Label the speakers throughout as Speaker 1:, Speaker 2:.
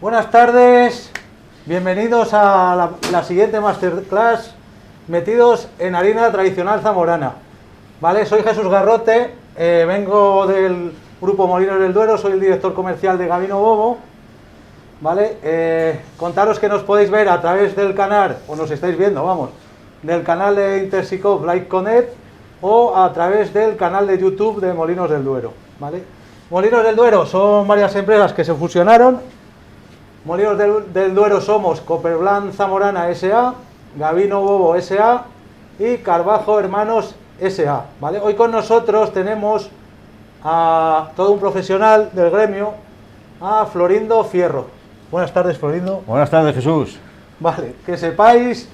Speaker 1: Buenas tardes, bienvenidos a la siguiente masterclass metidos en harina tradicional zamorana. Vale, soy Jesús Garrote, vengo del grupo Molinos del Duero, soy el director comercial de Gavino Bobo. Vale, contaros que nos podéis ver a través del canal, o nos estáis viendo, vamos, del canal de Intersicop Live Connect o a través del canal de YouTube de Molinos del Duero. Vale, Molinos del Duero son varias empresas que se fusionaron. Molinos del Duero somos Copperblanc Zamorana S.A., Gavino Bobo S.A. y Carbajo Hermanos S.A. ¿Vale? Hoy con nosotros tenemos a todo un profesional del gremio, a Florindo Fierro. Buenas tardes, Florindo.
Speaker 2: Buenas tardes, Jesús.
Speaker 1: Vale, que sepáis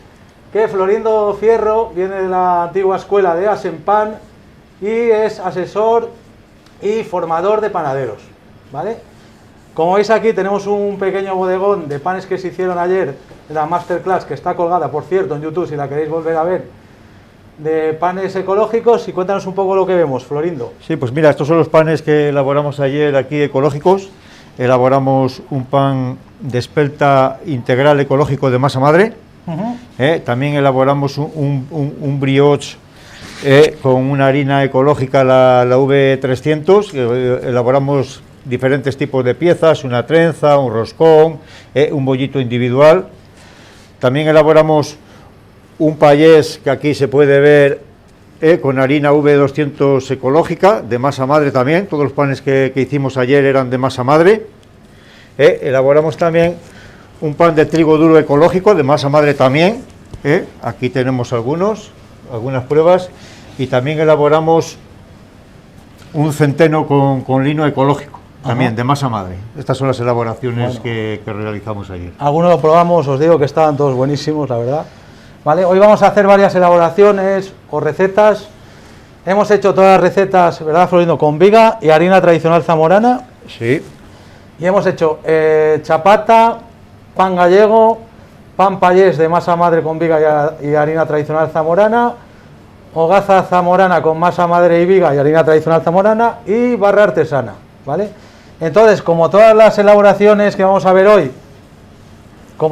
Speaker 1: que Florindo Fierro viene de la antigua escuela de Asempan y es asesor y formador de panaderos, ¿vale? Como veis aquí tenemos un pequeño bodegón de panes que se hicieron ayer en la masterclass, que está colgada, por cierto, en YouTube, si la queréis volver a ver, de panes ecológicos. Y cuéntanos un poco lo que vemos, Florindo.
Speaker 2: Sí, pues mira, estos son los panes que elaboramos ayer aquí ecológicos. Elaboramos un pan de espelta integral ecológico de masa madre. También elaboramos un brioche con una harina ecológica, la V300. Elaboramos diferentes tipos de piezas, una trenza, un roscón, un bollito individual. También elaboramos un payés que aquí se puede ver con harina V200 ecológica, de masa madre también. Todos los panes que hicimos ayer eran de masa madre. Elaboramos también un pan de trigo duro ecológico, de masa madre también. Aquí tenemos algunas pruebas. Y también elaboramos un centeno con lino ecológico. También de masa madre. Estas son las elaboraciones que realizamos ayer.
Speaker 1: Algunos lo probamos, os digo que estaban todos buenísimos, la verdad. Vale, hoy vamos a hacer varias elaboraciones o recetas. Hemos hecho todas las recetas, ¿verdad, Florindo? Con viga y harina tradicional zamorana.
Speaker 2: Sí.
Speaker 1: Y hemos hecho chapata, pan gallego, pan payés de masa madre con viga y harina tradicional zamorana, hogaza zamorana con masa madre y viga y harina tradicional zamorana y barra artesana, ¿vale? Entonces, como todas las elaboraciones que vamos a ver hoy, que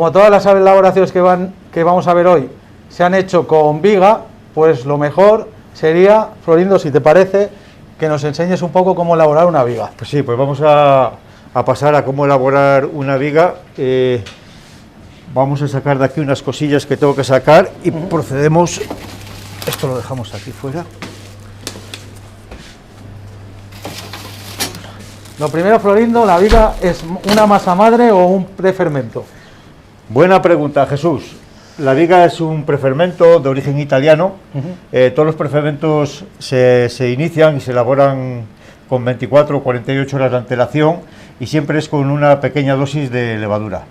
Speaker 1: vamos a ver hoy se han hecho con viga, pues lo mejor sería, Florindo, si te parece, que nos enseñes un poco cómo elaborar una viga.
Speaker 2: Pues sí, pues vamos a pasar a cómo elaborar una viga. Vamos a sacar de aquí unas cosillas que tengo que sacar y procedemos. Esto lo dejamos aquí fuera.
Speaker 1: Lo primero, Florindo, ¿la viga es una masa madre o un prefermento?
Speaker 2: Buena pregunta, Jesús. La viga es un prefermento de origen italiano. Todos los prefermentos se inician y se elaboran con 24 o 48 horas de antelación y siempre es con una pequeña dosis de levadura.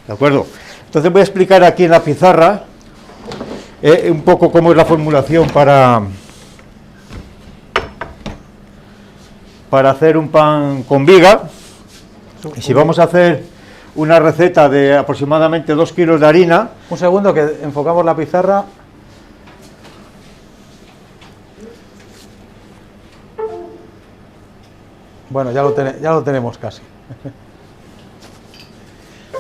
Speaker 2: ¿De acuerdo? Entonces voy a explicar aquí en la pizarra un poco cómo es la formulación para hacer un pan con viga. Y si vamos a hacer una receta de aproximadamente 2 kilos de harina...
Speaker 1: Un segundo, que enfocamos la pizarra. Bueno, ya lo tenemos casi.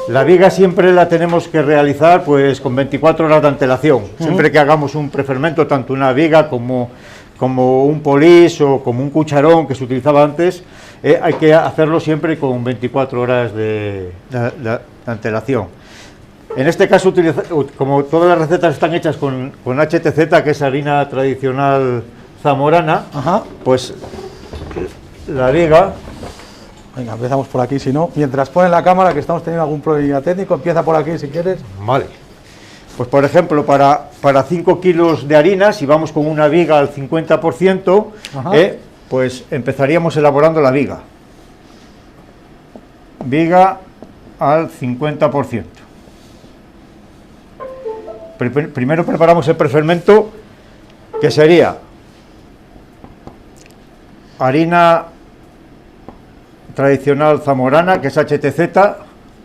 Speaker 2: La viga siempre la tenemos que realizar pues con 24 horas de antelación. Siempre que hagamos un prefermento, tanto una viga como un polis o como un cucharón que se utilizaba antes, hay que hacerlo siempre con 24 horas de antelación. En este caso, como todas las recetas están hechas con HTZ, que es harina tradicional zamorana, pues la viga...
Speaker 1: Venga, empezamos por aquí, si no, mientras ponen la cámara, que estamos teniendo algún problema técnico, empieza por aquí si quieres.
Speaker 2: Vale. Pues por ejemplo, para 5 kilos de harina, si vamos con una viga al 50%, pues empezaríamos elaborando la viga. Viga al 50%. Primero preparamos el prefermento, que sería harina tradicional zamorana, que es HTZ,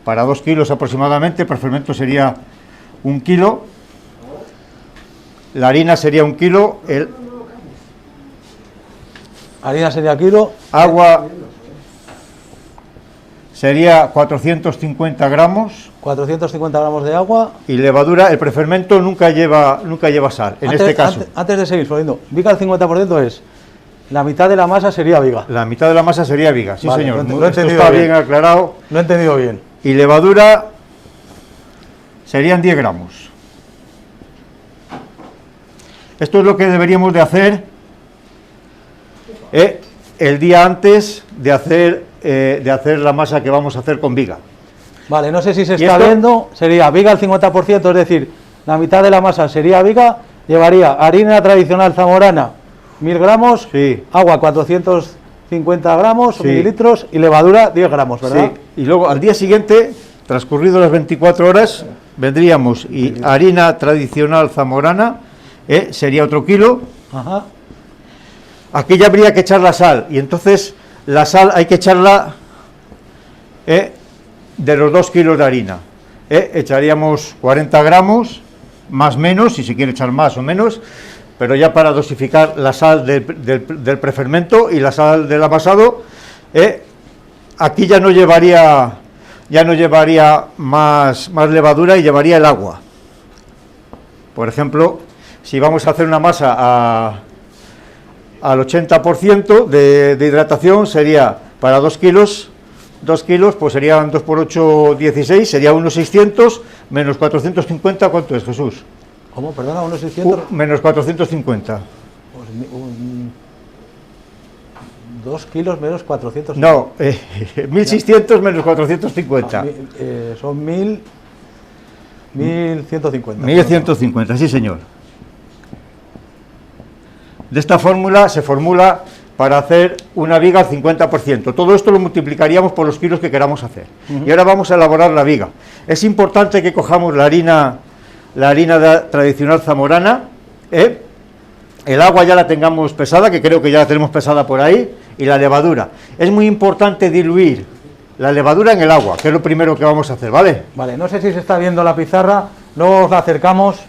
Speaker 2: para 2 kilos aproximadamente. El prefermento sería 1 kilo, la harina sería 1 kilo,
Speaker 1: harina sería kilo,
Speaker 2: agua sería 450 gramos.
Speaker 1: 450 gramos de agua.
Speaker 2: Y levadura, el prefermento nunca lleva sal, en este caso.
Speaker 1: Antes de seguir, Florindo, viga al 50% es, la mitad de la masa sería viga.
Speaker 2: La mitad de la masa sería viga, sí,
Speaker 1: vale,
Speaker 2: señor.
Speaker 1: Lo he
Speaker 2: Esto
Speaker 1: entendido
Speaker 2: está
Speaker 1: bien.
Speaker 2: bien aclarado.
Speaker 1: Lo he entendido bien.
Speaker 2: Y levadura serían 10 gramos. Esto es lo que deberíamos de hacer el día antes de hacer la masa que vamos a hacer con viga.
Speaker 1: Vale, no sé si se está viendo, sería viga al 50%, es decir, la mitad de la masa sería viga, llevaría harina tradicional zamorana, 1000 gramos,
Speaker 2: sí.
Speaker 1: Agua 450 gramos,
Speaker 2: sí.
Speaker 1: mililitros, y levadura 10 gramos, ¿verdad?
Speaker 2: Sí. Y luego al día siguiente, transcurrido las 24 horas, vendríamos y harina tradicional zamorana, sería otro kilo.
Speaker 1: Ajá.
Speaker 2: Aquí ya habría que echar la sal, y entonces la sal hay que echarla de los 2 kilos de harina. Echaríamos 40 gramos, más o menos, si se quiere echar más o menos, pero ya para dosificar la sal del prefermento y la sal del amasado, aquí ya no llevaría más levadura y llevaría el agua. Por ejemplo, si vamos a hacer una masa al 80% de hidratación, sería para 2 kilos, pues serían 2 por 8, 16, sería unos 600, menos 450, ¿cuánto es, Jesús?
Speaker 1: ¿Cómo? Perdona, unos 600.
Speaker 2: Menos 450.
Speaker 1: Pues 2 kilos menos 400.
Speaker 2: No, 1600 menos 450.
Speaker 1: Son 1150.
Speaker 2: 1150, sí, señor. De esta fórmula se formula para hacer una viga al 50%. Todo esto lo multiplicaríamos por los kilos que queramos hacer. Y ahora vamos a elaborar la viga. Es importante que cojamos la harina tradicional zamorana, el agua ya la tengamos pesada, que creo que ya la tenemos pesada por ahí, y la levadura. Es muy importante diluir la levadura en el agua, que es lo primero que vamos a hacer, ¿vale?
Speaker 1: Vale, no sé si se está viendo la pizarra, luego os la acercamos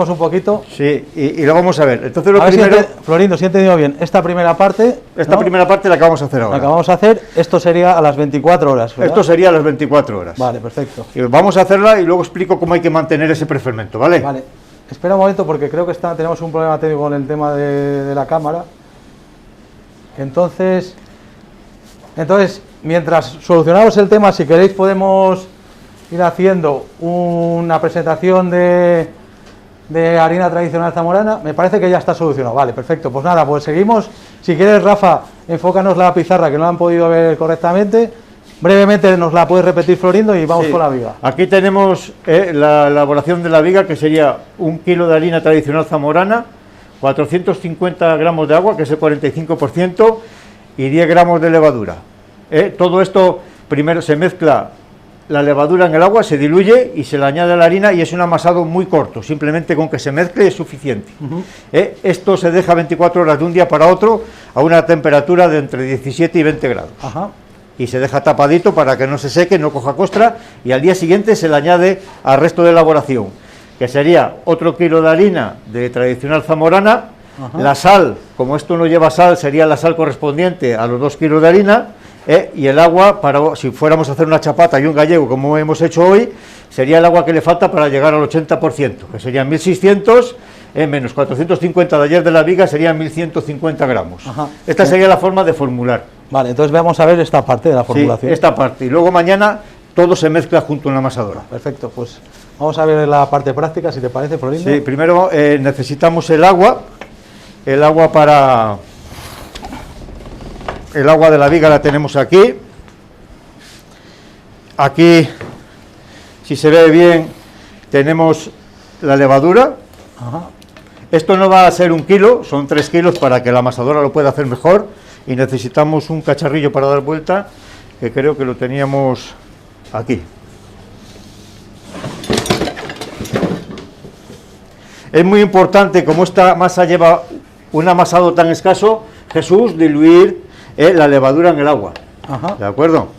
Speaker 1: un poquito.
Speaker 2: Sí, y lo vamos a ver. Entonces, lo
Speaker 1: a ver
Speaker 2: primero...
Speaker 1: Florindo, si he entendido bien, esta primera parte...
Speaker 2: Esta primera parte la que vamos a hacer ahora.
Speaker 1: La que vamos a hacer, esto sería a las 24 horas, ¿verdad?
Speaker 2: Esto sería a las 24 horas.
Speaker 1: Vale, perfecto.
Speaker 2: Y vamos a hacerla y luego explico cómo hay que mantener ese prefermento, ¿vale?
Speaker 1: Vale. Espera un momento porque creo que tenemos un problema técnico con el tema de la cámara. Entonces, mientras solucionamos el tema, si queréis podemos ir haciendo una presentación de harina tradicional zamorana. Me parece que ya está solucionado. Vale, perfecto. Pues nada, pues seguimos. Si quieres, Rafa, enfócanos la pizarra que no la han podido ver correctamente. Brevemente nos la puedes repetir, Florindo, y vamos con la viga.
Speaker 2: Aquí tenemos la elaboración de la viga, que sería 1 kilo de harina tradicional zamorana, 450 gramos de agua, que es el 45%, y 10 gramos de levadura. Todo esto primero se mezcla la levadura en el agua, se diluye y se le añade la harina, y es un amasado muy corto, simplemente con que se mezcle es suficiente. Esto se deja 24 horas de un día para otro a una temperatura de entre 17 y 20 grados.
Speaker 1: Ajá.
Speaker 2: Y se deja tapadito para que no se seque, no coja costra, y al día siguiente se le añade al resto de elaboración, que sería otro kilo de harina de tradicional zamorana. Ajá. La sal, como esto no lleva sal, sería la sal correspondiente a los 2 kilos de harina, y el agua, si fuéramos a hacer una chapata y un gallego como hemos hecho hoy, sería el agua que le falta para llegar al 80%, que serían 1600, menos 450 de ayer de la viga, serían 1150 gramos. Ajá. Esta sería la forma de formular.
Speaker 1: Vale, entonces vamos a ver esta parte de la formulación.
Speaker 2: Sí, esta parte, y luego mañana todo se mezcla junto en la amasadora.
Speaker 1: Perfecto, pues vamos a ver la parte práctica, si te parece, Florindo.
Speaker 2: Sí, primero necesitamos el agua para... El agua de la viga la tenemos aquí. Aquí, si se ve bien, tenemos la levadura.
Speaker 1: Ajá.
Speaker 2: Esto no va a ser 1 kilo, son 3 kilos para que la amasadora lo pueda hacer mejor, y necesitamos un cacharrillo para dar vuelta, que creo que lo teníamos aquí. Es muy importante, como esta masa lleva un amasado tan escaso, Jesús, diluir la levadura en el agua. Ajá. ¿De acuerdo?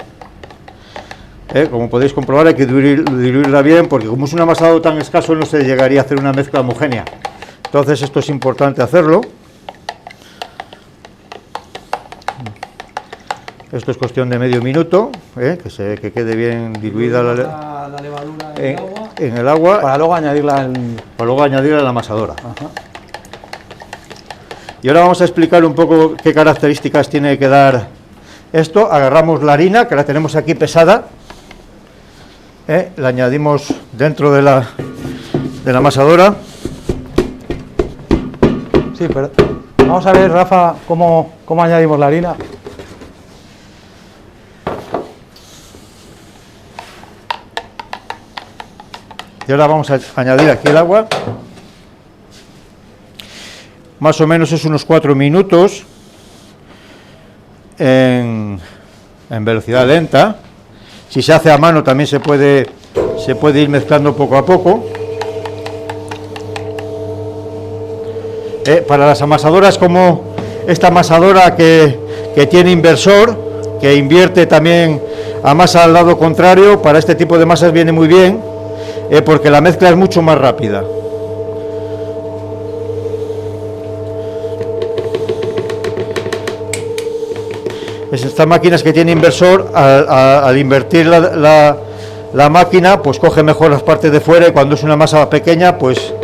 Speaker 2: Como podéis comprobar, hay que diluirla bien, porque como es un amasado tan escaso no se llegaría a hacer una mezcla homogénea. Entonces esto es importante hacerlo. Esto es cuestión de medio minuto, que quede bien diluida la
Speaker 1: levadura
Speaker 2: en el agua.
Speaker 1: Para luego añadirla
Speaker 2: en la amasadora.
Speaker 1: Ajá.
Speaker 2: Y ahora vamos a explicar un poco qué características tiene que dar esto. Agarramos la harina, que la tenemos aquí pesada, la añadimos dentro de la amasadora.
Speaker 1: Sí, pero vamos a ver, Rafa, cómo añadimos la harina.
Speaker 2: Y ahora vamos a añadir aquí el agua. Más o menos es unos 4 minutos en velocidad lenta. Si se hace a mano también se puede ir mezclando poco a poco. Para las amasadoras como esta amasadora que tiene inversor, que invierte también a masa al lado contrario, para este tipo de masas viene muy bien, porque la mezcla es mucho más rápida. Estas máquinas que tiene inversor, al invertir la máquina, pues coge mejor las partes de fuera, y cuando es una masa pequeña, pues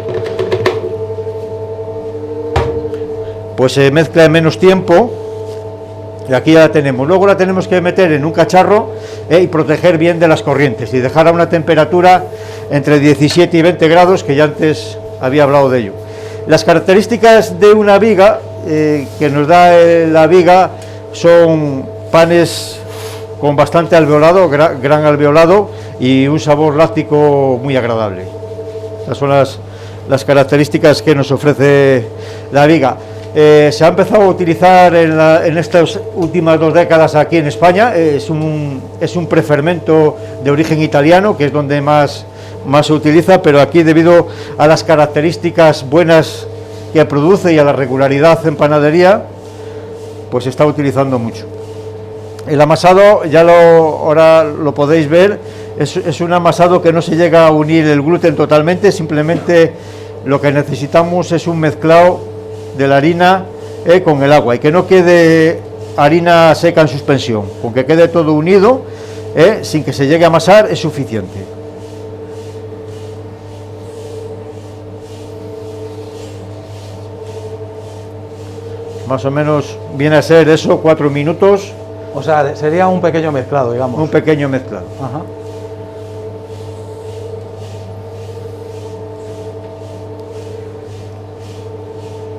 Speaker 2: se mezcla en menos tiempo. Y aquí ya la tenemos. Luego la tenemos que meter en un cacharro y proteger bien de las corrientes y dejar a una temperatura entre 17 y 20 grados, que ya antes había hablado de ello. Las características de una viga que nos da la viga son panes con bastante alveolado, gran alveolado, y un sabor láctico muy agradable. Estas son las características que nos ofrece la viga. Se ha empezado a utilizar en estas últimas 2 décadas aquí en España. Es un prefermento de origen italiano, que es donde más se utiliza, pero aquí, debido a las características buenas que produce y a la regularidad en panadería, pues se está utilizando mucho. El amasado, ahora lo podéis ver, es un amasado que no se llega a unir el gluten totalmente. Simplemente lo que necesitamos es un mezclado de la harina con el agua, y que no quede harina seca en suspensión. Con que quede todo unido, sin que se llegue a amasar, es suficiente. Más o menos viene a ser eso, 4 minutos.
Speaker 1: O sea, sería un pequeño mezclado, digamos.
Speaker 2: Un pequeño mezclado.
Speaker 1: Ajá.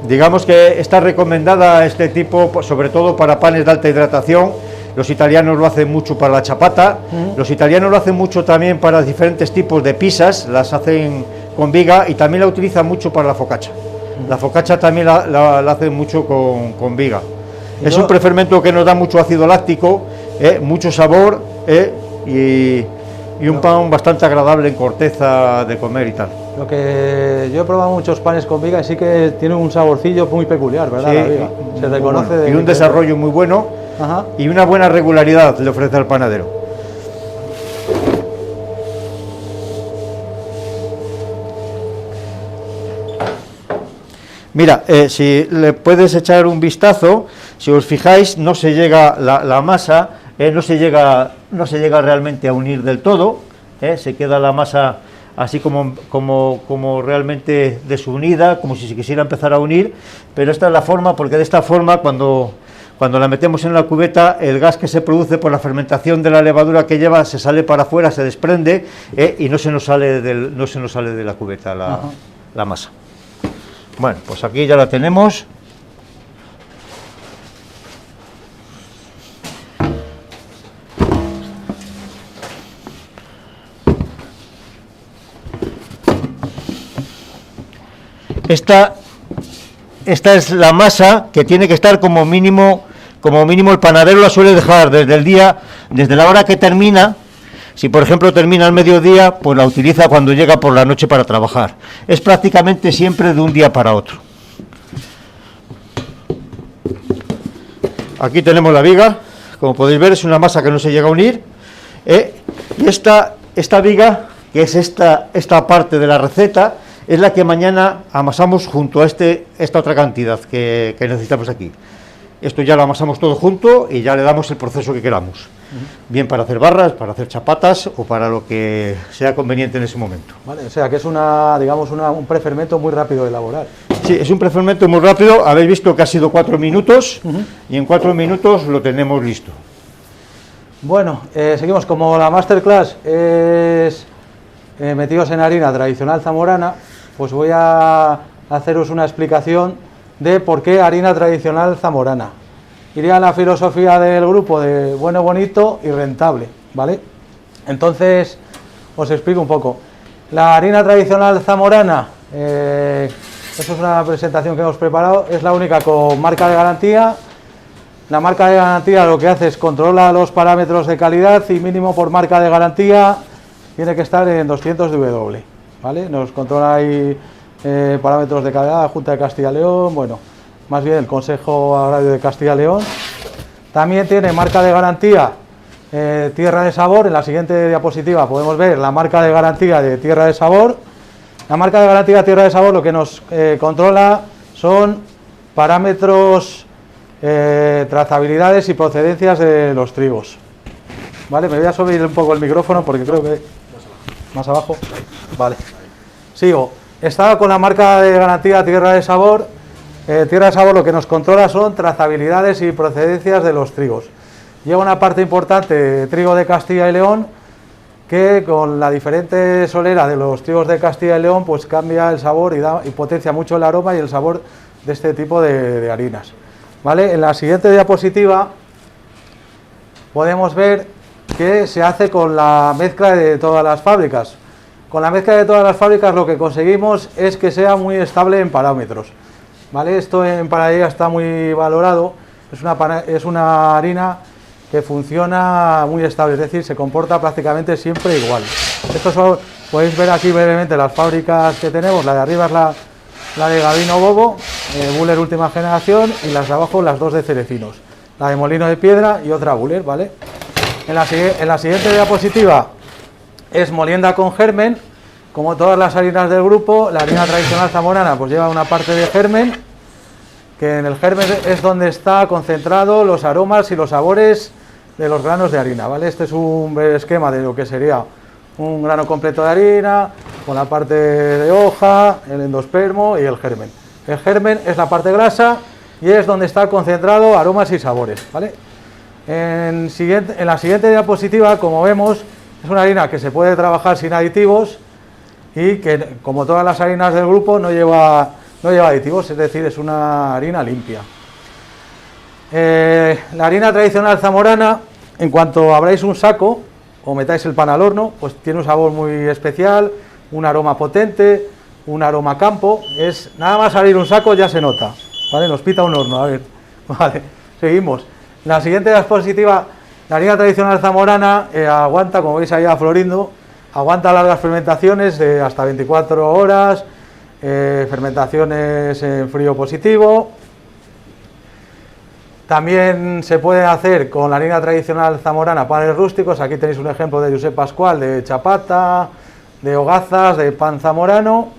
Speaker 2: Digamos que está recomendada este tipo, pues, sobre todo para panes de alta hidratación. Los italianos lo hacen mucho para la chapata. Los italianos lo hacen mucho también para diferentes tipos de pizzas, las hacen con viga, y también la utilizan mucho para la focaccia. La focaccia también la hacen mucho con viga. Es un prefermento que nos da mucho ácido láctico, mucho sabor, y un pan bastante agradable en corteza de comer y tal.
Speaker 1: Lo que yo he probado muchos panes con viga, y sí que tiene un saborcillo muy peculiar, ¿verdad?
Speaker 2: Sí,
Speaker 1: la viga. Se reconoce.
Speaker 2: Bueno, y un desarrollo muy bueno. Ajá. Y una buena regularidad le ofrece al panadero. Mira, si le puedes echar un vistazo, si os fijáis, no se llega la masa, no se llega realmente a unir del todo, se queda la masa así como realmente desunida, como si se quisiera empezar a unir, pero esta es la forma, porque de esta forma, cuando la metemos en la cubeta, el gas que se produce por la fermentación de la levadura que lleva se sale para afuera, se desprende, y no se nos sale de la cubeta la masa. Bueno, pues aquí ya la tenemos. Esta es la masa que tiene que estar como mínimo el panadero la suele dejar desde la hora que termina. Si por ejemplo termina al mediodía, pues la utiliza cuando llega por la noche para trabajar. Es prácticamente siempre de un día para otro. Aquí tenemos la viga, como podéis ver es una masa que no se llega a unir, y esta viga, que es esta parte de la receta, es la que mañana amasamos junto a esta otra cantidad que necesitamos aquí. esto ya lo amasamos todo junto y ya le damos el proceso que queramos. Bien para hacer barras, para hacer chapatas o para lo que sea conveniente en ese momento.
Speaker 1: Vale, o sea que es un prefermento muy rápido de elaborar.
Speaker 2: Sí, es un prefermento muy rápido. Habéis visto que ha sido 4 minutos y en 4 minutos lo tenemos listo.
Speaker 1: Bueno, seguimos. Como la masterclass es metidos en harina tradicional zamorana, pues voy a haceros una explicación de por qué harina tradicional zamorana. Iría a la filosofía del grupo de bueno, bonito y rentable, ¿vale? Entonces, os explico un poco. La harina tradicional zamorana, eso es una presentación que hemos preparado, es la única con marca de garantía. La marca de garantía lo que hace es controla los parámetros de calidad y mínimo por marca de garantía tiene que estar en 200 dW, ¿vale? Nos controla ahí parámetros de calidad, Junta de Castilla y León, bueno, más bien el Consejo Agrario de Castilla y León. También tiene marca de garantía tierra de sabor. En la siguiente diapositiva podemos ver la marca de garantía de tierra de sabor. La marca de garantía tierra de sabor lo que nos controla son parámetros, trazabilidades y procedencias de los trigos. Vale, me voy a subir un poco el micrófono porque creo que más abajo. Vale, sigo. Estaba con la marca de garantía tierra de sabor. Tierra de sabor lo que nos controla son trazabilidades y procedencias de los trigos. Lleva una parte importante de trigo de Castilla y León que con la diferente solera de los trigos de Castilla y León pues cambia el sabor y potencia mucho el aroma y el sabor de este tipo de harinas. ¿Vale? En la siguiente diapositiva podemos ver que se hace con la mezcla de todas las fábricas. Con la mezcla de todas las fábricas lo que conseguimos es que sea muy estable en parámetros. ¿Vale? Esto en panadería está muy valorado, es una harina que funciona muy estable, es decir, se comporta prácticamente siempre igual. Podéis ver aquí brevemente las fábricas que tenemos, la de arriba es la de Gabino Bobo, Buller última generación, y las de abajo las dos de Cerecinos, la de Molino de Piedra y otra Buller, ¿vale? En la siguiente diapositiva es molienda con germen. Como todas las harinas del grupo, la harina tradicional zamorana pues lleva una parte de germen, que en el germen es donde está concentrado los aromas y los sabores de los granos de harina, ¿vale? Este es un esquema de lo que sería un grano completo de harina, con la parte de hoja, el endospermo y el germen. El germen es la parte grasa y es donde está concentrado aromas y sabores, ¿vale? En la siguiente diapositiva, como vemos, es una harina que se puede trabajar sin aditivos y que, como todas las harinas del grupo, no lleva aditivos, es decir, es una harina limpia. La harina tradicional zamorana, en cuanto abráis un saco o metáis el pan al horno, pues tiene un sabor muy especial, un aroma potente, un aroma campo. Es nada más abrir un saco ya se nota, ¿vale? Nos pita un horno, a ver, vale, seguimos. La siguiente diapositiva, la harina tradicional zamorana aguanta, como veis ahí a florindo, aguanta largas fermentaciones de hasta 24 horas, fermentaciones en frío positivo. También se puede hacer con la harina tradicional zamorana panes rústicos. Aquí tenéis un ejemplo de Josep Pascual, de chapata, de hogazas, de pan zamorano.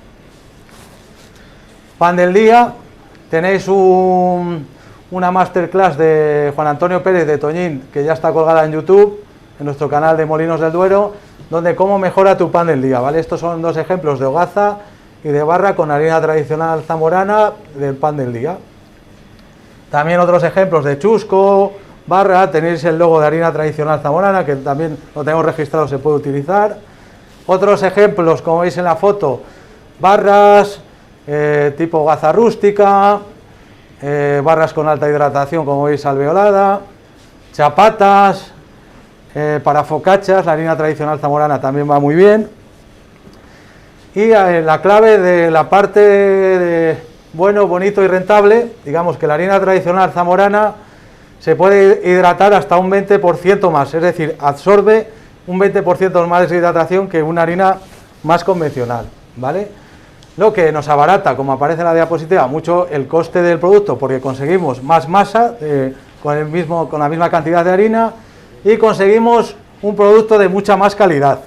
Speaker 1: Pan del día, tenéis una masterclass de Juan Antonio Pérez de Toñín, que ya está colgada en YouTube, en nuestro canal de Molinos del Duero, donde cómo mejora tu pan del día, ¿vale? Estos son dos ejemplos de hogaza y de barra con harina tradicional zamorana del pan del día. También otros ejemplos de chusco, barra, tenéis el logo de harina tradicional zamorana, que también lo tenemos registrado, se puede utilizar. Otros ejemplos, como veis en la foto, barras, tipo hogaza rústica, barras con alta hidratación, como veis, alveolada, chapatas, para focachas, la harina tradicional zamorana también va muy bien. Y la clave de la parte de bueno, bonito y rentable, digamos que la harina tradicional zamorana se puede hidratar hasta un 20% más, es decir, absorbe un 20% más de hidratación que una harina más convencional, ¿vale? Lo que nos abarata, como aparece en la diapositiva, mucho el coste del producto, porque conseguimos más masa con la misma cantidad de harina y conseguimos un producto de mucha más calidad.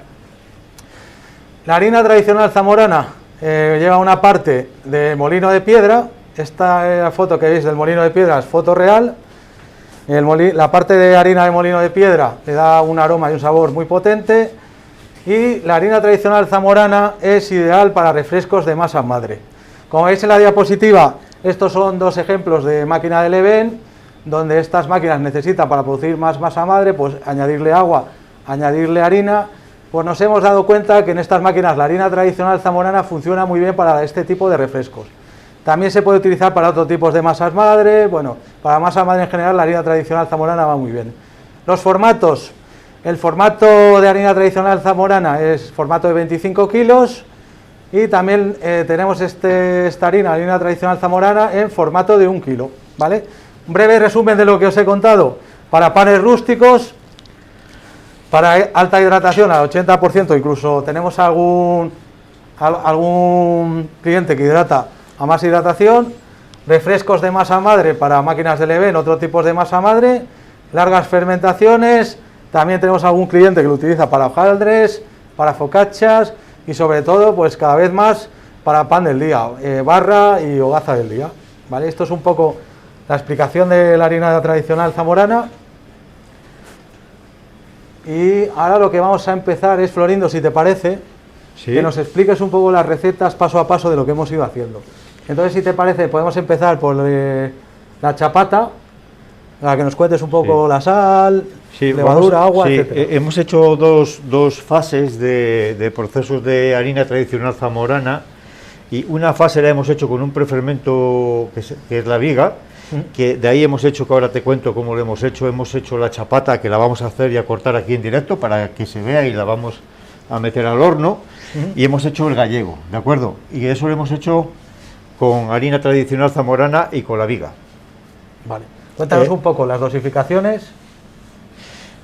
Speaker 1: La harina tradicional zamorana lleva una parte de molino de piedra. Esta foto que veis del molino de piedra es foto real. La parte de harina de molino de piedra le da un aroma y un sabor muy potente, y la harina tradicional zamorana es ideal para refrescos de masa madre. Como veis en la diapositiva, estos son dos ejemplos de máquina de Leven, donde estas máquinas necesitan, para producir más masa madre, pues añadirle agua, añadirle harina. Pues nos hemos dado cuenta que en estas máquinas la harina tradicional zamorana funciona muy bien para este tipo de refrescos. También se puede utilizar para otros tipos de masas madre. Bueno, para masa madre en general la harina tradicional zamorana va muy bien. Los formatos: el formato de harina tradicional zamorana es formato de 25 kilos, y también tenemos esta harina tradicional zamorana en formato de 1 kilo, ¿vale? Un breve resumen de lo que os he contado: para panes rústicos, para alta hidratación al 80%, incluso tenemos algún cliente que hidrata a más hidratación, refrescos de masa madre para máquinas de Leven, otros tipos de masa madre, largas fermentaciones, también tenemos algún cliente que lo utiliza para hojaldres, para focaccias y sobre todo, pues cada vez más para pan del día, barra y hogaza del día, ¿vale? Esto es un poco la explicación de la harina tradicional zamorana. Y ahora lo que vamos a empezar es, Florindo, si te parece, sí, que nos expliques un poco las recetas paso a paso de lo que hemos ido haciendo. Entonces, si te parece, podemos empezar por la chapata, para que nos cuentes un poco, sí, la sal, sí, levadura, agua,
Speaker 2: sí,
Speaker 1: etcétera.
Speaker 2: Hemos hecho dos fases de procesos de harina tradicional zamorana, y una fase la hemos hecho con un prefermento que es la viga, que de ahí hemos hecho, que ahora te cuento cómo lo hemos hecho la chapata, que la vamos a hacer y a cortar aquí en directo para que se vea, y la vamos a meter al horno, y hemos hecho el gallego, ¿de acuerdo? Y eso lo hemos hecho con harina tradicional zamorana y con la viga.
Speaker 1: Vale, cuéntanos un poco las dosificaciones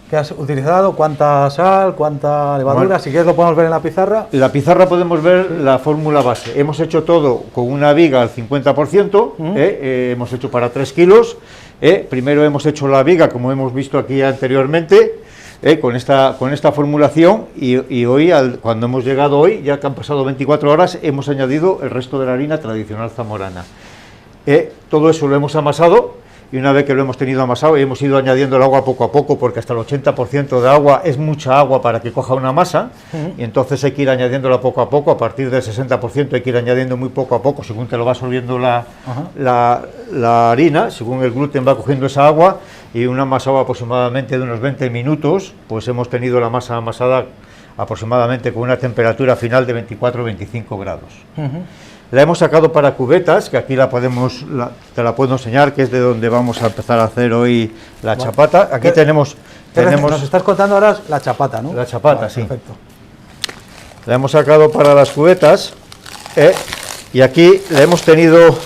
Speaker 1: que has utilizado, cuánta sal, cuánta levadura, bueno, si quieres lo podemos ver en la pizarra.
Speaker 2: En la pizarra podemos ver, sí, la fórmula base. Hemos hecho todo con una viga al 50%, hemos hecho para 3 kilos. Primero hemos hecho la viga, como hemos visto aquí anteriormente, con esta formulación, y hoy, cuando hemos llegado hoy, ya que han pasado 24 horas, hemos añadido el resto de la harina tradicional zamorana. Todo eso lo hemos amasado, y una vez que lo hemos tenido amasado, hemos ido añadiendo el agua poco a poco, porque hasta el 80% de agua es mucha agua para que coja una masa, y entonces hay que ir añadiéndola poco a poco. A partir del 60% hay que ir añadiendo muy poco a poco, según te lo va absorbiendo la harina, según el gluten va cogiendo esa agua, y un amasado aproximadamente de unos 20 minutos, pues hemos tenido la masa amasada aproximadamente con una temperatura final de 24-25 grados. La hemos sacado para cubetas, que aquí te la puedo enseñar, que es de donde vamos a empezar a hacer hoy la chapata. Aquí tenemos...
Speaker 1: Nos estás contando ahora la chapata, ¿no?
Speaker 2: La chapata, vale, sí.
Speaker 1: Perfecto.
Speaker 2: La hemos sacado para las cubetas, y aquí la hemos tenido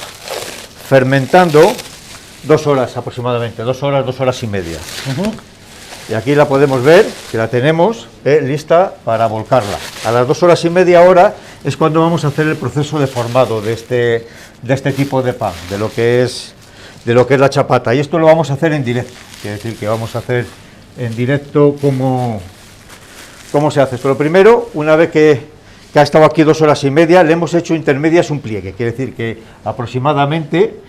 Speaker 2: fermentando 2 horas aproximadamente, 2 horas y media. Y aquí la podemos ver, que la tenemos lista para volcarla. A las 2 horas y media hora es cuando vamos a hacer el proceso de formado de este tipo de pan, de lo que es la chapata. Y esto lo vamos a hacer en directo, quiere decir que vamos a hacer en directo cómo se hace esto. Lo primero, una vez que ha estado aquí 2 horas y media, le hemos hecho intermedias un pliegue, quiere decir que aproximadamente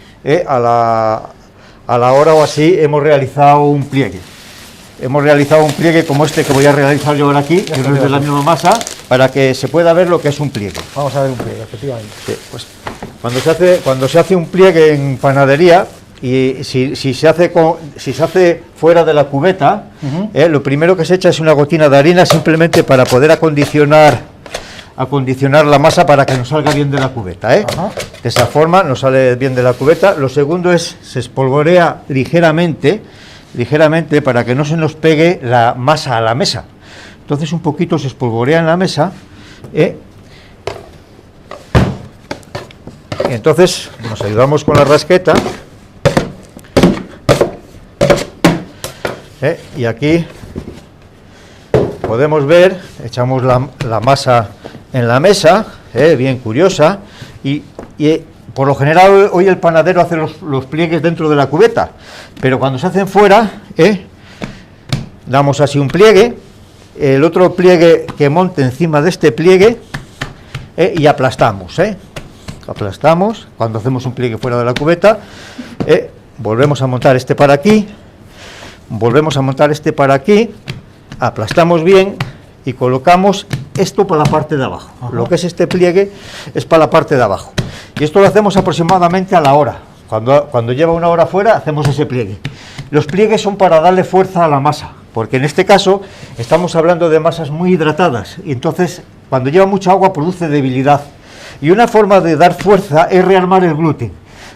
Speaker 2: a la hora o así hemos realizado un pliegue. Hemos realizado un pliegue como este que voy a realizar yo ahora aquí, que no es de la misma masa, para que se pueda ver lo que es un pliegue.
Speaker 1: Vamos a ver un pliegue, efectivamente.
Speaker 2: Sí, pues cuando se hace un pliegue en panadería, y si se hace fuera de la cubeta, lo primero que se echa es una gotina de harina, simplemente para poder acondicionar la masa para que nos salga bien de la cubeta. De esa forma nos sale bien de la cubeta. Lo segundo es, se espolvorea ligeramente para que no se nos pegue la masa a la mesa. Entonces un poquito se espolvorea en la mesa, y entonces nos ayudamos con la rasqueta, y aquí podemos ver, echamos la masa en la mesa, bien curiosa, y por lo general hoy el panadero hace los pliegues dentro de la cubeta, pero cuando se hacen fuera, damos así un pliegue, el otro pliegue que monte encima de este pliegue, y aplastamos, cuando hacemos un pliegue fuera de la cubeta, volvemos a montar este para aquí, volvemos a montar este para aquí, aplastamos bien y colocamos esto para la parte de abajo.
Speaker 1: Ajá.
Speaker 2: Lo que es este pliegue es para la parte de abajo. Y esto lo hacemos aproximadamente a la hora. Cuando lleva una hora fuera, hacemos ese pliegue. Los pliegues son para darle fuerza a la masa, porque en este caso estamos hablando de masas muy hidratadas, y entonces cuando lleva mucha agua produce debilidad. Y una forma de dar fuerza es rearmar el gluten.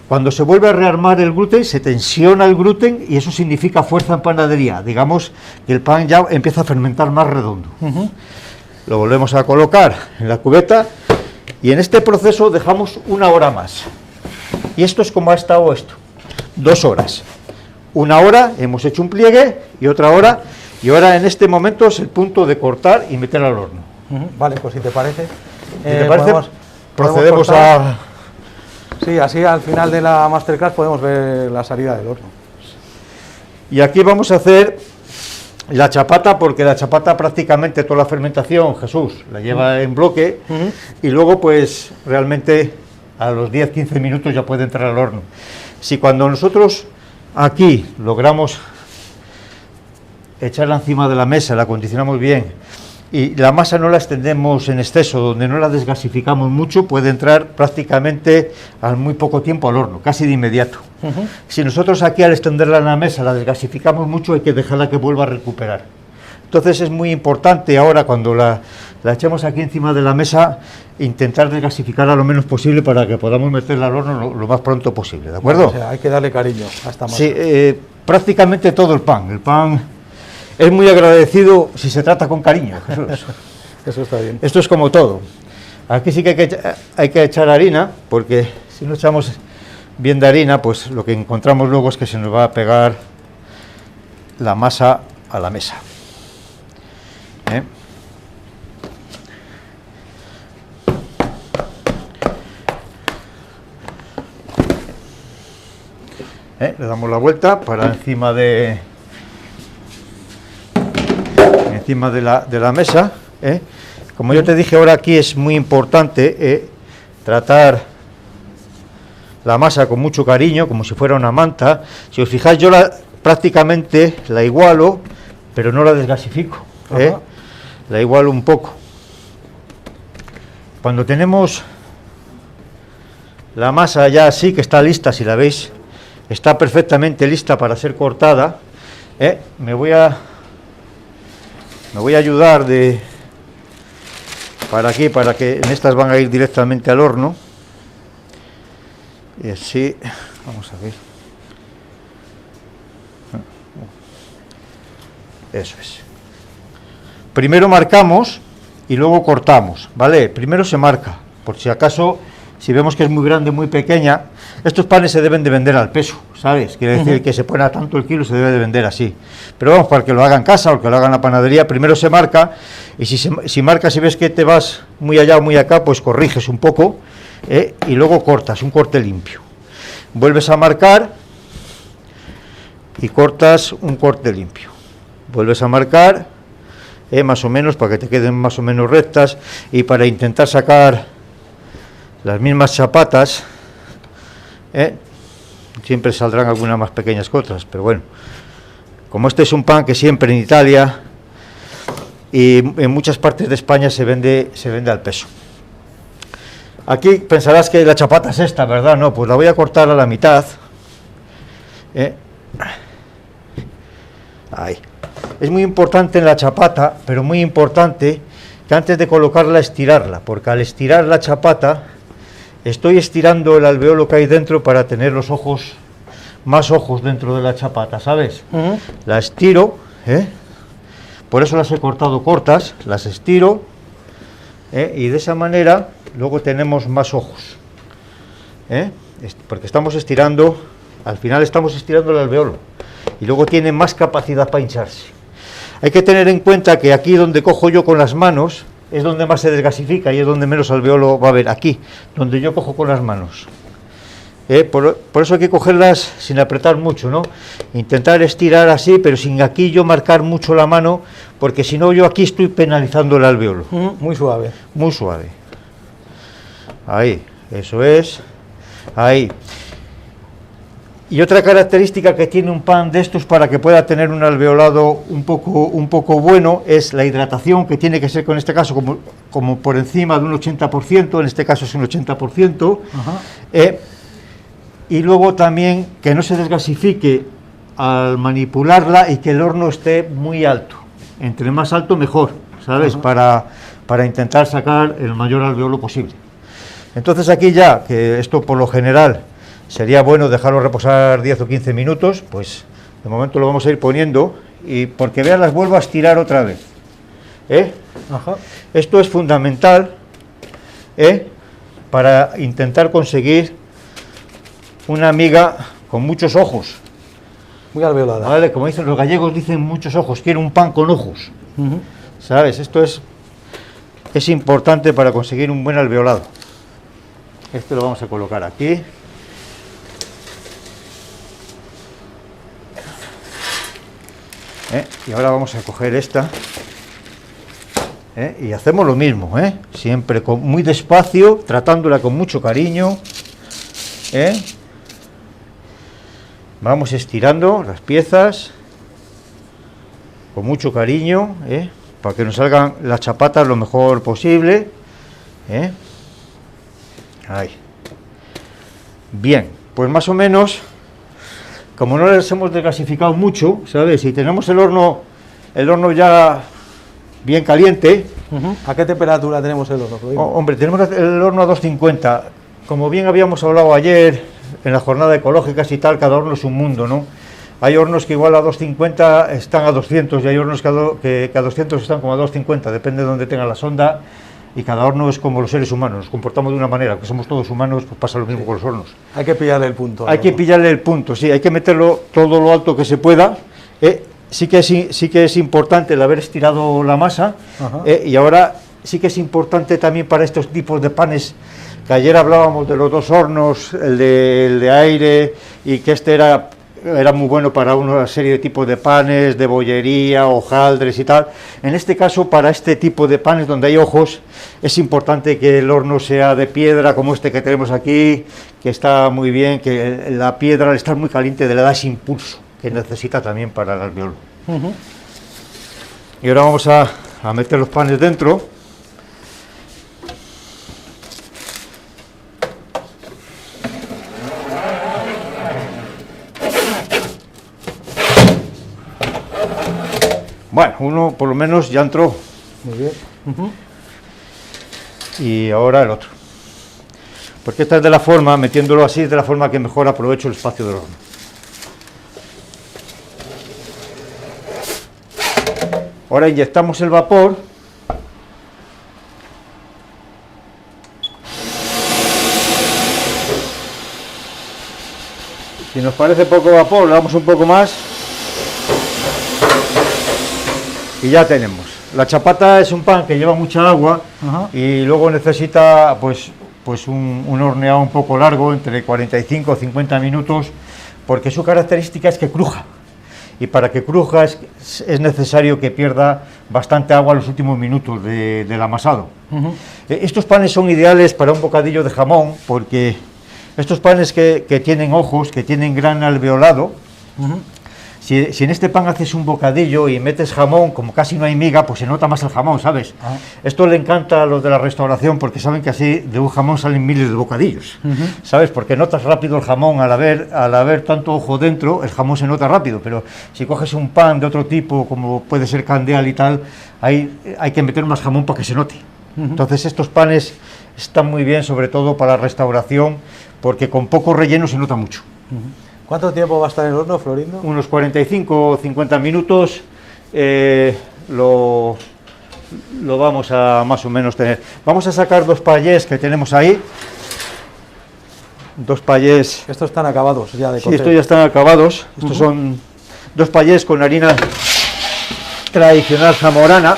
Speaker 2: Cuando se vuelve a rearmar el gluten, se tensiona el gluten y eso significa fuerza en panadería. Digamos que el pan ya empieza a fermentar más redondo. Lo volvemos a colocar en la cubeta y en este proceso dejamos una hora más. Y esto es como ha estado esto, 2 horas. Una hora hemos hecho un pliegue y otra hora, y ahora en este momento es el punto de cortar y meter al horno.
Speaker 1: Vale, pues si te parece,
Speaker 2: procedemos a...
Speaker 1: Sí, así al final de la masterclass podemos ver la salida del horno.
Speaker 2: Y aquí vamos a hacer la chapata, porque la chapata prácticamente toda la fermentación, Jesús, la lleva en bloque, y luego pues realmente a los 10-15 minutos ya puede entrar al horno. Si cuando nosotros aquí logramos echarla encima de la mesa, la acondicionamos bien, y la masa no la extendemos en exceso, donde no la desgasificamos mucho, puede entrar prácticamente al muy poco tiempo al horno, casi de inmediato. Si nosotros aquí al extenderla en la mesa la desgasificamos mucho, hay que dejarla que vuelva a recuperar. Entonces es muy importante ahora cuando la echemos aquí encima de la mesa, intentar desgasificarla lo menos posible para que podamos meterla al horno lo más pronto posible, ¿de acuerdo?
Speaker 1: O sea, hay que darle cariño a esta masa.
Speaker 2: Sí, prácticamente todo el pan es muy agradecido si se trata con cariño, Jesús.
Speaker 1: Eso está bien.
Speaker 2: Esto es como todo. Aquí sí que hay que echar harina, porque si no echamos bien de harina, pues lo que encontramos luego es que se nos va a pegar la masa a la mesa. Le damos la vuelta para encima de la mesa. Como yo te dije, ahora aquí es muy importante tratar la masa con mucho cariño, como si fuera una manta. Si os fijáis, yo prácticamente la igualo, pero no la desgasifico. La igualo un poco. Cuando tenemos la masa ya así, que está lista, si la veis, está perfectamente lista para ser cortada, me voy a ayudar para aquí, para que en estas van a ir directamente al horno. Y así, vamos a ver. Eso es. Primero marcamos y luego cortamos, ¿vale? Primero se marca, por si acaso, si vemos que es muy grande, muy pequeña. Estos panes se deben de vender al peso, ¿sabes? Quiere decir que se pone a tanto el kilo, se debe de vender así. Pero vamos, para que lo haga en casa o que lo haga en la panadería, primero se marca, y si marcas y ves que te vas muy allá o muy acá, pues corriges un poco, y luego cortas, un corte limpio. Vuelves a marcar y cortas un corte limpio. Vuelves a marcar, más o menos, para que te queden más o menos rectas, y para intentar sacar las mismas chapatas, siempre saldrán algunas más pequeñas que otras, pero bueno, como este es un pan que siempre en Italia y en muchas partes de España se vende al peso. Aquí pensarás que la chapata es esta, ¿verdad? No, pues la voy a cortar a la mitad. Ahí. Es muy importante en la chapata, pero muy importante que antes de colocarla estirarla, porque al estirar la chapata estoy estirando el alveolo que hay dentro para tener los ojos, más ojos dentro de la chapata, ¿sabes? La estiro, por eso las he cortado cortas, las estiro, y de esa manera luego tenemos más ojos, porque estamos estirando, al final estamos estirando el alveolo, y luego tiene más capacidad para hincharse. Hay que tener en cuenta que aquí donde cojo yo con las manos es donde más se desgasifica y es donde menos alveolo va a haber, aquí, donde yo cojo con las manos. Por eso hay que cogerlas sin apretar mucho, ¿no? Intentar estirar así, pero sin aquí yo marcar mucho la mano, porque si no yo aquí estoy penalizando el alveolo.
Speaker 1: Muy suave.
Speaker 2: Muy suave. Ahí, eso es. Ahí. Y otra característica que tiene un pan de estos para que pueda tener un alveolado un poco bueno es la hidratación, que tiene que ser, con este caso, como por encima de un 80%, en este caso es un 80%, y luego también que no se desgasifique al manipularla y que el horno esté muy alto, entre más alto mejor, ¿sabes? Para intentar sacar el mayor alveolo posible. Entonces aquí ya, que esto por lo general sería bueno dejarlo reposar 10 o 15 minutos, pues de momento lo vamos a ir poniendo, y porque vean, las vuelvo a estirar otra vez. Esto es fundamental para intentar conseguir una miga con muchos ojos.
Speaker 1: Muy alveolada.
Speaker 2: ¿Vale? Como dicen los gallegos, dicen muchos ojos, quiero un pan con ojos. ¿Sabes? Esto es importante para conseguir un buen alveolado. Este lo vamos a colocar aquí. Y ahora vamos a coger esta. Y hacemos lo mismo, siempre muy despacio, tratándola con mucho cariño. Vamos estirando las piezas con mucho cariño, para que nos salgan las chapatas lo mejor posible. Ahí. Bien, pues más o menos, como no les hemos desgasificado mucho, ¿sabes? Si tenemos el horno ya bien caliente.
Speaker 1: ¿A qué temperatura tenemos el horno?
Speaker 2: Hombre, tenemos el horno a 250. Como bien habíamos hablado ayer en la jornada ecológicas y tal, cada horno es un mundo, ¿no? Hay hornos que igual a 250 están a 200 y hay hornos que a 200 están como a 250, depende de dónde tenga la sonda, y cada horno es como los seres humanos, nos comportamos de una manera, que somos todos humanos, pues pasa lo mismo con los hornos.
Speaker 1: Hay que pillarle el punto.
Speaker 2: Hay que pillarle el punto, sí, hay que meterlo todo lo alto que se pueda. Sí que es importante el haber estirado la masa, y ahora sí que es importante también para estos tipos de panes, que ayer hablábamos de los dos hornos, el de aire, y que este era muy bueno para una serie de tipos de panes, de bollería, hojaldres y tal. En este caso, para este tipo de panes donde hay ojos, es importante que el horno sea de piedra, como este que tenemos aquí, que está muy bien, que la piedra al estar muy caliente le da ese impulso que necesita también para el alveolo. Y ahora vamos a meter los panes dentro. Bueno, uno por lo menos ya entró.
Speaker 1: Muy bien.
Speaker 2: Y ahora el otro. Porque esta es de la forma, metiéndolo así, es de la forma que mejor aprovecho el espacio del horno. Ahora inyectamos el vapor. Si nos parece poco vapor, le damos un poco más. Y ya tenemos. La chapata es un pan que lleva mucha agua y luego necesita pues un horneado un poco largo, entre 45 o 50 minutos, porque su característica es que cruja. Y para que cruja es necesario que pierda bastante agua en los últimos minutos del amasado. Estos panes son ideales para un bocadillo de jamón, porque estos panes que tienen ojos, que tienen gran alveolado, si en este pan haces un bocadillo y metes jamón, como casi no hay miga, pues se nota más el jamón, ¿sabes? Esto le encanta a los de la restauración, porque saben que así de un jamón salen miles de bocadillos, ¿sabes? Porque notas rápido el jamón, al haber tanto ojo dentro, el jamón se nota rápido, pero si coges un pan de otro tipo, como puede ser candeal y tal, hay que meter más jamón para que se note. Entonces estos panes están muy bien, sobre todo para la restauración, porque con poco relleno se nota mucho.
Speaker 1: ¿Cuánto tiempo va a estar en el horno, Florindo?
Speaker 2: Unos 45 o 50 minutos lo vamos a más o menos tener. Vamos a sacar dos payés que tenemos ahí. Dos payés.
Speaker 1: Estos están acabados ya de cocer.
Speaker 2: Sí, estos ya están acabados. Estos son dos payés con harina tradicional zamorana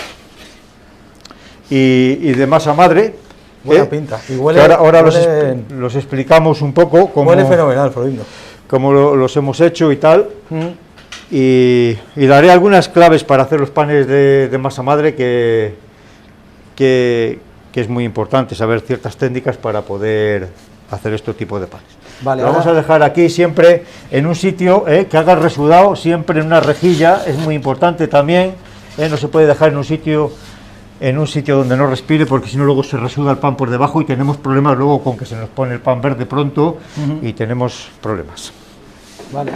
Speaker 2: y de masa madre.
Speaker 1: Buena pinta. Y huele,
Speaker 2: ahora los explicamos un poco.
Speaker 1: Huele fenomenal, Florindo.
Speaker 2: Como los hemos hecho y tal, y daré algunas claves para hacer los panes de masa madre, que es muy importante saber ciertas técnicas para poder hacer este tipo de panes.
Speaker 1: Vale,
Speaker 2: Lo vamos a dejar aquí siempre en un sitio que haga el resudado, siempre en una rejilla, es muy importante también, no se puede dejar en un sitio donde no respire, porque si no luego se resuda el pan por debajo y tenemos problemas luego con que se nos pone el pan verde pronto y tenemos problemas.
Speaker 1: Vale.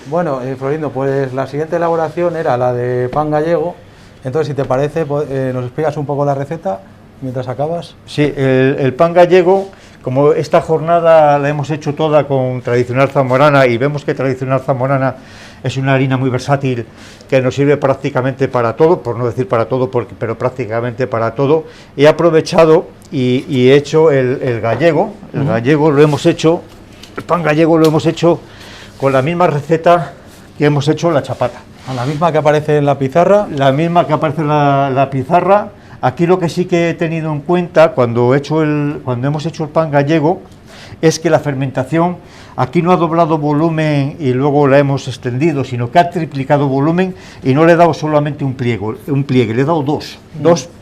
Speaker 1: Bueno, Florindo, pues la siguiente elaboración era la de pan gallego. Entonces, si te parece, nos explicas un poco la receta mientras acabas.
Speaker 2: Sí, el pan gallego, como esta jornada la hemos hecho toda con tradicional zamorana y vemos que tradicional zamorana es una harina muy versátil que nos sirve prácticamente para todo, por no decir para todo, pero prácticamente para todo. He aprovechado y he hecho el gallego. El gallego lo hemos hecho, el pan gallego lo hemos hecho con la misma receta que hemos hecho la chapata.
Speaker 1: ¿A la misma que aparece en la pizarra?
Speaker 2: La misma que aparece en la pizarra. Aquí lo que sí que he tenido en cuenta cuando hemos hecho el pan gallego es que la fermentación aquí no ha doblado volumen y luego la hemos extendido, sino que ha triplicado volumen y no le he dado solamente un pliegue, le he dado dos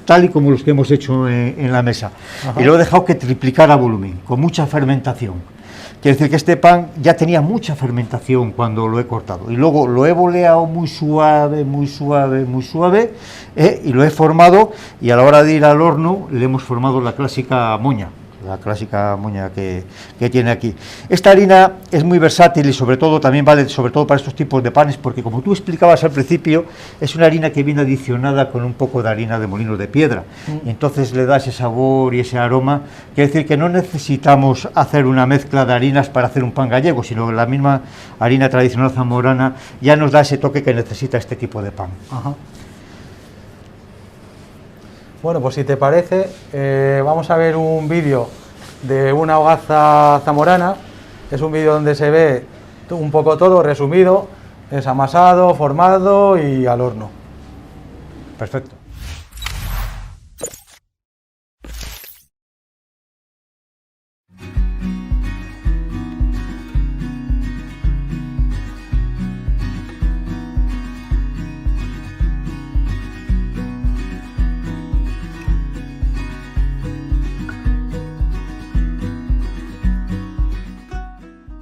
Speaker 2: tal y como los que hemos hecho en la mesa. Ajá. Y lo he dejado que triplicara volumen, con mucha fermentación. Quiere decir que este pan ya tenía mucha fermentación cuando lo he cortado y luego lo he boleado muy suave y lo he formado, y a la hora de ir al horno le hemos formado la clásica moña que tiene aquí. Esta harina es muy versátil y sobre todo también vale sobre todo para estos tipos de panes, porque como tú explicabas al principio, es una harina que viene adicionada con un poco de harina de molinos de piedra, y entonces le da ese sabor y ese aroma. Quiere decir que no necesitamos hacer una mezcla de harinas para hacer un pan gallego, sino que la misma harina tradicional zamorana ya nos da ese toque que necesita este tipo de pan.
Speaker 1: Ajá. Bueno, pues si te parece, vamos a ver un vídeo de una hogaza zamorana. Es un vídeo donde se ve un poco todo resumido, es amasado, formado y al horno.
Speaker 2: Perfecto.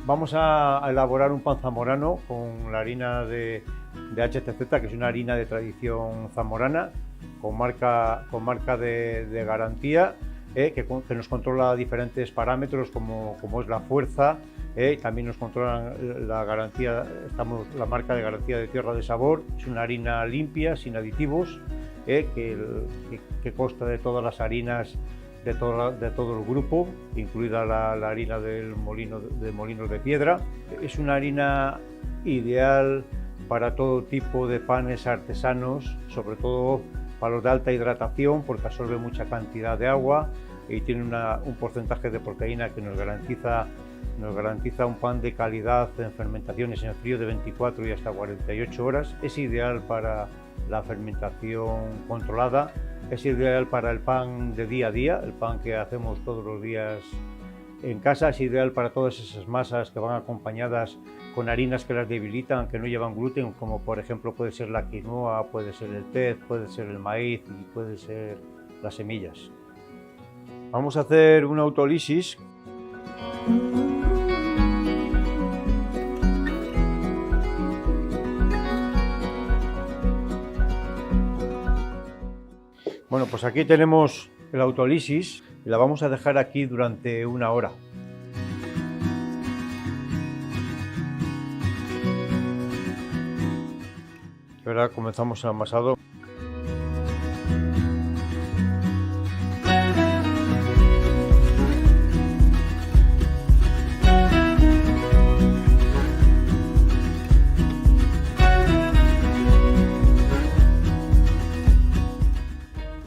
Speaker 2: Vamos a elaborar un pan zamorano con la harina de HTZ, que es una harina de tradición zamorana, con marca de garantía, que nos controla diferentes parámetros como es la fuerza, también nos controlan la garantía, la marca de garantía de tierra de sabor. Es una harina limpia, sin aditivos, que consta de todas las harinas de todo el grupo, incluida la harina de molinos de piedra. Es una harina ideal para todo tipo de panes artesanos, sobre todo para los de alta hidratación, porque absorbe mucha cantidad de agua y tiene un porcentaje de proteína que nos garantiza un pan de calidad en fermentaciones en frío de 24 y hasta 48 horas. Es ideal para la fermentación controlada. Es ideal para el pan de día a día, el pan que hacemos todos los días en casa. Es ideal para todas esas masas que van acompañadas con harinas que las debilitan, que no llevan gluten, como por ejemplo puede ser la quinoa, puede ser el tez, puede ser el maíz y puede ser las semillas. Vamos a hacer una autólisis. Bueno, pues aquí tenemos la autólisis y la vamos a dejar aquí durante 1 hora. Y ahora comenzamos el amasado.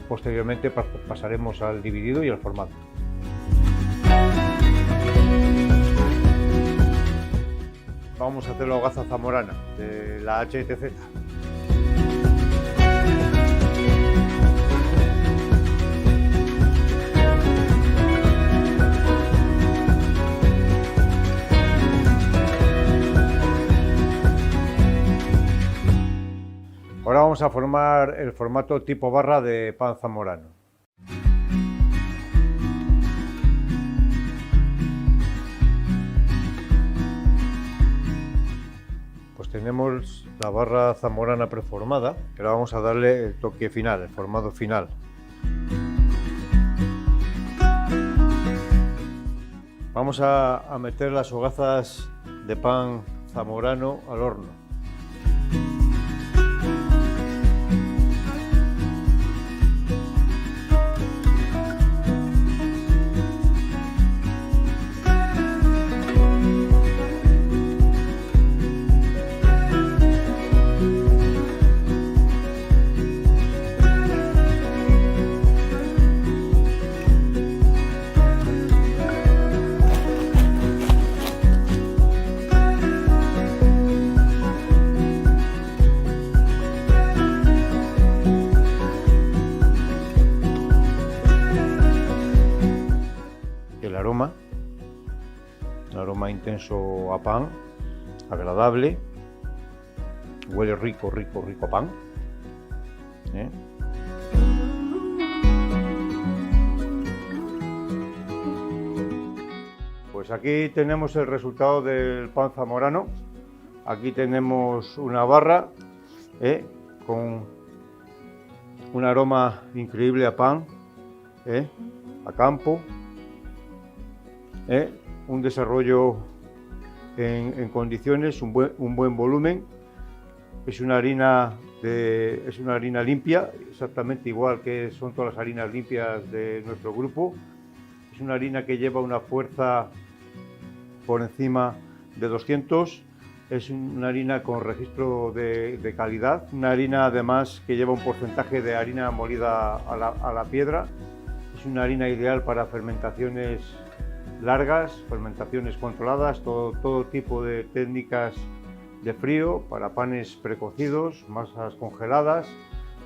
Speaker 2: Posteriormente pasaremos al dividido y al formado. Vamos a hacer la hogaza zamorana de la HTZ. Ahora vamos a formar el formato tipo barra de pan zamorano. pues tenemos la barra zamorana preformada, que ahora vamos a darle el toque final, el formado final. Vamos a meter las hogazas de pan zamorano al horno. Un aroma intenso a pan, agradable, huele rico, rico, rico a pan. Pues aquí tenemos el resultado del pan zamorano. Aquí tenemos una barra con un aroma increíble a pan, a campo. Un desarrollo en condiciones, un buen volumen. Es una harina limpia, exactamente igual que son todas las harinas limpias de nuestro grupo. Es una harina que lleva una fuerza por encima de 200. Es una harina con registro de calidad, una harina además que lleva un porcentaje de harina molida a la piedra. Es una harina ideal para fermentaciones largas, fermentaciones controladas, todo tipo de técnicas de frío, para panes precocidos, masas congeladas.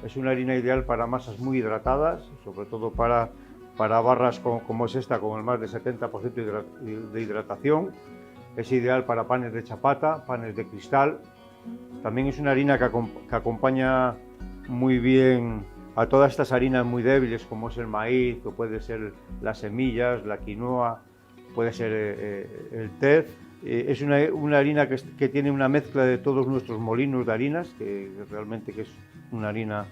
Speaker 2: Es una harina ideal para masas muy hidratadas, sobre todo para barras como es esta, con el más de 70% de hidratación. Es ideal para panes de chapata, panes de cristal. También es una harina que acompaña muy bien a todas estas harinas muy débiles, como es el maíz, o puede ser las semillas, la quinoa, puede ser el tez. Es una harina que tiene una mezcla de todos nuestros molinos de harinas, que realmente es una harina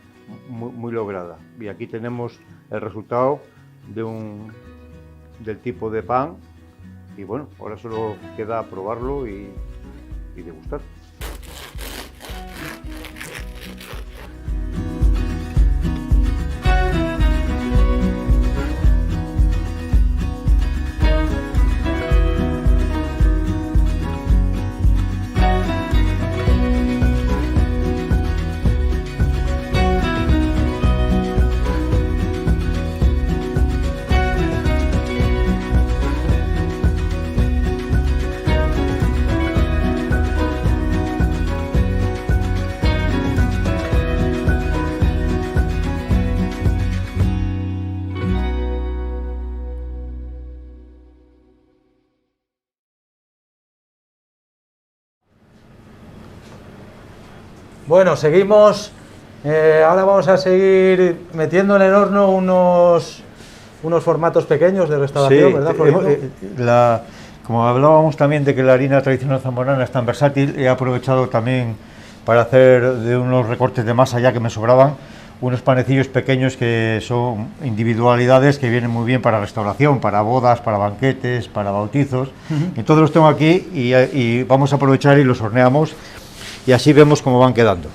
Speaker 2: muy, muy lograda. Y aquí tenemos el resultado del tipo de pan. Y bueno, ahora solo queda probarlo y degustar.
Speaker 1: Bueno, seguimos. Ahora vamos a seguir metiendo en el horno unos formatos pequeños de restauración, sí, ¿verdad, Florito?
Speaker 2: Como hablábamos también de que la harina tradicional zamorana es tan versátil, he aprovechado también para hacer de unos recortes de masa ya que me sobraban, unos panecillos pequeños que son individualidades que vienen muy bien para restauración, para bodas, para banquetes, para bautizos. Entonces los tengo aquí y vamos a aprovechar y los horneamos. Y así vemos cómo van quedando.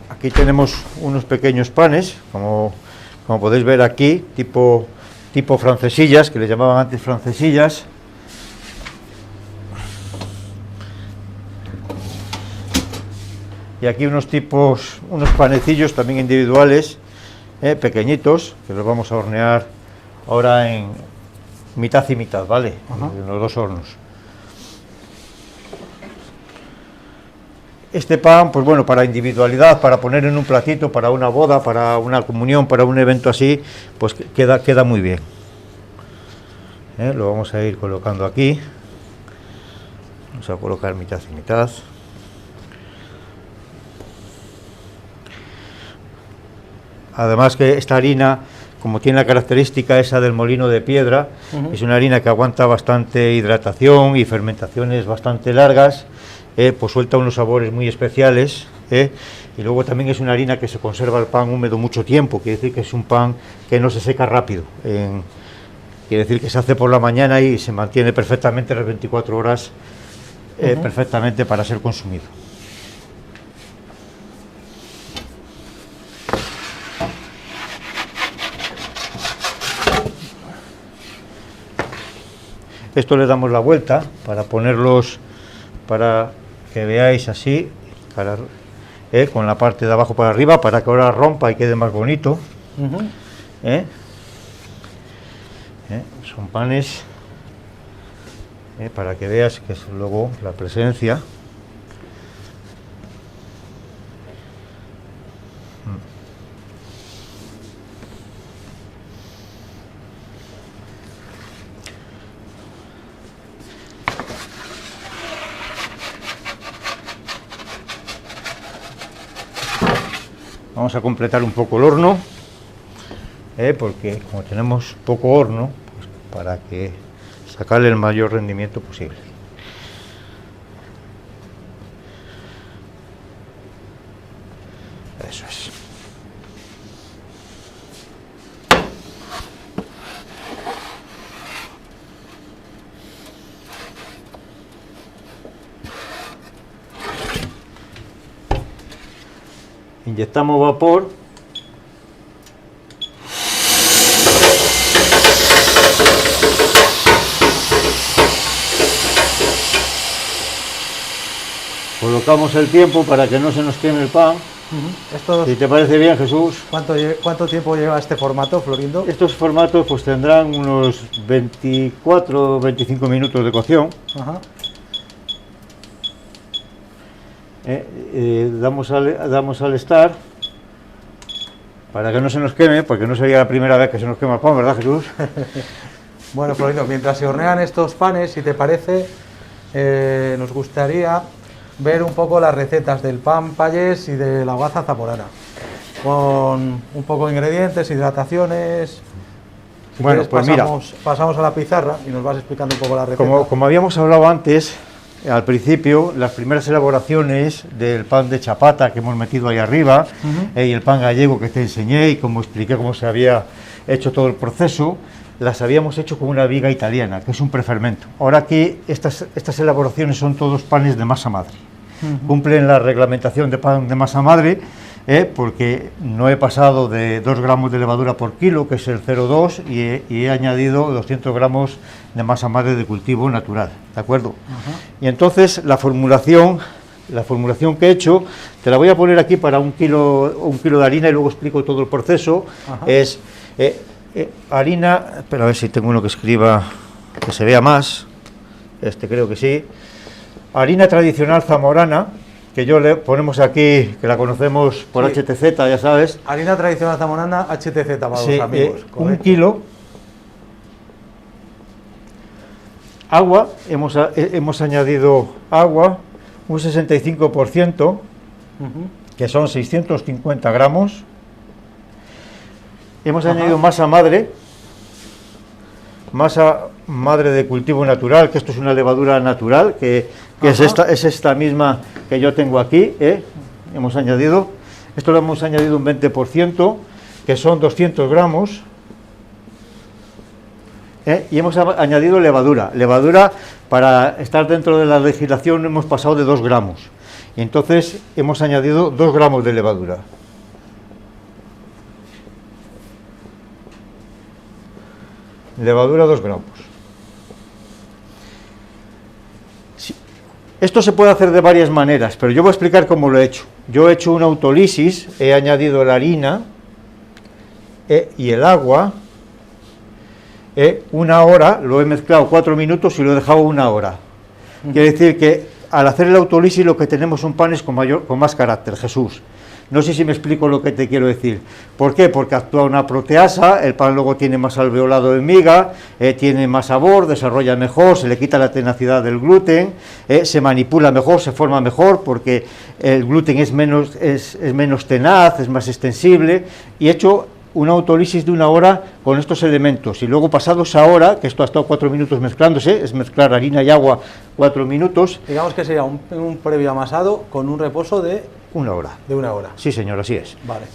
Speaker 2: Aquí tenemos unos pequeños panes, como podéis ver aquí, tipo francesillas, que les llamaban antes francesillas. Y aquí unos panecillos también individuales, pequeñitos, que los vamos a hornear ahora en mitad y mitad, ¿vale? En los dos hornos. Este pan, pues bueno, para individualidad, para poner en un platito, para una boda, para una comunión, para un evento así, pues queda muy bien. Lo vamos a ir colocando aquí. Vamos a colocar mitad y mitad. Además que esta harina como tiene la característica esa del molino de piedra, es una harina que aguanta bastante hidratación y fermentaciones bastante largas, pues suelta unos sabores muy especiales, y luego también es una harina que se conserva el pan húmedo mucho tiempo, quiere decir que es un pan que no se seca rápido, quiere decir que se hace por la mañana y se mantiene perfectamente las 24 horas, perfectamente para ser consumido. Esto le damos la vuelta para ponerlos, para que veáis así, con la parte de abajo para arriba, para que ahora rompa y quede más bonito. Son panes, para que veas que es luego la presencia. Vamos a completar un poco el horno, porque como tenemos poco horno, pues para que sacarle el mayor rendimiento posible. Eso es. Inyectamos vapor. Colocamos el tiempo para que no se nos queme el pan. Si te parece bien, Jesús.
Speaker 1: ¿Cuánto tiempo lleva este formato, Florindo?
Speaker 2: Estos formatos pues tendrán unos 24 o 25 minutos de cocción. Damos al estar para que no se nos queme, porque no sería la primera vez que se nos quema el pan, ¿verdad, Jesús?
Speaker 1: Bueno, Florindo, mientras se hornean estos panes, si te parece, nos gustaría ver un poco las recetas del pan payés y de la hogaza zamorana, con un poco de ingredientes, hidrataciones. Si
Speaker 2: bueno, pues
Speaker 1: pasamos a la pizarra y nos vas explicando un poco la receta.
Speaker 2: Como habíamos hablado antes, al principio, las primeras elaboraciones del pan de chapata que hemos metido ahí arriba, y el pan gallego que te enseñé y como expliqué cómo se había hecho todo el proceso, las habíamos hecho con una viga italiana, que es un prefermento. Ahora aquí estas elaboraciones son todos panes de masa madre. Cumplen la reglamentación de pan de masa madre, porque no he pasado de 2 gramos de levadura por kilo, que es el 0,2, y he añadido 200 gramos de masa madre de cultivo natural, ¿de acuerdo? Y entonces la formulación que he hecho, te la voy a poner aquí para un kilo de harina y luego explico todo el proceso. Es harina, espera a ver si tengo uno que escriba, que se vea más, creo que sí, harina tradicional zamorana, que le ponemos aquí, que la conocemos por HTZ, ya sabes.
Speaker 1: Harina tradicional zamorana, HTZ, para los amigos.
Speaker 2: 1 kilo. Agua, hemos añadido agua, un 65%, que son 650 gramos. Hemos añadido masa madre de cultivo natural, que esto es una levadura natural, que es esta misma que yo tengo aquí, hemos añadido, esto lo hemos añadido un 20%, que son 200 gramos, y hemos añadido levadura, para estar dentro de la legislación hemos pasado de 2 gramos, y entonces hemos añadido 2 gramos de levadura. Levadura 2 gramos. Esto se puede hacer de varias maneras, pero yo voy a explicar cómo lo he hecho. Yo he hecho una autolisis, he añadido la harina y el agua, 1 hora, lo he mezclado 4 minutos y lo he dejado 1 hora. Quiere decir que al hacer el autolisis lo que tenemos son panes con más carácter, Jesús. No sé si me explico lo que te quiero decir. ¿Por qué? Porque actúa una proteasa, el pan luego tiene más alveolado de miga, tiene más sabor, desarrolla mejor, se le quita la tenacidad del gluten, se manipula mejor, se forma mejor, porque el gluten es menos tenaz, es más extensible, y hecho una autólisis de 1 hora con estos elementos, y luego pasados esa hora, que esto ha estado 4 minutos mezclándose, es mezclar harina y agua 4 minutos.
Speaker 1: Digamos que sería un previo amasado con un reposo de
Speaker 2: 1 hora.
Speaker 1: De 1 hora.
Speaker 2: Sí, señor, así es.
Speaker 1: Vale.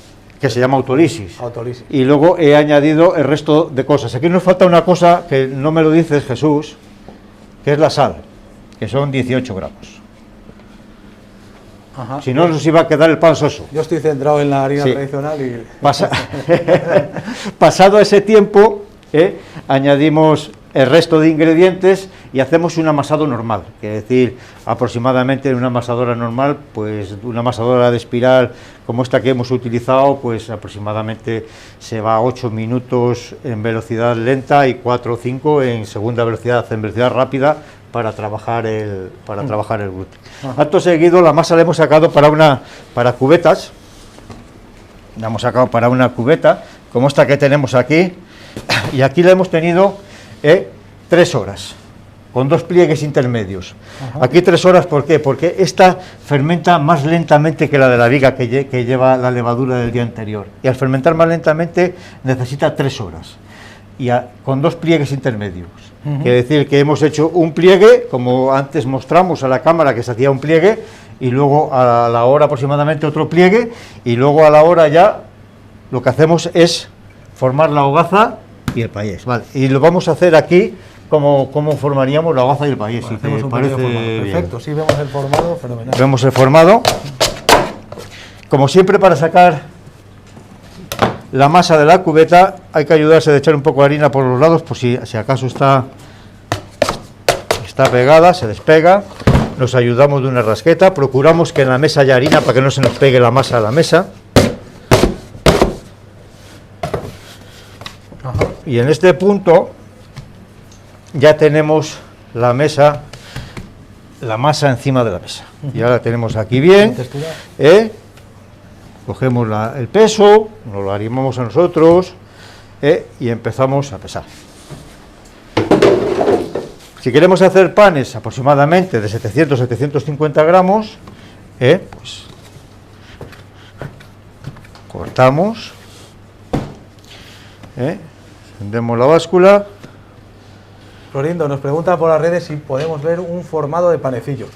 Speaker 2: Que se llama autólisis.
Speaker 1: Autólisis.
Speaker 2: Y luego he añadido el resto de cosas. Aquí nos falta una cosa que no me lo dices, Jesús, que es la sal, que son 18 gramos.
Speaker 1: Ajá.
Speaker 2: Si no, nos iba a quedar el pan soso.
Speaker 1: Yo estoy centrado en la harina
Speaker 2: Sí.
Speaker 1: tradicional y...
Speaker 2: Pasado ese tiempo, añadimos el resto de ingredientes y hacemos un amasado normal, que es decir, aproximadamente en una amasadora normal, pues una amasadora de espiral como esta que hemos utilizado, pues aproximadamente se va a 8 minutos en velocidad lenta y 4 o 5 en segunda velocidad, en velocidad rápida, para trabajar el gluten. Acto seguido, la masa la hemos sacado para cubetas. La hemos sacado para una cubeta, como esta que tenemos aquí, y aquí la hemos tenido 3 horas, con 2 pliegues intermedios. Ajá. Aquí 3 horas, ¿por qué? Porque esta fermenta más lentamente que la de la viga que lleva la levadura del día anterior, y al fermentar más lentamente necesita 3 horas, y con 2 pliegues intermedios. Quiere decir que hemos hecho un pliegue, como antes mostramos a la cámara que se hacía un pliegue, y luego a la hora aproximadamente otro pliegue, y luego a la hora ya lo que hacemos es formar la hogaza y el payés. Vale. Y lo vamos a hacer aquí como formaríamos la hogaza y el payés.
Speaker 1: Bueno,
Speaker 2: si te parece bien.
Speaker 1: Perfecto, sí vemos el formado, fenomenal.
Speaker 2: Vemos el formado. Como siempre, para sacar la masa de la cubeta hay que ayudarse de echar un poco de harina por los lados, por si acaso está pegada, se despega. Nos ayudamos de una rasqueta, procuramos que en la mesa haya harina para que no se nos pegue la masa a la mesa.
Speaker 1: Ajá.
Speaker 2: Y en este punto ya tenemos la masa encima de la mesa. Ya la tenemos aquí bien. Cogemos el peso, nos lo arrimamos a nosotros y empezamos a pesar. Si queremos hacer panes aproximadamente de 700-750 gramos, pues cortamos, encendemos la báscula.
Speaker 1: Florindo, nos pregunta por las redes si podemos ver un formado de panecillos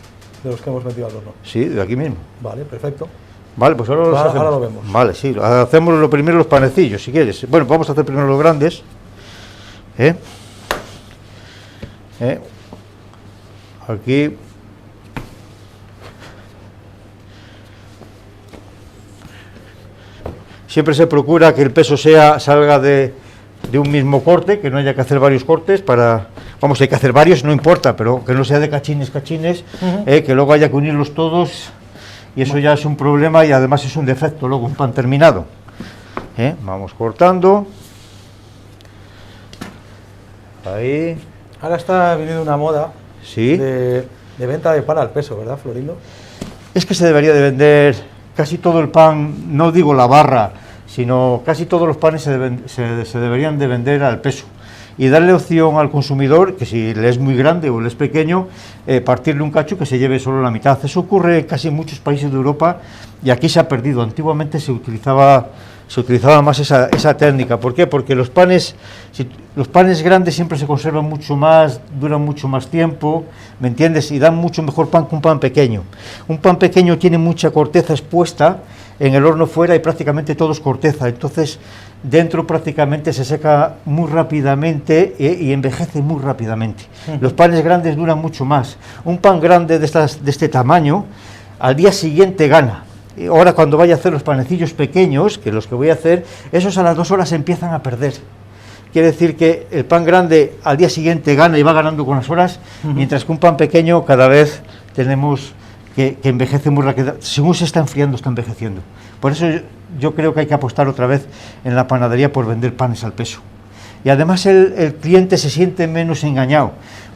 Speaker 1: de los que hemos metido al horno.
Speaker 2: Sí, de aquí mismo.
Speaker 1: Vale, perfecto.
Speaker 2: Vale, pues ahora
Speaker 1: lo vemos. Vale,
Speaker 2: sí, hacemos lo primero los panecillos, si quieres. Bueno, vamos a hacer primero los grandes. Aquí. Siempre se procura que el peso salga de un mismo corte, que no haya que hacer varios cortes vamos, hay que hacer varios, no importa, pero que no sea de cachines, que luego haya que unirlos todos. Y eso ya es un problema y además es un defecto, luego un pan terminado. Vamos cortando. Ahí.
Speaker 1: Ahora está viniendo una moda
Speaker 2: ¿sí?
Speaker 1: de venta de pan al peso, ¿verdad, Florindo?
Speaker 2: Es que se debería de vender casi todo el pan, no digo la barra, sino casi todos los panes se deberían de vender al peso. Y darle opción al consumidor, que si le es muy grande o le es pequeño, partirle un cacho que se lleve solo la mitad. Eso ocurre casi en muchos países de Europa y aquí se ha perdido. Antiguamente se utilizaba más esa técnica. ¿Por qué? Porque los panes grandes siempre se conservan mucho más, duran mucho más tiempo, ¿me entiendes? Y dan mucho mejor pan que un pan pequeño. Un pan pequeño tiene mucha corteza expuesta, en el horno fuera y prácticamente todo es corteza, entonces dentro prácticamente se seca muy rápidamente y envejece muy rápidamente. Los panes grandes duran mucho más. Un pan grande de este tamaño, al día siguiente gana. Ahora cuando vaya a hacer los panecillos pequeños, que los que voy a hacer, esos a las 2 horas se empiezan a perder. Quiere decir que el pan grande al día siguiente gana y va ganando con las horas, mientras que un pan pequeño cada vez tenemos que envejece muy rápido. Según se está enfriando, está envejeciendo. Por eso yo creo que hay que apostar otra vez en la panadería por vender panes al peso. Y además el cliente se siente menos engañado,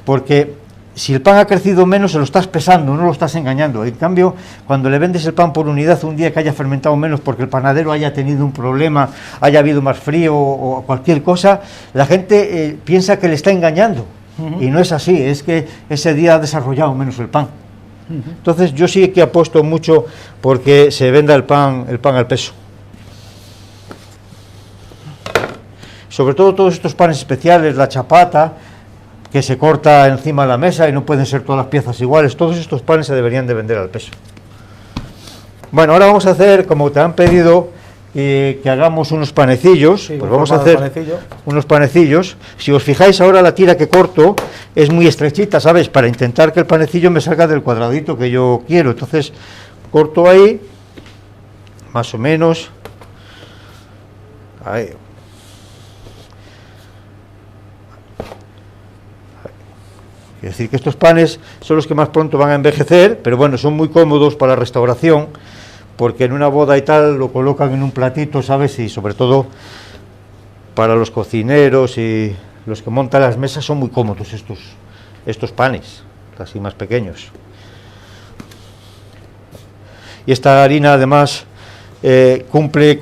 Speaker 2: porque si el pan ha crecido menos, se lo estás pesando, no lo estás engañando. En cambio, cuando le vendes el pan por unidad un día que haya fermentado menos porque el panadero haya tenido un problema, haya habido más frío o cualquier cosa, la gente piensa que le está engañando. Y no es así, es que ese día ha desarrollado menos el pan. Entonces yo sí que apuesto mucho porque se venda el pan al peso. sobre todo todos estos panes especiales, la chapata, que se corta encima de la mesa y no pueden ser todas las piezas iguales, todos estos panes se deberían de vender al peso. Bueno, ahora vamos a hacer, como te han pedido, que hagamos unos panecillos,
Speaker 1: Sí,
Speaker 2: pues vamos a
Speaker 1: forma de
Speaker 2: hacer
Speaker 1: panecillo.
Speaker 2: unos panecillos. Si os fijáis ahora la tira que corto es muy estrechita, ¿sabes? Para intentar que el panecillo me salga del cuadradito que yo quiero. Entonces corto ahí, más o menos, ahí. Es decir, que estos panes son los que más pronto van a envejecer, pero bueno, son muy cómodos para la restauración, porque en una boda y tal lo colocan en un platito, ¿sabes? Y sobre todo para los cocineros y los que montan las mesas son muy cómodos estos panes, así más pequeños. Y esta harina además cumple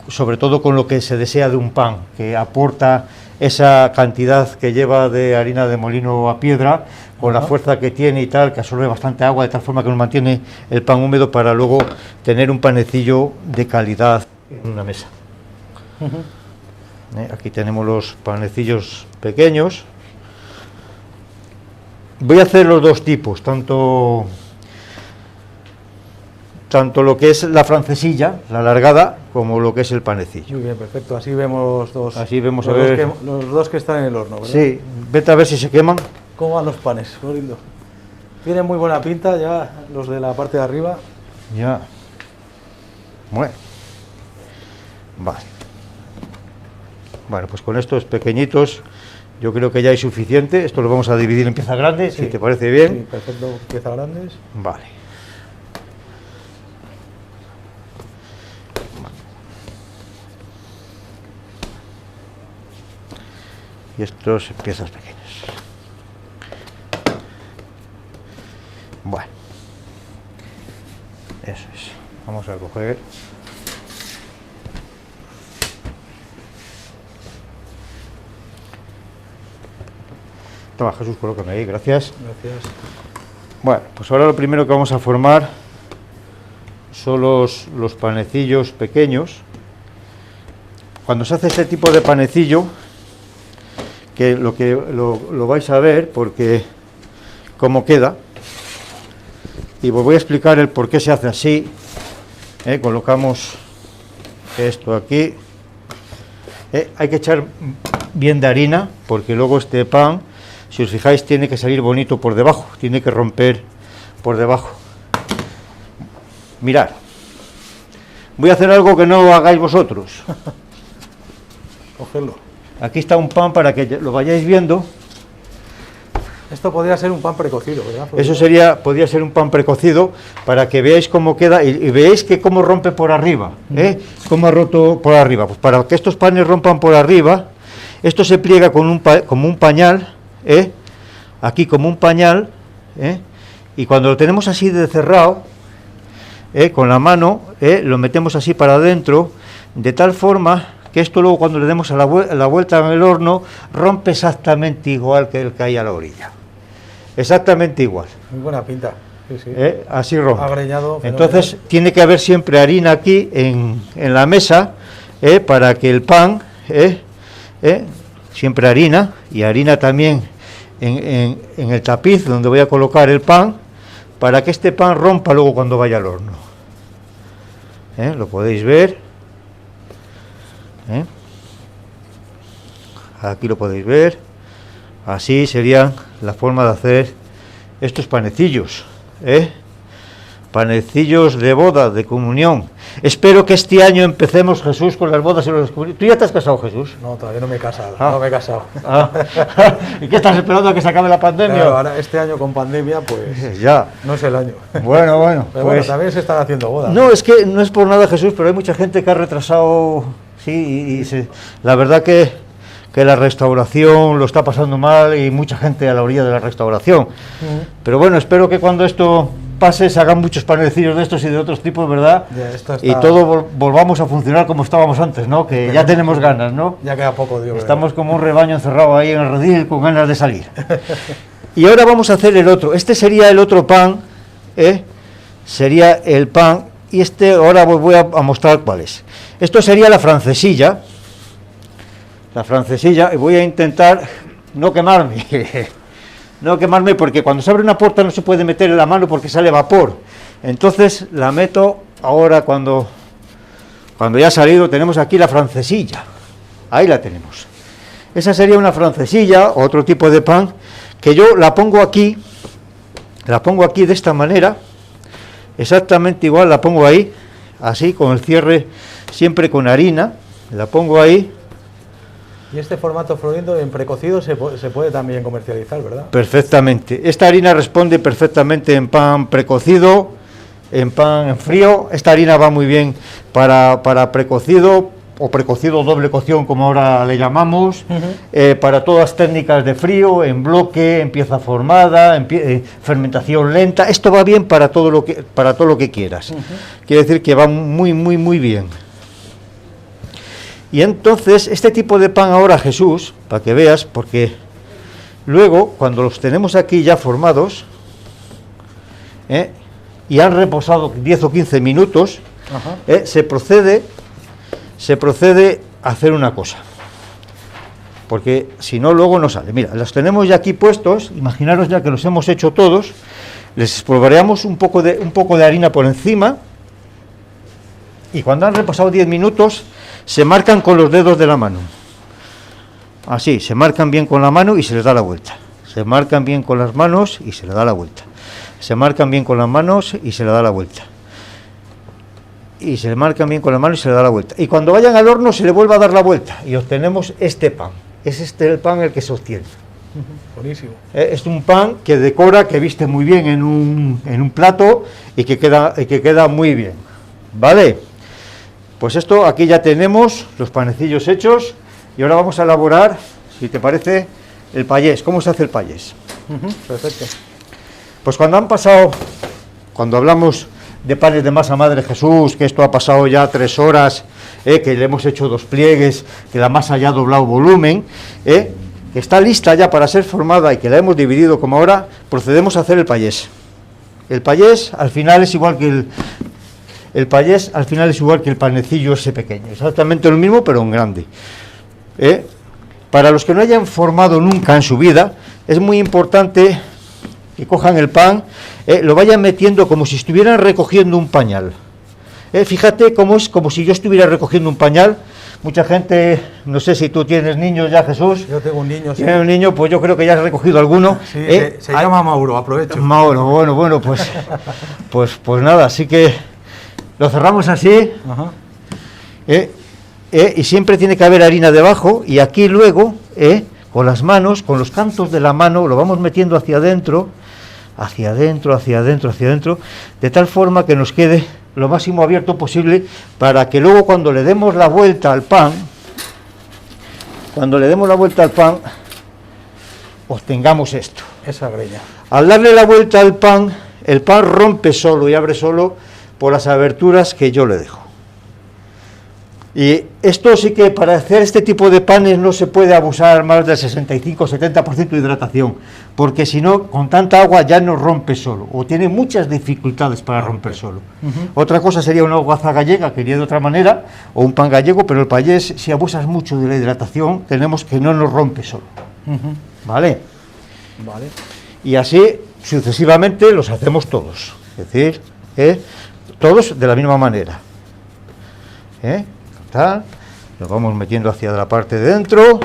Speaker 2: sobre todo con lo que se desea de un pan, que aporta esa cantidad que lleva de harina de molino a piedra, con la fuerza que tiene y tal, que absorbe bastante agua, de tal forma que nos mantiene el pan húmedo para luego tener un panecillo de calidad en una mesa. Aquí tenemos los panecillos pequeños. Voy a hacer los dos tipos, tanto lo que es la francesilla, la alargada, como lo que es el panecillo.
Speaker 1: Muy bien, perfecto. Así vemos dos.
Speaker 2: Así vemos
Speaker 1: los
Speaker 2: a ver.
Speaker 1: los dos que están en el horno, ¿verdad?
Speaker 2: Sí, vete a ver si se queman.
Speaker 1: ¿Cómo van los panes? Muy lindo. Tienen muy buena pinta ya los de la parte de arriba.
Speaker 2: Ya. Bueno. Vale. Bueno, pues con estos pequeñitos yo creo que ya hay suficiente. Esto lo vamos a dividir en piezas grandes,
Speaker 1: Sí.
Speaker 2: si te parece bien.
Speaker 1: Sí, perfecto. Piezas grandes.
Speaker 2: Vale. Y estos en piezas pequeñas. Bueno. Eso es. Vamos a coger. Toma, Jesús, colócame ahí, gracias.
Speaker 1: Gracias.
Speaker 2: Bueno, pues ahora lo primero que vamos a formar son los panecillos pequeños. Cuando se hace este tipo de panecillo, que lo vais a ver porque cómo queda, y os voy a explicar el por qué se hace así. Colocamos esto aquí, hay que echar bien de harina, porque luego este pan, si os fijáis, tiene que salir bonito por debajo, tiene que romper por debajo. Mirad, voy a hacer algo que no hagáis vosotros.
Speaker 1: Cogerlo.
Speaker 2: Aquí está un pan para que lo vayáis viendo.
Speaker 1: Esto podría ser un pan precocido, ¿verdad?
Speaker 2: Eso podría ser un pan precocido, para que veáis cómo queda y veáis que cómo rompe por arriba, cómo ha roto por arriba. Pues para que estos panes rompan por arriba, esto se pliega como un pañal, aquí como un pañal, y cuando lo tenemos así de cerrado, con la mano, lo metemos así para adentro, de tal forma que esto luego cuando le demos la vuelta en el horno, rompe exactamente igual que el que hay a la orilla. Exactamente igual.
Speaker 1: Muy buena pinta. Sí, sí.
Speaker 2: Así rompe.
Speaker 1: Agreñado.
Speaker 2: Entonces tiene que haber siempre harina aquí en la mesa, para que el pan, siempre harina, y harina también en el tapiz donde voy a colocar el pan, para que este pan rompa luego cuando vaya al horno. Lo podéis ver. Aquí lo podéis ver. Así sería la forma de hacer estos panecillos, panecillos de boda, de comunión. Espero que este año empecemos, Jesús, con las bodas y los comuniones. ¿Tú ya te has casado, Jesús?
Speaker 1: No, todavía no me he casado.
Speaker 2: Ah.
Speaker 1: No me he casado.
Speaker 2: ¿Y qué estás esperando a que se acabe la pandemia?
Speaker 1: Claro, ahora este año con pandemia, pues
Speaker 2: Ya.
Speaker 1: no es el año.
Speaker 2: Bueno,
Speaker 1: Pero
Speaker 2: pues
Speaker 1: bueno, también se están haciendo bodas.
Speaker 2: no, es que no es por nada, Jesús, pero hay mucha gente que ha retrasado, sí, la verdad que la restauración lo está pasando mal y mucha gente a la orilla de la restauración. Pero bueno, espero que cuando esto pase se hagan muchos panecillos de estos y de otros tipos, ¿verdad?
Speaker 1: Ya, esto está-
Speaker 2: Y todo volvamos a funcionar como estábamos antes, ¿no? Que ya tenemos ganas, ¿no?
Speaker 1: Ya queda poco, Dios.
Speaker 2: Estamos como un rebaño encerrado ahí en el redil con ganas de salir. Y ahora vamos a hacer el otro. Este sería el otro pan, sería el pan, y este ahora os voy a mostrar cuál es. Esto sería la francesilla, la francesilla, y voy a intentar no quemarme. No quemarme, porque cuando se abre una puerta no se puede meter en la mano porque sale vapor. Entonces la meto ahora cuando ya ha salido. Tenemos aquí la francesilla. Ahí la tenemos. Esa sería una francesilla, otro tipo de pan, que yo la pongo aquí de esta manera, exactamente igual, la pongo ahí, así, con el cierre siempre con harina, la pongo ahí.
Speaker 1: Y este formato, Florindo, en precocido se puede también comercializar, ¿verdad?
Speaker 2: Perfectamente. Esta harina responde perfectamente en pan precocido, en pan en frío. Esta harina va muy bien para precocido o precocido doble cocción, como ahora le llamamos, para todas técnicas de frío, en bloque, en pieza formada, fermentación lenta. Esto va bien para todo lo que quieras. Quiere decir que va muy, muy, muy bien. Y entonces, este tipo de pan ahora, Jesús, para que veas, porque luego, cuando los tenemos aquí ya formados, y han reposado 10 o 15 minutos, se procede a hacer una cosa, porque si no, luego no sale. Mira, los tenemos ya aquí puestos, imaginaros ya que los hemos hecho todos, les espolvoreamos un poco de harina por encima, y cuando han reposado 10 minutos, se marcan con los dedos de la mano. Así, se marcan bien con la mano y se les da la vuelta. Se marcan bien con las manos y se les da la vuelta. Se marcan bien con las manos y se le da la vuelta. Y se marcan bien con las manos y se le da la vuelta. Y cuando vayan al horno se le vuelve a dar la vuelta y obtenemos este pan. Es el pan el que se obtiene.
Speaker 1: Buenísimo.
Speaker 2: Es un pan que decora, que viste muy bien en un plato y que queda muy bien. ¿Vale? Pues esto, aquí ya tenemos los panecillos hechos y ahora vamos a elaborar, si te parece, el payés. ¿Cómo se hace el payés?
Speaker 1: Perfecto.
Speaker 2: Pues cuando hablamos de panes de masa madre Jesús, que esto ha pasado ya 3 horas, que le hemos hecho 2 pliegues, que la masa ya ha doblado volumen, que está lista ya para ser formada y que la hemos dividido como ahora, procedemos a hacer el payés. El payés al final es igual que el payés al final es igual que el panecillo ese pequeño, exactamente lo mismo pero en grande. Para los que no hayan formado nunca en su vida, es muy importante que cojan el pan, lo vayan metiendo como si estuvieran recogiendo un pañal. Fíjate cómo es como si yo estuviera recogiendo un pañal. Mucha gente, no sé si tú tienes niños ya, Jesús.
Speaker 1: Yo tengo un niño, sí.
Speaker 2: ¿Tienes un niño? Pues yo creo que ya has recogido alguno.
Speaker 1: Sí, se llama Mauro, aprovecho.
Speaker 2: Mauro, bueno, pues nada, así que lo cerramos así.
Speaker 1: Ajá.
Speaker 2: Y siempre tiene que haber harina debajo, y aquí luego, con las manos, con los cantos de la mano, lo vamos metiendo hacia adentro, de tal forma que nos quede lo máximo abierto posible, para que luego cuando le demos la vuelta al pan, obtengamos esto.
Speaker 1: Esa greña.
Speaker 2: Al darle la vuelta al pan, el pan rompe solo y abre solo por las aberturas que yo le dejo. Y esto sí que para hacer este tipo de panes no se puede abusar más del 65-70% de hidratación, porque si no, con tanta agua ya no rompe solo, o tiene muchas dificultades para romper solo. Otra cosa sería una hogaza gallega, que iría de otra manera, o un pan gallego, pero el payés, si abusas mucho de la hidratación, tenemos que no nos rompe solo. ¿Vale?
Speaker 1: Vale.
Speaker 2: Y así sucesivamente los hacemos todos, es decir, todos de la misma manera. Lo vamos metiendo hacia la parte de dentro,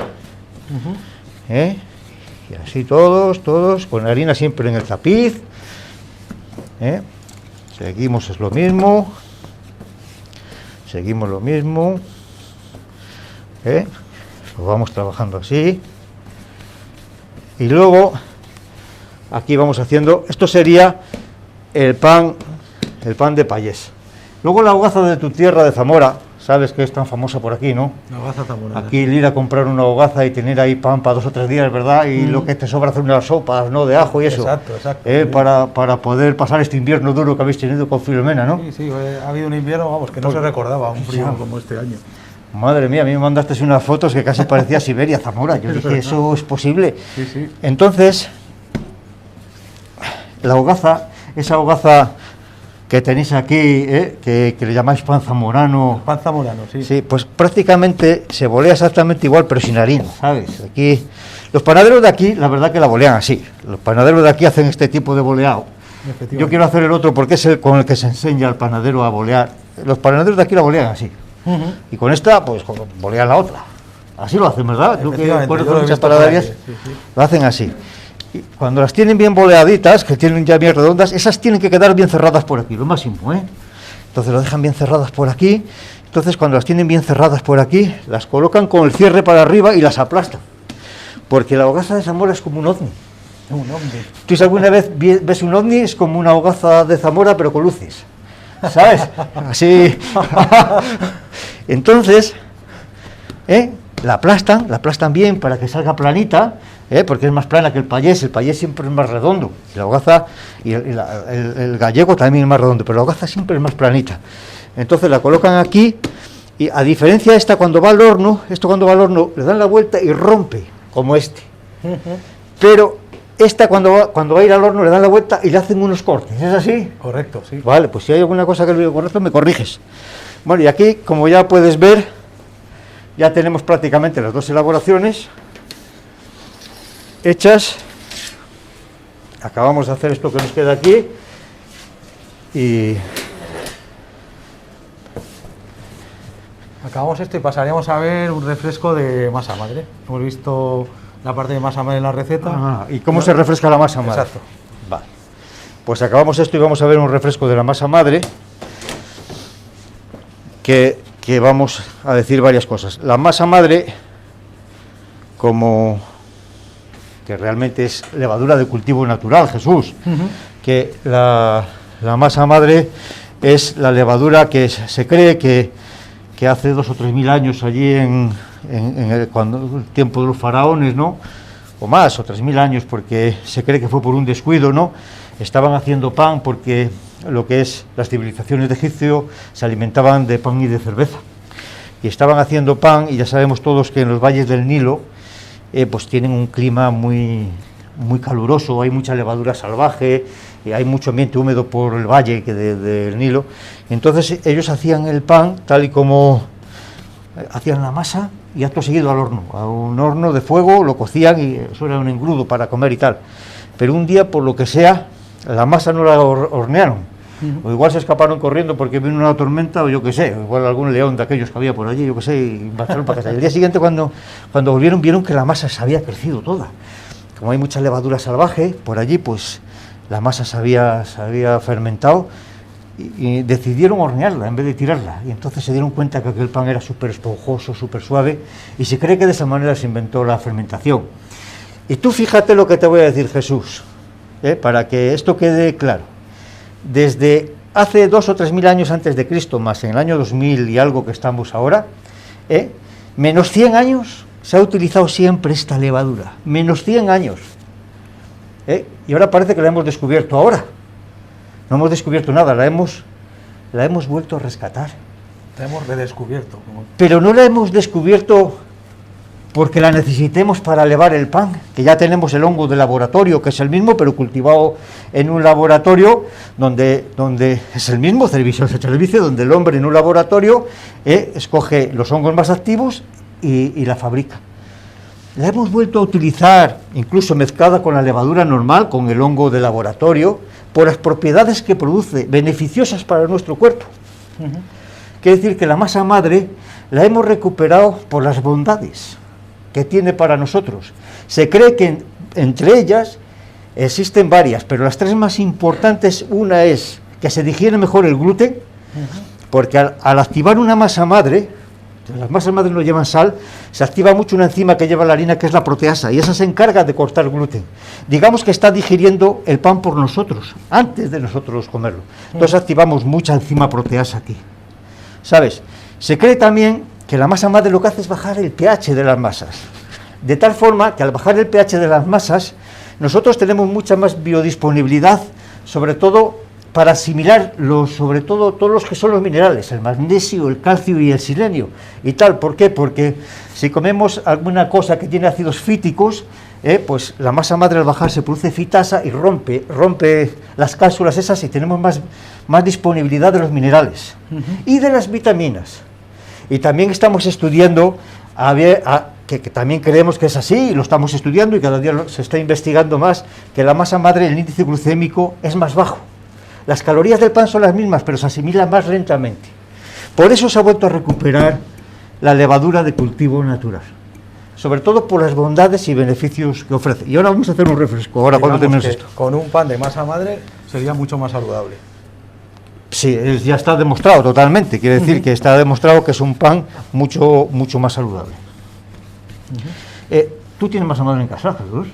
Speaker 2: y así todos, con harina siempre en el tapiz. Seguimos, es lo mismo, lo vamos trabajando así, y luego aquí vamos haciendo, esto sería el pan de payés. Luego la hogaza de tu tierra de Zamora, sabes que es tan famosa por aquí, ¿no?
Speaker 1: La hogaza zamorana.
Speaker 2: Aquí el ir a comprar una hogaza y tener ahí pan para 2 o 3 días, ¿verdad? Y lo que te sobra hacer unas sopas, ¿no? De ajo y eso.
Speaker 1: Exacto.
Speaker 2: Sí. Para poder pasar este invierno duro que habéis tenido con Filomena, ¿no?
Speaker 1: Sí, ha habido un invierno, vamos, que no se recordaba, un frío como este año.
Speaker 2: Madre mía, a mí me mandaste unas fotos que casi parecía Siberia, Zamora. Yo dije, ¿eso es posible?
Speaker 1: Sí.
Speaker 2: Entonces, la hogaza, esa hogaza que tenéis aquí, que le llamáis pan zamorano.
Speaker 1: Pan zamorano, sí.
Speaker 2: Sí, pues prácticamente se bolea exactamente igual, pero sin harina, ¿sabes? Aquí, los panaderos de aquí, la verdad que la bolean así. Los panaderos de aquí hacen este tipo de boleado. Yo quiero hacer el otro porque es el con el que se enseña al panadero a bolear. Los panaderos de aquí la bolean así. Y con esta, pues bolean la otra. Así lo hacen, ¿verdad? Tú que conoces muchas panaderías, lo hacen así. Y cuando las tienen bien boleaditas, que tienen ya bien redondas, esas tienen que quedar bien cerradas por aquí, lo máximo, ¿eh? Entonces lo dejan bien cerradas por aquí. Entonces cuando las tienen bien cerradas por aquí, las colocan con el cierre para arriba y las aplastan. Porque la hogaza de Zamora es como un ovni.
Speaker 1: Un ovni.
Speaker 2: Tú si alguna vez ves un ovni, es como una hogaza de Zamora, pero con luces. ¿Sabes? Así. Entonces, la aplastan bien para que salga planita, porque es más plana que el payés siempre es más redondo, y la hogaza, y el gallego también es más redondo, pero la hogaza siempre es más planita. Entonces la colocan aquí, y a diferencia de esta cuando va al horno, le dan la vuelta y rompe, como este. Pero esta cuando va a ir al horno le dan la vuelta y le hacen unos cortes, ¿es así?
Speaker 1: Correcto, sí.
Speaker 2: Vale, pues si hay alguna cosa que no correcto me corriges. Bueno, y aquí, como ya puedes ver, ya tenemos prácticamente las dos elaboraciones hechas. Acabamos de hacer esto que nos queda aquí y
Speaker 1: acabamos esto y pasaríamos a ver un refresco de masa madre. Hemos visto la parte de masa madre en la receta.
Speaker 2: ¿Y cómo se refresca la masa madre?
Speaker 1: Exacto.
Speaker 2: Vale. Pues acabamos esto y vamos a ver un refresco de la masa madre que vamos a decir varias cosas. La masa madre, como que realmente es levadura de cultivo natural, Jesús, que la masa madre es la levadura que se cree que hace 2.000 o 3.000 años allí cuando el tiempo de los faraones, ¿no? O más, o 3.000 años, porque se cree que fue por un descuido, ¿no? Estaban haciendo pan porque lo que es las civilizaciones de Egipto se alimentaban de pan y de cerveza. Y estaban haciendo pan, y ya sabemos todos que en los valles del Nilo pues tienen un clima muy, muy caluroso, hay mucha levadura salvaje, hay mucho ambiente húmedo por el valle del Nilo. Entonces ellos hacían el pan tal y como hacían la masa y acto seguido al horno, a un horno de fuego, lo cocían y eso era un engrudo para comer y tal. Pero un día, por lo que sea, la masa no la hornearon. O igual se escaparon corriendo porque vino una tormenta, o yo qué sé, igual algún león de aquellos que había por allí, yo qué sé, y marcharon para casa. Y el día siguiente, cuando volvieron, vieron que la masa se había crecido toda. Como hay mucha levadura salvaje por allí, pues la masa se había fermentado y decidieron hornearla en vez de tirarla. Y entonces se dieron cuenta que aquel pan era súper esponjoso, súper suave, y se cree que de esa manera se inventó la fermentación. Y tú fíjate lo que te voy a decir, Jesús, para que esto quede claro. Desde hace 2.000 o 3.000 años antes de Cristo, más en el año 2000 y algo que estamos ahora, menos 100 años se ha utilizado siempre esta levadura, menos 100 años. Y ahora parece que la hemos descubierto ahora. No hemos descubierto nada, la hemos vuelto a rescatar.
Speaker 1: La hemos redescubierto.
Speaker 2: Pero no la hemos descubierto porque la necesitemos para elevar el pan, que ya tenemos el hongo de laboratorio, que es el mismo, pero cultivado en un laboratorio donde es el mismo servicio, donde el hombre en un laboratorio escoge los hongos más activos y la fabrica. La hemos vuelto a utilizar, incluso mezclada con la levadura normal, con el hongo de laboratorio, por las propiedades que produce, beneficiosas para nuestro cuerpo. Quiere decir que la masa madre la hemos recuperado por las bondades que tiene para nosotros. Se cree que entre ellas existen varias, pero las tres más importantes, una es que se digiere mejor el gluten, porque al activar una masa madre, las masas madres no llevan sal, se activa mucho una enzima que lleva la harina, que es la proteasa, y esa se encarga de cortar el gluten. Digamos que está digiriendo el pan por nosotros, antes de nosotros comerlo. Entonces activamos mucha enzima proteasa aquí. ¿Sabes? Se cree también que la masa madre lo que hace es bajar el pH de las masas, de tal forma que al bajar el pH de las masas, nosotros tenemos mucha más biodisponibilidad, sobre todo para asimilar sobre todo todos los que son los minerales, el magnesio, el calcio y el selenio, y tal. ¿Por qué? Porque si comemos alguna cosa que tiene ácidos fíticos, pues la masa madre al bajar se produce fitasa y rompe las cápsulas esas y tenemos más disponibilidad de los minerales y de las vitaminas. Y también estamos estudiando, que también creemos que es así, y lo estamos estudiando y cada día se está investigando más, que la masa madre, el índice glucémico es más bajo. Las calorías del pan son las mismas, pero se asimilan más lentamente. Por eso se ha vuelto a recuperar la levadura de cultivo natural, sobre todo por las bondades y beneficios que ofrece. Y ahora vamos a hacer un refresco, ahora cuando terminemos esto.
Speaker 1: Con un pan de masa madre sería mucho más saludable.
Speaker 2: Sí, ya está demostrado totalmente, quiere decir que está demostrado que es un pan mucho más saludable. ¿Tú tienes masa madre en casa, Jesús?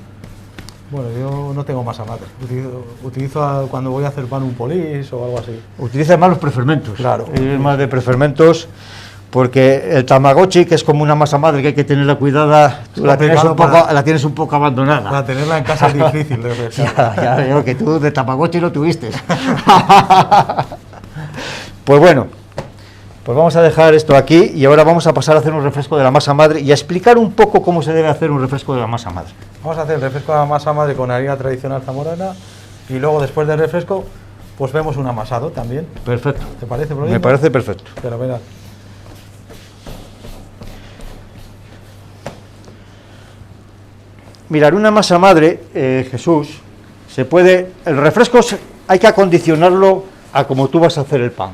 Speaker 1: Bueno, yo no tengo masa madre, utilizo cuando voy a hacer pan un polis o algo así.
Speaker 2: Utiliza más los prefermentos.
Speaker 1: Claro.
Speaker 2: Es más de prefermentos, porque el tamagotchi, que es como una masa madre que hay que tenerla cuidada, tú la tienes un poco abandonada.
Speaker 1: Para tenerla en casa es difícil de refrescar.
Speaker 2: Ya veo que tú de tamagotchi no tuviste. Pues bueno, pues vamos a dejar esto aquí y ahora vamos a pasar a hacer un refresco de la masa madre y a explicar un poco cómo se debe hacer un refresco de la masa madre.
Speaker 1: Vamos a hacer el refresco de la masa madre con harina tradicional zamorana y luego después del refresco pues vemos un amasado también.
Speaker 2: Perfecto.
Speaker 1: ¿Te parece, Provincia?
Speaker 2: Me parece perfecto.
Speaker 1: Fenomenal.
Speaker 2: Mirar, una masa madre, Jesús, el refresco hay que acondicionarlo a como tú vas a hacer el pan.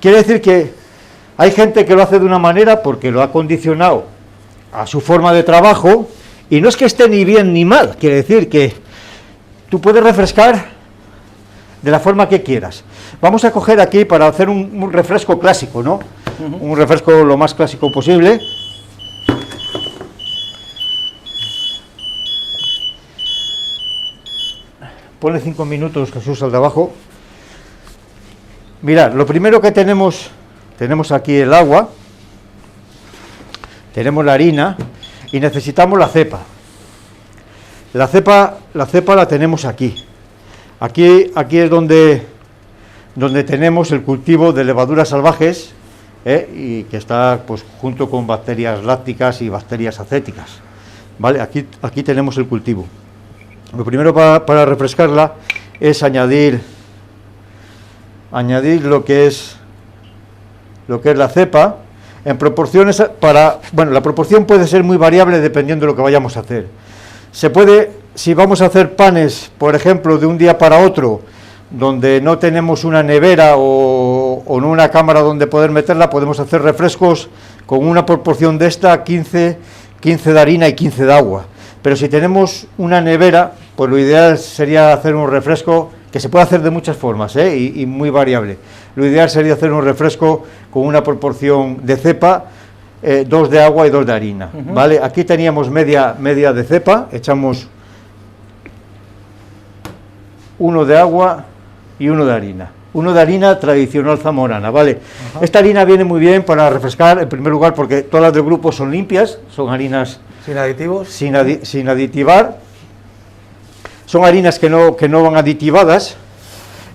Speaker 2: Quiere decir que hay gente que lo hace de una manera porque lo ha condicionado a su forma de trabajo y no es que esté ni bien ni mal, quiere decir que tú puedes refrescar de la forma que quieras. Vamos a coger aquí para hacer un refresco clásico, ¿no? Un refresco lo más clásico posible. Ponle 5 minutos, Jesús, al de abajo. Mirad, lo primero que tenemos aquí el agua, tenemos la harina y necesitamos la cepa. La cepa la tenemos aquí. Aquí es donde tenemos el cultivo de levaduras salvajes, y que está pues junto con bacterias lácticas y bacterias acéticas. ¿Vale? Aquí tenemos el cultivo. Lo primero para refrescarla es añadir lo que es la cepa en proporciones la proporción puede ser muy variable dependiendo de lo que vayamos a hacer. Si vamos a hacer panes, por ejemplo, de un día para otro, donde no tenemos una nevera o no una cámara donde poder meterla, podemos hacer refrescos con una proporción de esta, 15 de harina y 15 de agua. Pero si tenemos una nevera, pues lo ideal sería hacer un refresco que se puede hacer de muchas formas, y muy variable. Lo ideal sería hacer un refresco con una proporción de cepa, 2 de agua y 2 de harina. ¿Vale? Aquí teníamos media de cepa, echamos 1 de agua y 1 de harina. 1 de harina tradicional zamorana, ¿vale? Esta harina viene muy bien para refrescar, en primer lugar, porque todas las del grupo son limpias, son harinas
Speaker 1: sin aditivos,
Speaker 2: sin aditivar, son harinas que no van aditivadas,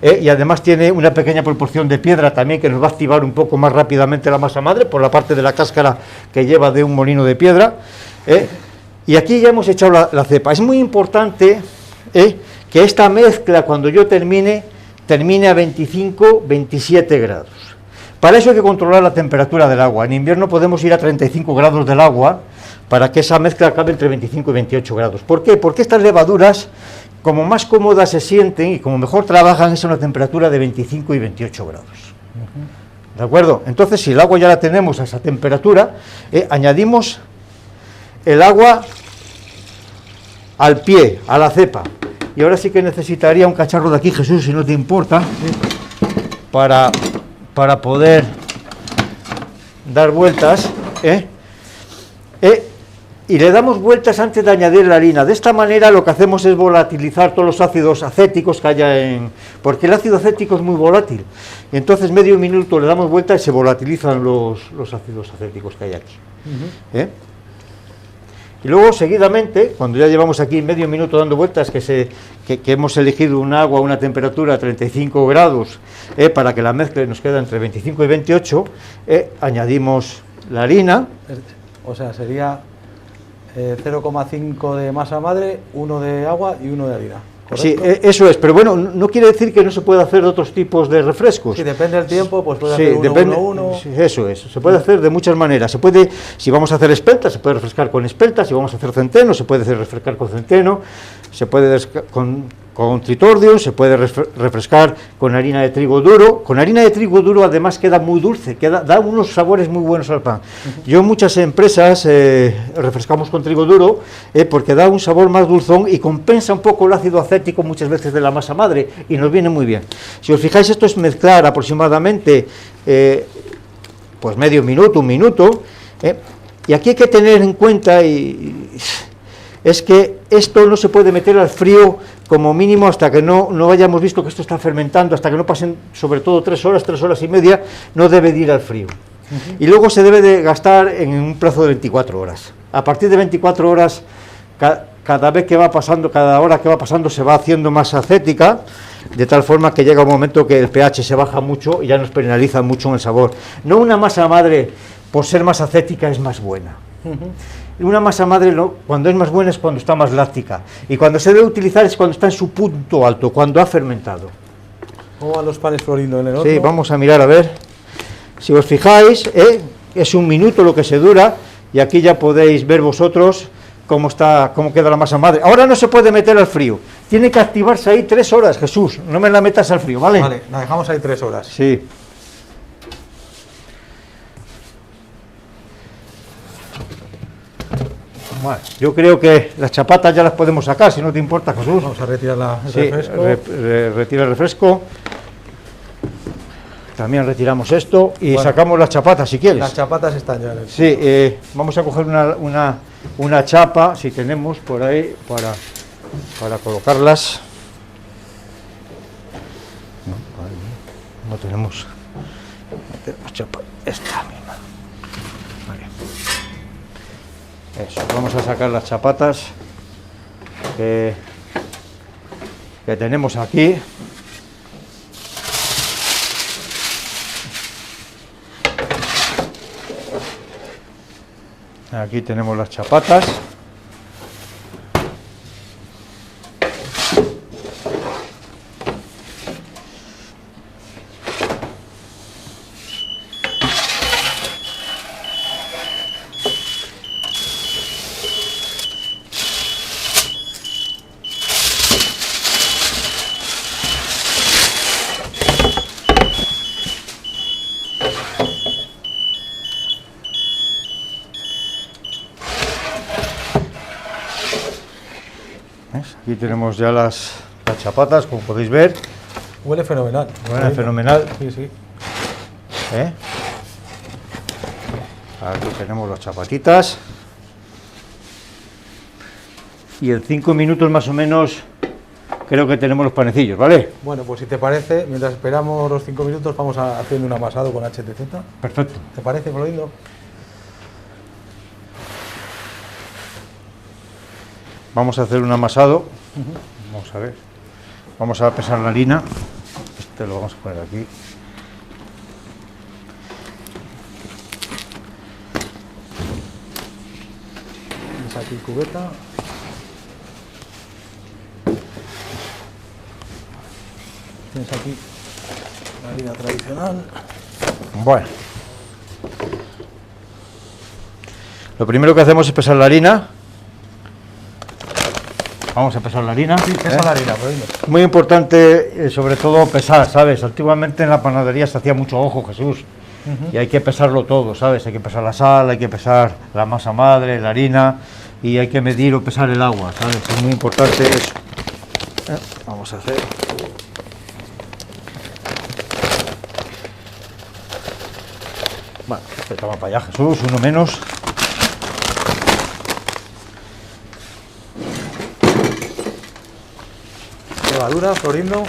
Speaker 2: y además tiene una pequeña proporción de piedra también que nos va a activar un poco más rápidamente la masa madre por la parte de la cáscara que lleva de un molino de piedra, y aquí ya hemos echado la cepa. Es muy importante que esta mezcla, cuando yo termine a 25-27 grados. Para eso hay que controlar la temperatura del agua. En invierno podemos ir a 35 grados del agua para que esa mezcla acabe entre 25 y 28 grados. ¿Por qué? Porque estas levaduras, como más cómodas se sienten y como mejor trabajan, es a una temperatura de 25 y 28 grados. ¿De acuerdo? Entonces, si el agua ya la tenemos a esa temperatura, añadimos el agua al pie, a la cepa. Y ahora sí que necesitaría un cacharro de aquí, Jesús, si no te importa, para poder dar vueltas, y le damos vueltas antes de añadir la harina. De esta manera lo que hacemos es volatilizar todos los ácidos acéticos que haya porque el ácido acético es muy volátil, y entonces medio minuto le damos vuelta y se volatilizan los ácidos acéticos que hay aquí. Y luego seguidamente, cuando ya llevamos aquí medio minuto dando vueltas, que hemos elegido un agua a una temperatura a 35 grados, para que la mezcla nos quede entre 25 y 28, añadimos la harina.
Speaker 1: O sea, sería 0,5 de masa madre, 1 de agua y 1 de harina.
Speaker 2: Sí,
Speaker 1: ¿correcto?
Speaker 2: eso es, pero bueno, no quiere decir que no se pueda hacer otros tipos de refrescos.
Speaker 1: Si depende del tiempo, pues puede
Speaker 2: Sí,
Speaker 1: hacer uno,
Speaker 2: depende,
Speaker 1: uno.
Speaker 2: sí, eso es, se puede hacer de muchas maneras. Se puede, si vamos a hacer espelta, se puede refrescar con espelta; si vamos a hacer centeno, se puede refrescar con centeno; se puede con tritordium, se puede refrescar con harina de trigo duro. Con harina de trigo duro además queda muy dulce, da unos sabores muy buenos al pan. Yo en muchas empresas refrescamos con trigo duro porque da un sabor más dulzón y compensa un poco el ácido acético muchas veces de la masa madre y nos viene muy bien. Si os fijáis, esto es mezclar aproximadamente pues medio minuto, un minuto, y aquí hay que tener en cuenta es que esto no se puede meter al frío como mínimo hasta que no hayamos visto que esto está fermentando, hasta que no pasen sobre todo 3 horas y media, no debe de ir al frío. Y luego se debe de gastar en un plazo de 24 horas. A partir de 24 horas, cada vez que va pasando, cada hora que va pasando, se va haciendo más acética, de tal forma que llega un momento que el pH se baja mucho y ya nos penaliza mucho en el sabor. No una masa madre, por ser más acética, es más buena. Una masa madre, cuando es más buena, es cuando está más láctica, y cuando se debe utilizar es cuando está en su punto alto, cuando ha fermentado.
Speaker 1: ¿Cómo van los panes florindo en el horno?
Speaker 2: Sí, vamos a mirar a ver. Si os fijáis, es un minuto lo que se dura, y aquí ya podéis ver vosotros cómo queda la masa madre. Ahora no se puede meter al frío, tiene que activarse ahí 3 horas, Jesús, no me la metas al frío, ¿vale?
Speaker 1: Vale, la dejamos ahí 3 horas.
Speaker 2: Sí. Bueno, yo creo que las chapatas ya las podemos sacar, si no te importa, Jesús.
Speaker 1: Vamos a retirar el
Speaker 2: Sí,
Speaker 1: refresco.
Speaker 2: retira el refresco. También retiramos esto y
Speaker 1: Bueno,
Speaker 2: sacamos las chapatas si quieres.
Speaker 1: Las chapatas están ya en el...
Speaker 2: Sí, vamos a coger una chapa, si tenemos por ahí, para colocarlas. No tenemos chapa, esta misma. Vale. Eso, vamos a sacar las chapatas que tenemos aquí. Aquí tenemos las chapatas. Aquí tenemos ya las chapatas, como podéis ver.
Speaker 1: Huele fenomenal.
Speaker 2: Huele fenomenal.
Speaker 1: Sí, sí.
Speaker 2: Aquí tenemos las chapatitas. Y en 5 minutos más o menos creo que tenemos los panecillos, ¿vale?
Speaker 1: Bueno, pues si te parece, mientras esperamos los 5 minutos, vamos haciendo un amasado con HTZ.
Speaker 2: Perfecto.
Speaker 1: ¿Te parece, Florindo?
Speaker 2: Vamos a hacer un amasado. Vamos a ver. Vamos a pesar la harina. Este lo vamos a poner aquí.
Speaker 1: Tienes aquí cubeta. Tienes aquí la harina tradicional.
Speaker 2: Bueno. Lo primero que hacemos es pesar la harina. Vamos a pesar la harina.
Speaker 1: Sí, pesa la harina, Florindo.
Speaker 2: Muy importante, sobre todo, pesar, ¿sabes? Antiguamente en la panadería se hacía mucho ojo, Jesús. Y hay que pesarlo todo, ¿sabes? Hay que pesar la sal, hay que pesar la masa madre, la harina, y hay que medir o pesar el agua, ¿sabes? Es muy importante eso. Vamos a hacer... Bueno, este toma para allá, Jesús, uno menos.
Speaker 1: Levadura, Florindo.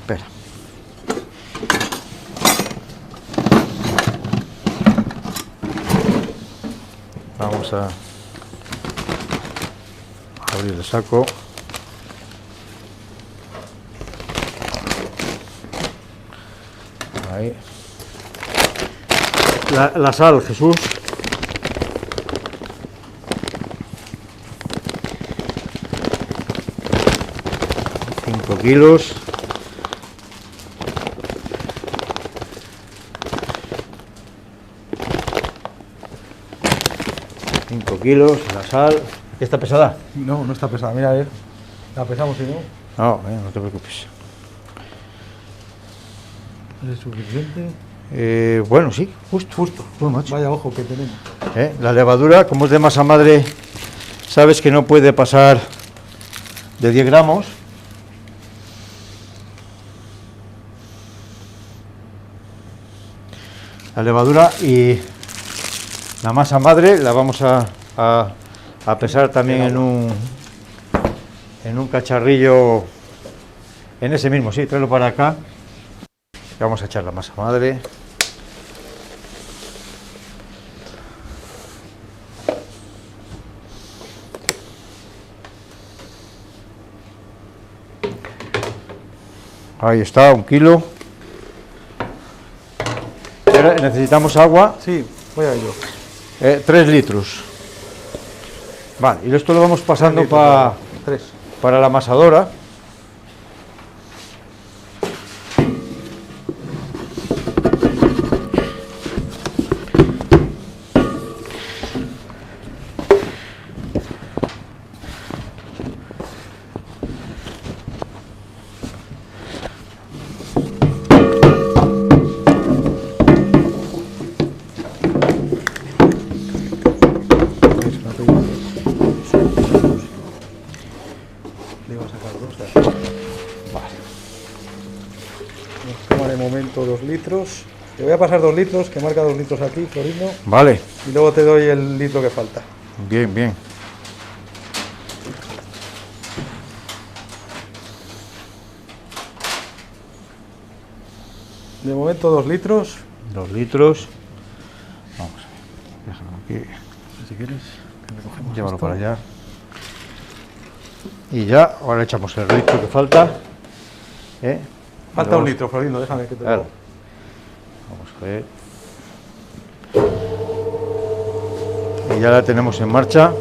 Speaker 2: Espera. Vamos a abrir el saco. Ahí. La sal, Jesús. kilos. Kilos, la sal. ¿Está pesada?
Speaker 1: No, no está pesada, mira a ver. La pesamos si no.
Speaker 2: No, no te preocupes.
Speaker 1: ¿Es suficiente?
Speaker 2: Bueno, sí, justo.
Speaker 1: Bueno, macho. Vaya ojo que tenemos.
Speaker 2: La levadura, como es de masa madre, sabes que no puede pasar de 10 gramos. La levadura y la masa madre la vamos a pesar también en un cacharrillo, en ese mismo, sí, tráelo para acá. Vamos a echar la masa madre. Ahí está, 1 kilo. Ahora necesitamos agua.
Speaker 1: Sí, voy a ello.
Speaker 2: 3 litros. Vale, y esto lo vamos pasando para la amasadora.
Speaker 1: De momento 2 litros. Te voy a pasar 2 litros, que marca 2 litros aquí, Florino.
Speaker 2: Vale.
Speaker 1: Y luego te doy el litro que falta.
Speaker 2: Bien, bien.
Speaker 1: De momento 2 litros.
Speaker 2: 2 litros. Vamos a ver. Déjalo aquí.
Speaker 1: Si quieres, recogemos.
Speaker 2: Llévalo
Speaker 1: esto
Speaker 2: para allá. Y ya, ahora echamos el litro que falta.
Speaker 1: Falta 1 litro, Florino, déjame que te
Speaker 2: Claro.
Speaker 1: lo...
Speaker 2: Vamos a ver. Y ya la tenemos en marcha.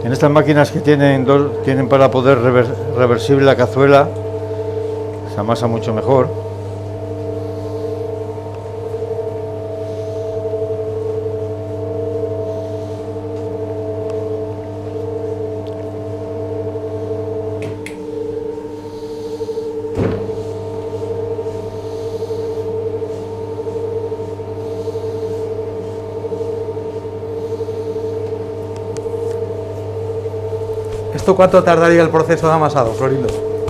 Speaker 2: En estas máquinas que tienen para poder reversible la cazuela, se amasa mucho mejor.
Speaker 1: ¿Esto cuánto tardaría el proceso de amasado, Florindo?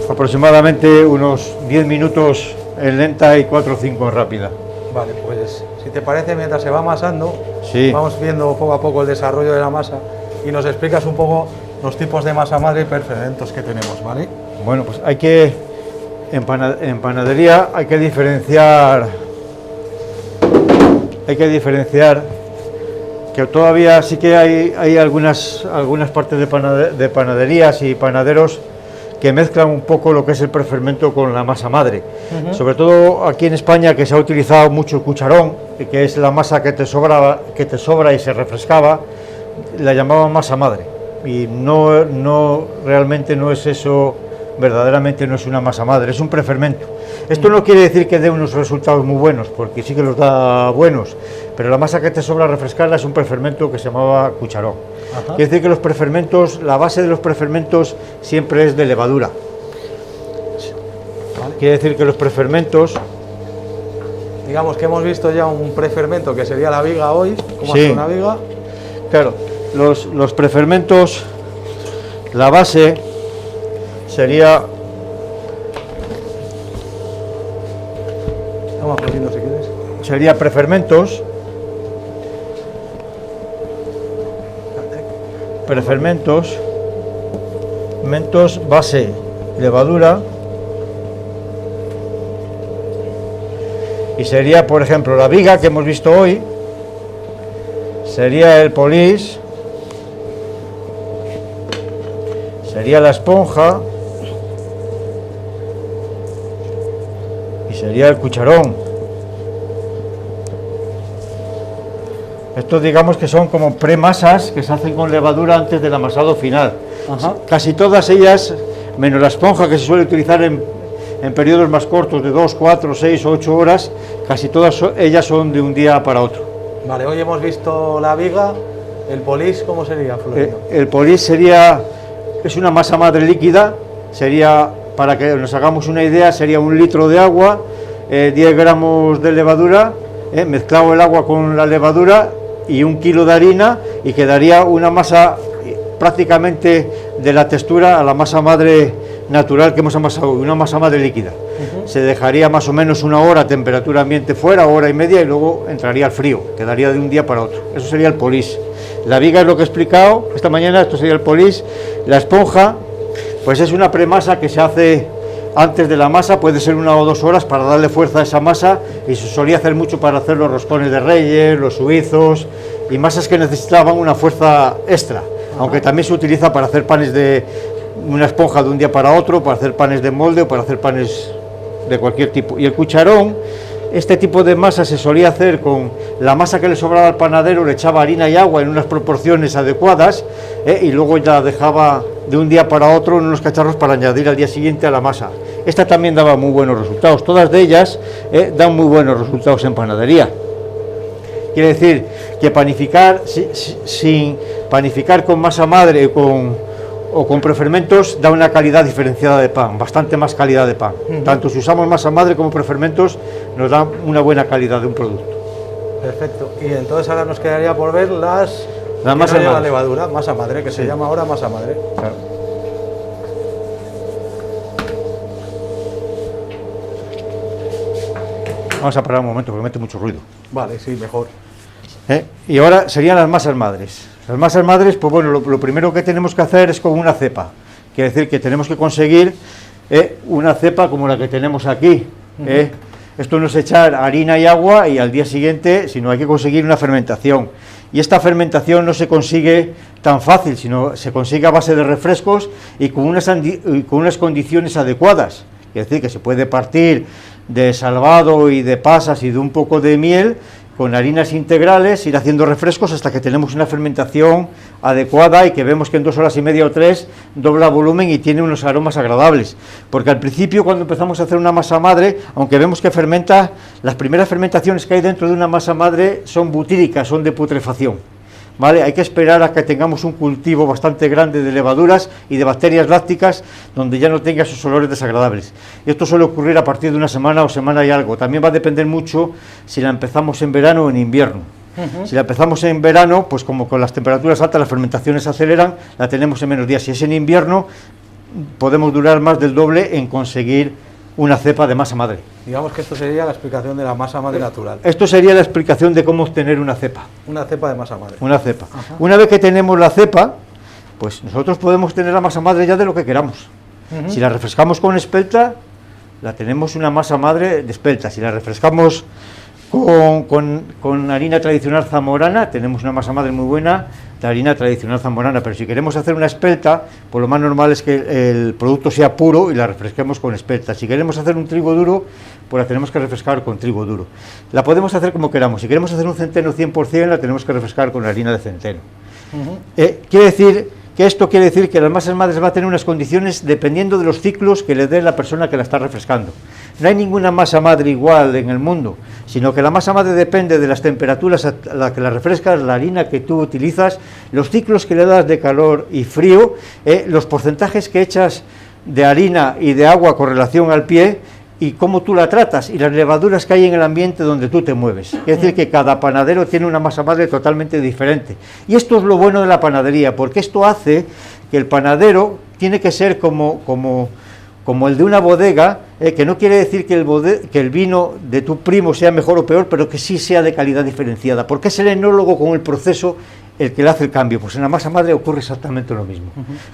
Speaker 2: Aproximadamente unos 10 minutos en lenta y 4 o 5 en rápida.
Speaker 1: Vale, pues si te parece, mientras se va amasando,
Speaker 2: Sí.
Speaker 1: vamos viendo poco a poco el desarrollo de la masa y nos explicas un poco los tipos de masa madre y preferentes que tenemos, ¿vale?
Speaker 2: Bueno, pues hay que, en panadería hay que diferenciar que todavía sí que hay algunas partes de panaderías y panaderos que mezclan un poco lo que es el prefermento con la masa madre. Sobre todo aquí en España, que se ha utilizado mucho el cucharón, que es la masa que te sobra y se refrescaba, la llamaban masa madre. Y no realmente no es eso, verdaderamente no es una masa madre, es un prefermento. Esto no quiere decir que dé unos resultados muy buenos, porque sí que los da buenos, pero la masa que te sobra refrescarla es un prefermento que se llamaba cucharón.
Speaker 1: Ajá.
Speaker 2: Quiere decir que los prefermentos, la base de los prefermentos siempre es de levadura.
Speaker 1: Vale.
Speaker 2: Quiere decir que los prefermentos...
Speaker 1: Digamos que hemos visto ya un prefermento que sería la viga hoy, cómo
Speaker 2: Sí.
Speaker 1: hacer una viga.
Speaker 2: Claro, los prefermentos, la base sería...
Speaker 1: Vamos poniendo si quieres.
Speaker 2: sería prefermentos, prefermentos, base, levadura, y sería, por ejemplo, la viga que hemos visto hoy, sería el polis, sería la esponja y sería el cucharón. Estos digamos que son como premasas que se hacen con levadura antes del amasado final.
Speaker 1: Ajá.
Speaker 2: Casi todas ellas, menos la esponja que se suele utilizar en periodos más cortos de 2, 4, 6 o 8 horas, casi todas ellas son de un día para otro.
Speaker 1: Vale, hoy hemos visto la viga, el polis, ¿cómo sería, Florino?
Speaker 2: El polis es una masa madre líquida, sería, para que nos hagamos una idea, sería 1 litro de agua, 10 gramos de levadura, mezclado el agua con la levadura y 1 kilo de harina, y quedaría una masa prácticamente de la textura a la masa madre natural que hemos amasado, una masa madre líquida. Se dejaría más o menos 1 hora a temperatura ambiente fuera, 1 hora y media, y luego entraría al frío, quedaría de un día para otro. Eso sería el polis. La viga es lo que he explicado esta mañana, esto sería el polis. La esponja, pues es una premasa que se hace antes de la masa, puede ser 1 o 2 horas para darle fuerza a esa masa, y se solía hacer mucho para hacer los roscones de reyes, los suizos, y masas que necesitaban una fuerza extra. Aunque también se utiliza para hacer panes de una esponja de un día para otro, para hacer panes de molde o para hacer panes de cualquier tipo. Y el cucharón, este tipo de masa se solía hacer con la masa que le sobraba al panadero, le echaba harina y agua en unas proporciones adecuadas, y luego ya la dejaba de un día para otro en unos cacharros para añadir al día siguiente a la masa. Esta también daba muy buenos resultados, todas de ellas dan muy buenos resultados en panadería. Quiere decir que panificar sin panificar con masa madre o con prefermentos da una calidad diferenciada de pan, bastante más calidad de pan. Tanto si usamos masa madre como prefermentos nos da una buena calidad de un producto.
Speaker 1: Perfecto. Y entonces ahora nos quedaría por ver la
Speaker 2: masa madre.
Speaker 1: La levadura, masa madre, que se llama ahora masa madre.
Speaker 2: Claro. Vamos a parar un momento porque mete mucho ruido.
Speaker 1: Vale, sí, mejor.
Speaker 2: Y ahora serían las masas madres. Las masas madres, pues bueno, lo primero que tenemos que hacer es con una cepa. Quiere decir que tenemos que conseguir una cepa como la que tenemos aquí. Esto no es echar harina y agua y al día siguiente, sino hay que conseguir una fermentación. Y esta fermentación no se consigue tan fácil, sino se consigue a base de refrescos y con unas condiciones adecuadas. Quiere decir que se puede partir de salvado y de pasas y de un poco de miel, con harinas integrales, ir haciendo refrescos hasta que tenemos una fermentación adecuada y que vemos que en 2 horas y media o 3 dobla volumen y tiene unos aromas agradables. Porque al principio, cuando empezamos a hacer una masa madre, aunque vemos que fermenta, las primeras fermentaciones que hay dentro de una masa madre son butíricas, son de putrefacción. ¿Vale? Hay que esperar a que tengamos un cultivo bastante grande de levaduras y de bacterias lácticas donde ya no tenga esos olores desagradables. Y esto suele ocurrir a partir de 1 semana o semana y algo. También va a depender mucho si la empezamos en verano o en invierno. Si la empezamos en verano, pues como con las temperaturas altas las fermentaciones se aceleran, la tenemos en menos días. Si es en invierno, podemos durar más del doble en conseguir una cepa de masa madre.
Speaker 1: Digamos que esto sería la explicación de la masa madre natural.
Speaker 2: Esto sería la explicación de cómo obtener una cepa.
Speaker 1: Una cepa de masa madre.
Speaker 2: Una cepa.
Speaker 1: Ajá.
Speaker 2: Una vez que tenemos la cepa, pues nosotros podemos tener la masa madre ya de lo que queramos. Si la refrescamos con espelta, la tenemos una masa madre de espelta. Si la refrescamos con harina tradicional zamorana, tenemos una masa madre muy buena de harina tradicional zamorana, pero si queremos hacer una espelta, pues lo más normal es que el producto sea puro y la refresquemos con espelta. Si queremos hacer un trigo duro, pues la tenemos que refrescar con trigo duro. La podemos hacer como queramos. Si queremos hacer un centeno 100%, la tenemos que refrescar con harina de centeno. Quiere decir que esto quiere decir que las masas madres va a tener unas condiciones dependiendo de los ciclos que le dé la persona que la está refrescando. No hay ninguna masa madre igual en el mundo, sino que la masa madre depende de las temperaturas a las que la refrescas, la harina que tú utilizas, los ciclos que le das de calor y frío, los porcentajes que echas de harina y de agua con relación al pie y cómo tú la tratas y las levaduras que hay en el ambiente donde tú te mueves. Es decir, que cada panadero tiene una masa madre totalmente diferente. Y esto es lo bueno de la panadería, porque esto hace que el panadero tiene que ser como el de una bodega, que no quiere decir que el vino de tu primo sea mejor o peor, pero que sí sea de calidad diferenciada, porque es el enólogo con el proceso el que le hace el cambio. Pues en la masa madre ocurre exactamente lo mismo.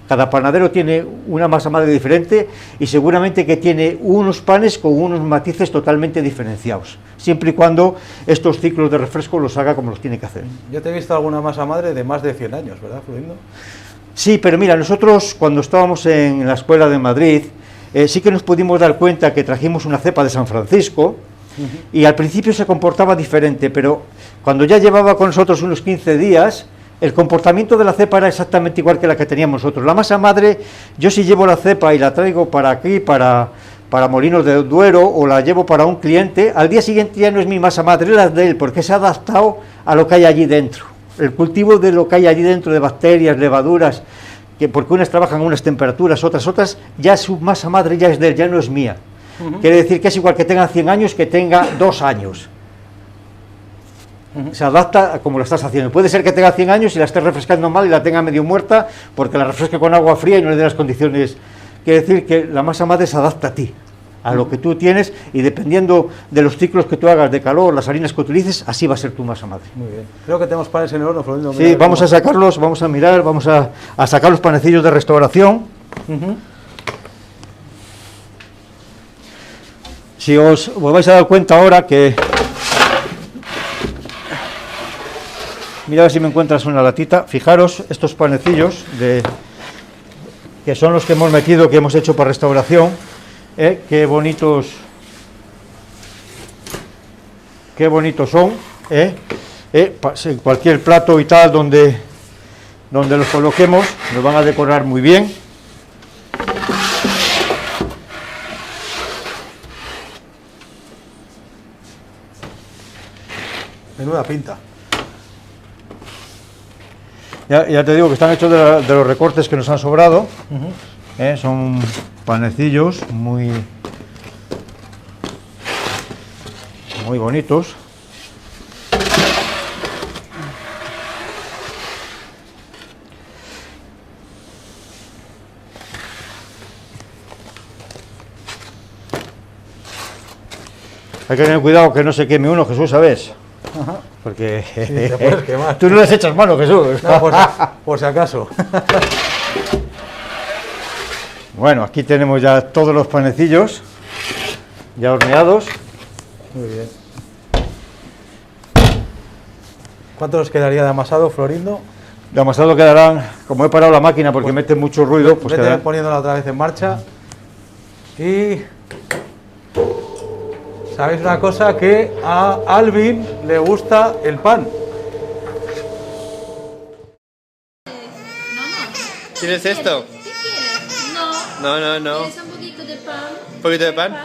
Speaker 2: Cada panadero tiene una masa madre diferente y seguramente que tiene unos panes con unos matices totalmente diferenciados, siempre y cuando estos ciclos de refresco los haga como los tiene que hacer.
Speaker 1: Yo te he visto alguna masa madre de más de 100 años, ¿verdad, Florindo?
Speaker 2: Sí, pero mira, nosotros cuando estábamos en la escuela de Madrid, sí que nos pudimos dar cuenta que trajimos una cepa de San Francisco, y al principio se comportaba diferente, pero cuando ya llevaba con nosotros unos 15 días, el comportamiento de la cepa era exactamente igual que la que teníamos nosotros. La masa madre, yo si llevo la cepa y la traigo para aquí, para Molinos de Duero, o la llevo para un cliente, al día siguiente ya no es mi masa madre, es la de él, porque se ha adaptado a lo que hay allí dentro. El cultivo de lo que hay allí dentro, de bacterias, levaduras, que porque unas trabajan a unas temperaturas, otras, ya su masa madre ya es de él, ya no es mía. Quiere decir que es igual que tenga 100 años que tenga 2 años. Se adapta a como lo estás haciendo. Puede ser que tenga 100 años y la estés refrescando mal y la tenga medio muerta porque la refresque con agua fría y no le dé las condiciones. Quiere decir que la masa madre se adapta a ti, a lo que tú tienes, y dependiendo de los ciclos que tú hagas de calor, las harinas que utilices, así va a ser tu masa madre.
Speaker 1: Muy bien. Creo que tenemos panes en el horno, Florindo.
Speaker 2: Sí, vamos a sacarlos, vamos a mirar, vamos a sacar los panecillos de restauración. Si os vais a dar cuenta ahora que... Mira a ver si me encuentras una latita. Fijaros estos panecillos que son los que hemos metido, que hemos hecho para restauración. Qué bonitos son. En cualquier plato y tal donde los coloquemos nos van a decorar muy bien.
Speaker 1: Menuda pinta.
Speaker 2: Ya te digo que están hechos de los recortes que nos han sobrado. Son panecillos muy bonitos. Hay que tener cuidado que no se queme uno, Jesús, ¿sabes?
Speaker 1: Ajá.
Speaker 2: Porque
Speaker 1: Sí, te puedes quemar.
Speaker 2: tú no les echas mano, Jesús.
Speaker 1: No, por si acaso.
Speaker 2: Bueno, aquí tenemos ya todos los panecillos ya horneados.
Speaker 1: Muy bien. ¿Cuánto nos quedaría de amasado, Florindo?
Speaker 2: De amasado quedarán, como he parado la máquina porque mete mucho ruido, pues
Speaker 1: vete
Speaker 2: quedarán...
Speaker 1: poniéndola otra vez en marcha. Y... ¿sabéis una cosa? Que a Alvin le gusta el pan.
Speaker 3: ¿Quieres esto?
Speaker 4: ¿Qué quieres?
Speaker 3: No.
Speaker 4: ¿Quieres un poquito de pan?
Speaker 3: ¿Un poquito de pan?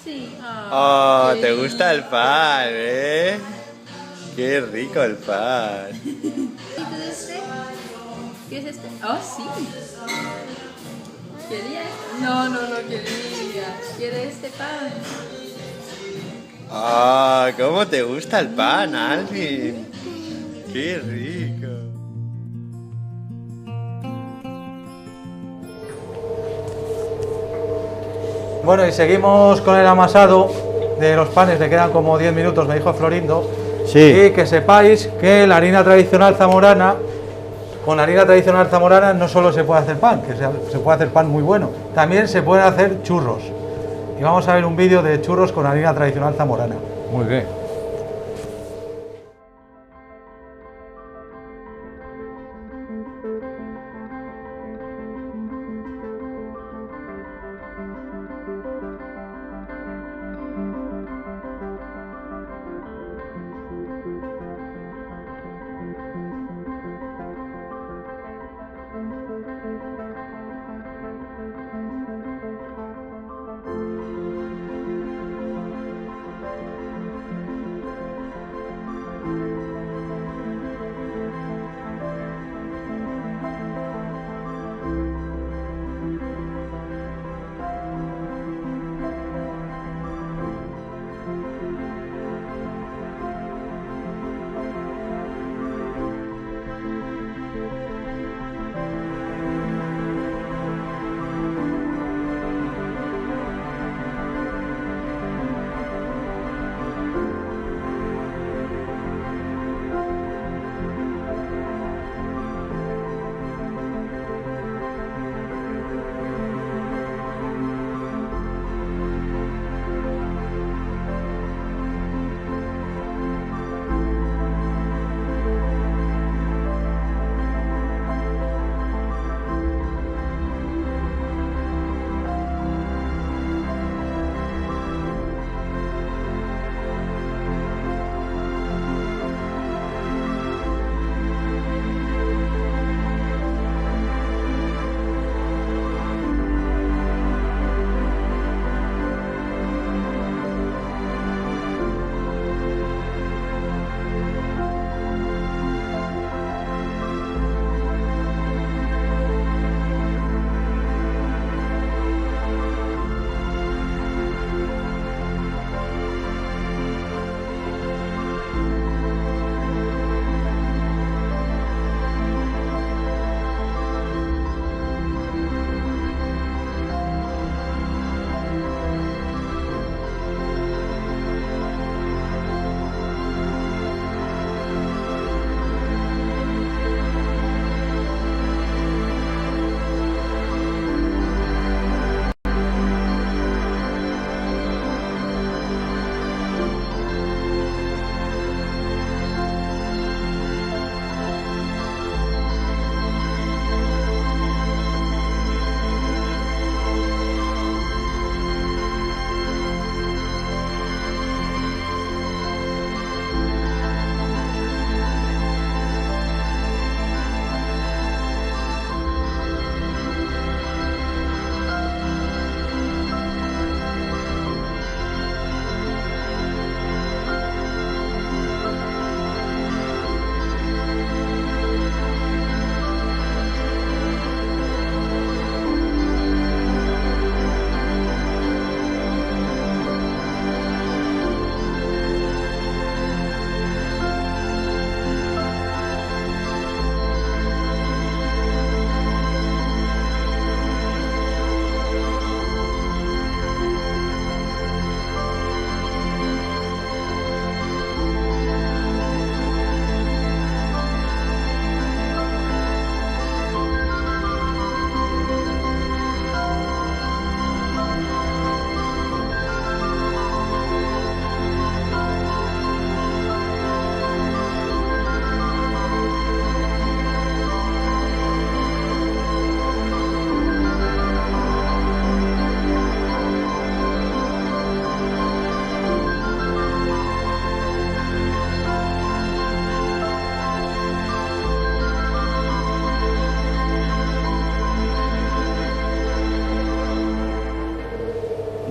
Speaker 4: Sí.
Speaker 3: Oh, ¿te gusta el pan, eh? Qué rico el pan.
Speaker 4: ¿Quieres este? ¿Quieres este? Oh, sí. ¿Querías? No quería. ¿Quieres este pan?
Speaker 3: Ah, ¿cómo te gusta el pan, Alvin? Qué rico.
Speaker 1: Bueno, y seguimos con el amasado de los panes. Le quedan como 10 minutos, me dijo Florindo.
Speaker 2: Sí.
Speaker 1: Y que sepáis que la harina tradicional zamorana, con la harina tradicional zamorana no solo se puede hacer pan, que se puede hacer pan muy bueno, también se pueden hacer churros. Y vamos a ver un vídeo de churros con harina tradicional zamorana.
Speaker 2: Muy bien.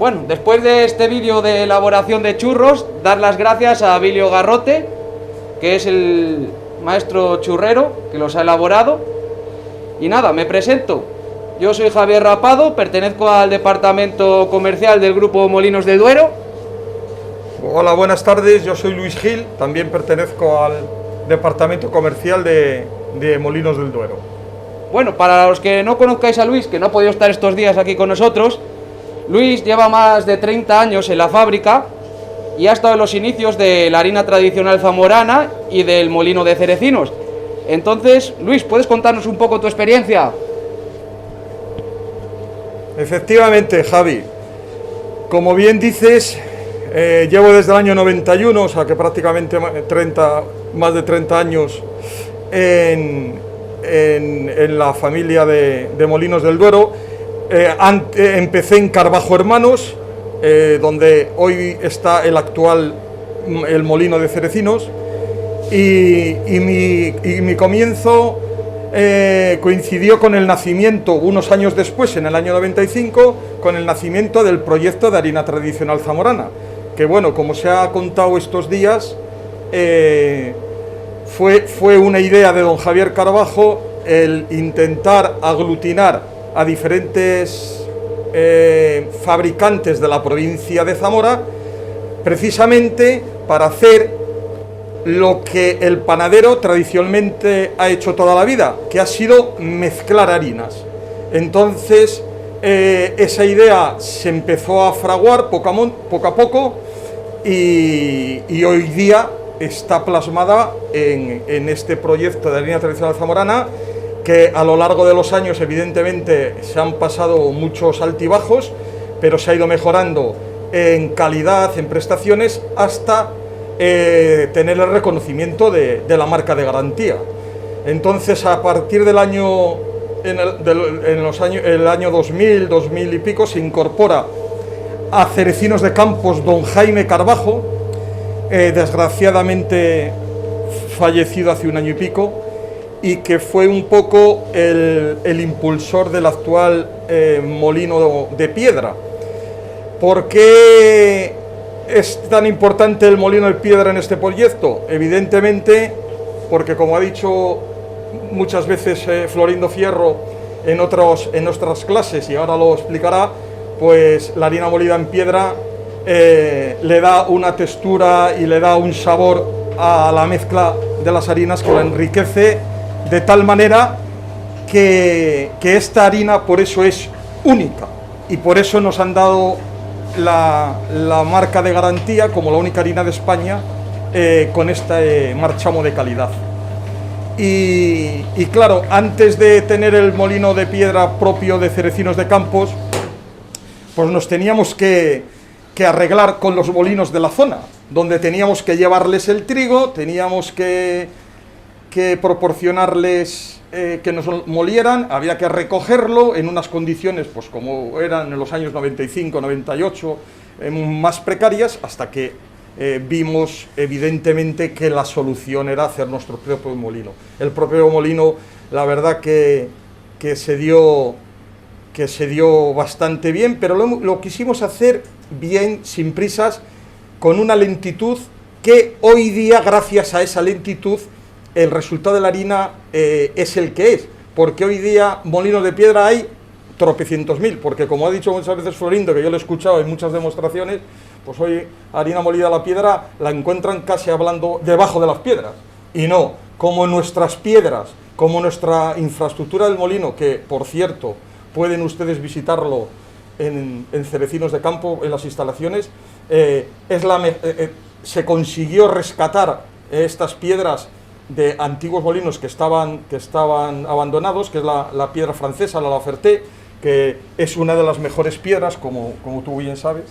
Speaker 5: Bueno, después de este vídeo de elaboración de churros, dar las gracias a Abilio Garrote, que es el maestro churrero que los ha elaborado. Y nada, me presento. Yo soy Javier Rapado, pertenezco al departamento comercial del Grupo Molinos del Duero.
Speaker 6: Hola, buenas tardes, yo soy Luis Gil, también pertenezco al departamento comercial de Molinos del Duero.
Speaker 5: Bueno, para los que no conozcáis a Luis, que no ha podido estar estos días aquí con nosotros, Luis lleva más de 30 años en la fábrica y ha estado en los inicios de la harina tradicional zamorana y del molino de Cerecinos. Entonces, Luis, ¿puedes contarnos un poco tu experiencia?
Speaker 6: Efectivamente, Javi, como bien dices, llevo desde el año 91, o sea que prácticamente más de 30 años en la familia de Molinos del Duero. Empecé en Carbajo Hermanos, donde hoy está el molino de Cerecinos, y mi comienzo coincidió con el nacimiento, unos años después, en el año 95, con el nacimiento del proyecto de harina tradicional zamorana, que bueno, como se ha contado estos días, fue una idea de don Javier Carbajo el intentar aglutinar a diferentes fabricantes de la provincia de Zamora, precisamente para hacer lo que el panadero tradicionalmente ha hecho toda la vida, que ha sido mezclar harinas. Entonces, esa idea se empezó a fraguar poco a poco y hoy día está plasmada en este proyecto de harina tradicional zamorana, que a lo largo de los años evidentemente se han pasado muchos altibajos, pero se ha ido mejorando en calidad, en prestaciones, hasta tener el reconocimiento de la marca de garantía. Entonces, a partir del año, el año 2000, 2000 y pico, se incorpora a Cerecinos de Campos don Jaime Carbajo, desgraciadamente fallecido hace un año y pico, y que fue un poco el impulsor del actual molino de piedra. ¿Por qué es tan importante el molino de piedra en este proyecto? Evidentemente porque, como ha dicho muchas veces Florindo Fierro en nuestras clases, y ahora lo explicará, pues la harina molida en piedra le da una textura y le da un sabor a la mezcla de las harinas que la enriquece de tal manera que esta harina por eso es única, y por eso nos han dado la marca de garantía como la única harina de España con este marchamo de calidad. Y claro, antes de tener el molino de piedra propio de Cerecinos de Campos, pues nos teníamos que arreglar con los molinos de la zona, donde teníamos que llevarles el trigo, teníamos que proporcionarles que nos molieran, había que recogerlo en unas condiciones pues como eran en los años 95, 98, más precarias, hasta que vimos evidentemente que la solución era hacer nuestro propio molino. El propio molino, la verdad que se dio bastante bien, pero lo quisimos hacer bien, sin prisas, con una lentitud que hoy día, gracias a esa lentitud, el resultado de la harina es el que es, porque hoy día molinos de piedra hay tropecientos mil, porque como ha dicho muchas veces Florindo, que yo lo he escuchado en muchas demostraciones, pues hoy harina molida a la piedra la encuentran casi hablando debajo de las piedras, y no, como nuestras piedras, como nuestra infraestructura del molino, que por cierto pueden ustedes visitarlo en Cerecinos de Campo, en las instalaciones, se consiguió rescatar estas piedras de antiguos molinos que estaban abandonados, que es la piedra francesa, la Laferté, que es una de las mejores piedras, como tú bien sabes.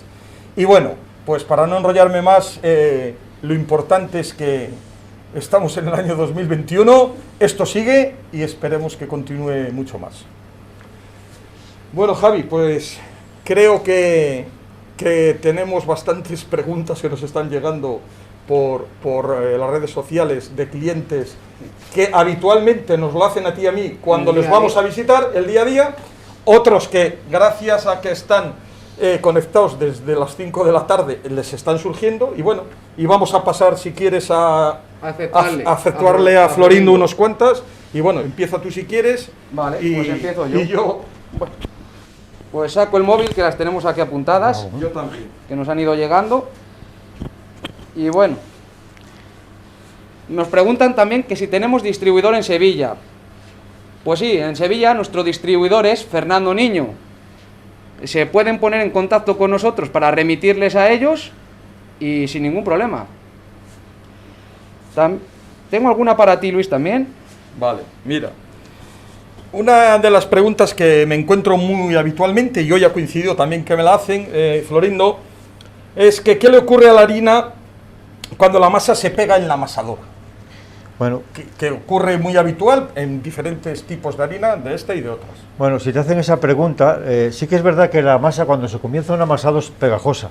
Speaker 6: Y bueno, pues para no enrollarme más, lo importante es que estamos en el año 2021, esto sigue y esperemos que continúe mucho más. Bueno, Javi, pues creo que tenemos bastantes preguntas que nos están llegando por las redes sociales de clientes que habitualmente nos lo hacen a ti y a mí cuando les vamos a visitar el día a día, otros que gracias a que están conectados desde las 5 de la tarde, les están surgiendo, y bueno, y vamos a pasar, si quieres, a efectuarle a Florindo unos cuantas, y bueno, empieza tú si quieres.
Speaker 5: Vale,
Speaker 6: y,
Speaker 5: pues empiezo yo.
Speaker 6: Y yo, bueno,
Speaker 5: Pues saco el móvil, que las tenemos aquí apuntadas,
Speaker 6: yo también.
Speaker 5: que nos han ido llegando. Y bueno, nos preguntan también que si tenemos distribuidor en Sevilla. Pues sí, en Sevilla nuestro distribuidor es Fernando Niño. Se pueden poner en contacto con nosotros para remitirles a ellos y sin ningún problema. Tengo alguna para ti, Luis, también.
Speaker 6: Vale, mira. Una de las preguntas que me encuentro muy habitualmente, y hoy ha coincidido también que me la hacen, Florindo, es que ¿qué le ocurre a la harina cuando la masa se pega en la amasadora?
Speaker 2: Bueno,
Speaker 6: Que ocurre muy habitual en diferentes tipos de harina, de esta y de otras.
Speaker 2: bueno, si te hacen esa pregunta, sí que es verdad que la masa cuando se comienza un amasado es pegajosa.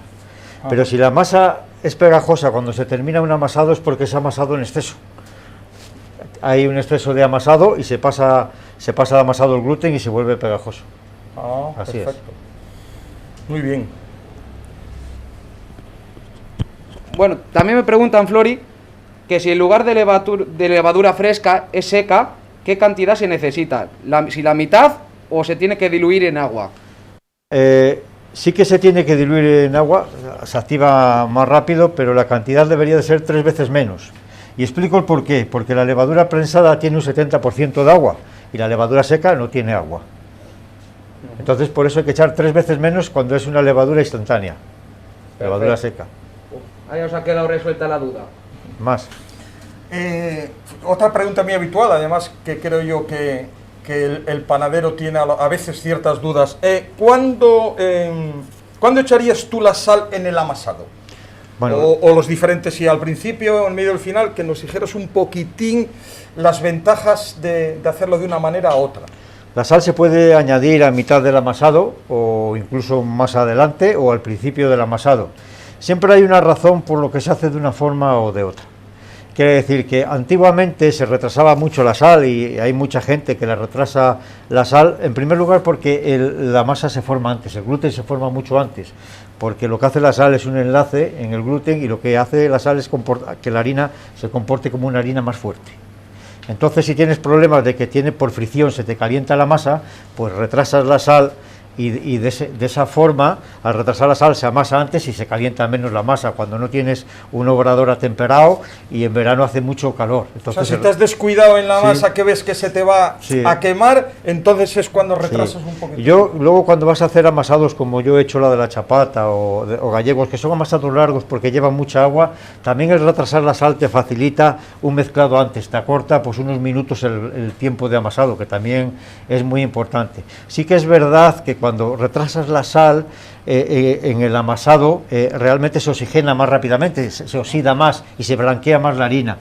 Speaker 2: Pero si la masa es pegajosa cuando se termina un amasado es porque se ha amasado en exceso. Hay un exceso de amasado y se pasa de amasado el gluten y se vuelve pegajoso. Así
Speaker 6: perfecto. Muy bien.
Speaker 5: Bueno, también me preguntan, Flori, que si en lugar de levadura fresca es seca, ¿qué cantidad se necesita? Si la mitad o se tiene que diluir en agua.
Speaker 2: Sí que se tiene que diluir en agua, se activa más rápido, pero la cantidad debería de ser 3 veces menos. Y explico el por qué, porque la levadura prensada tiene un 70% de agua y la levadura seca no tiene agua. Entonces por eso hay que echar 3 veces menos cuando es una levadura instantánea, levadura seca.
Speaker 5: Ahí os ha quedado resuelta la duda.
Speaker 2: Más.
Speaker 6: Otra pregunta muy habitual, además que creo yo que el panadero tiene a veces ciertas dudas. ¿Cuándo echarías tú la sal en el amasado?
Speaker 2: Bueno,
Speaker 6: O los diferentes, si al principio, en medio del final, que nos dijeras un poquitín las ventajas de hacerlo de una manera a otra.
Speaker 2: la sal se puede añadir a mitad del amasado o incluso más adelante o al principio del amasado. Siempre hay una razón por lo que se hace de una forma o de otra. Quiere decir que antiguamente se retrasaba mucho la sal y hay mucha gente que le retrasa la sal, en primer lugar porque la masa se forma antes, el gluten se forma mucho antes, porque lo que hace la sal es un enlace en el gluten y lo que hace la sal es que la harina se comporte como una harina más fuerte. Entonces, si tienes problemas de que por fricción se te calienta la masa, pues retrasas la sal y de esa forma, al retrasar la sal, se amasa antes y se calienta menos la masa cuando no tienes un obrador atemperado y en verano hace mucho calor. Entonces,
Speaker 6: o sea, si te has descuidado en la
Speaker 2: sí,
Speaker 6: masa que ves que se te va a quemar, entonces es cuando retrasas un poquito.
Speaker 2: Yo luego cuando vas a hacer amasados como yo he hecho la de la chapata o gallegos, que son amasados largos porque llevan mucha agua, también el retrasar la sal te facilita un mezclado antes, te acorta pues unos minutos el tiempo de amasado, que también es muy importante. Sí que es verdad que cuando retrasas la sal en el amasado realmente se oxigena más rápidamente, se oxida más y se blanquea más la harina.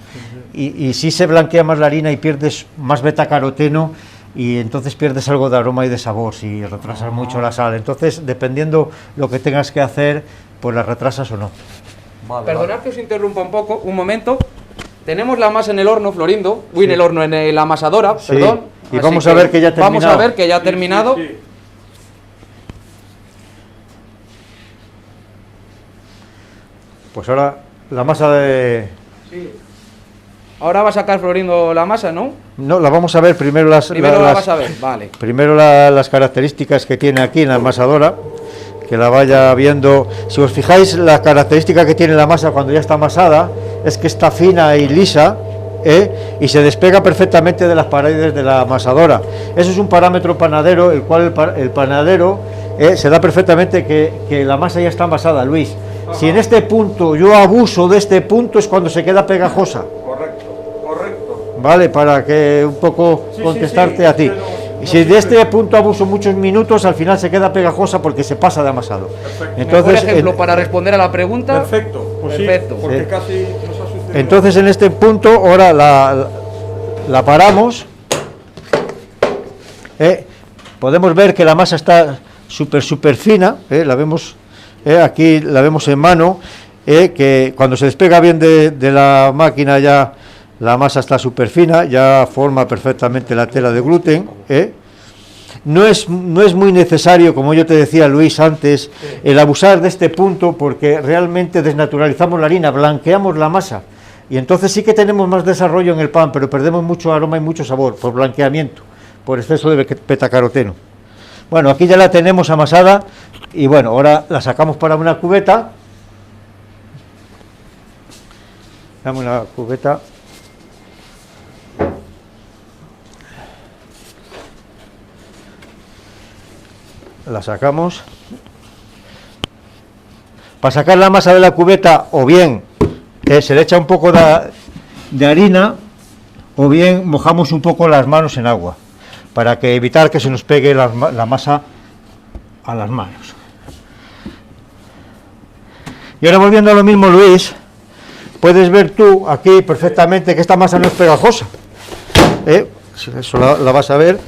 Speaker 2: Y sí se blanquea más la harina y pierdes más betacaroteno y entonces pierdes algo de aroma y de sabor si retrasas mucho la sal. Entonces, dependiendo lo que tengas que hacer, pues la retrasas o no.
Speaker 5: Perdonad que os interrumpa un poco, un momento. Tenemos la masa en el horno, Florindo, en el horno, en la amasadora,
Speaker 2: Sí.
Speaker 5: perdón.
Speaker 2: Y
Speaker 5: Así
Speaker 2: vamos a ver que ya ha terminado.
Speaker 5: Vamos a ver que ya ha terminado.
Speaker 6: Sí, sí.
Speaker 2: Pues ahora la masa de...
Speaker 5: Ahora va a sacar Florindo la masa, ¿no?
Speaker 2: No, la vamos a ver primero
Speaker 5: Primero la vas a ver, vale.
Speaker 2: Primero las características que tiene aquí en la amasadora, que la vaya viendo. Si os fijáis, la característica que tiene la masa cuando ya está amasada es que está fina y lisa, y se despega perfectamente de las paredes de la amasadora. Eso es un parámetro panadero, el cual el panadero se da perfectamente que la masa ya está amasada, Luis. Si en este punto yo abuso de este punto es cuando se queda pegajosa.
Speaker 6: Correcto.
Speaker 2: Vale, para que un poco contestarte a ti. Y si de este punto abuso muchos minutos, al final se queda pegajosa porque se pasa de amasado.
Speaker 5: Mejor ejemplo para responder a la pregunta.
Speaker 6: Perfecto. Pues
Speaker 5: Perfecto.
Speaker 6: Sí, porque casi nos ha sucedido.
Speaker 2: Entonces en este punto ahora la paramos. Podemos ver que la masa está súper fina, la vemos, aquí la vemos en mano, que cuando se despega bien de la máquina ya la masa está súper fina, ya forma perfectamente la tela de gluten. no es muy necesario, como yo te decía, Luis, antes, el abusar de este punto, porque realmente desnaturalizamos la harina, blanqueamos la masa, y entonces sí que tenemos más desarrollo en el pan, pero perdemos mucho aroma y mucho sabor por blanqueamiento, por exceso de betacaroteno. Bueno, aquí ya la tenemos amasada, y bueno, ahora la sacamos para una cubeta. Dame una cubeta. La sacamos. Para sacar la masa de la cubeta, o bien se le echa un poco de harina, o bien mojamos un poco las manos en agua, para que evitar que se nos pegue la masa a las manos. Y ahora, volviendo a lo mismo, Luis, puedes ver tú aquí perfectamente que esta masa no es pegajosa. Eso la vas a ver.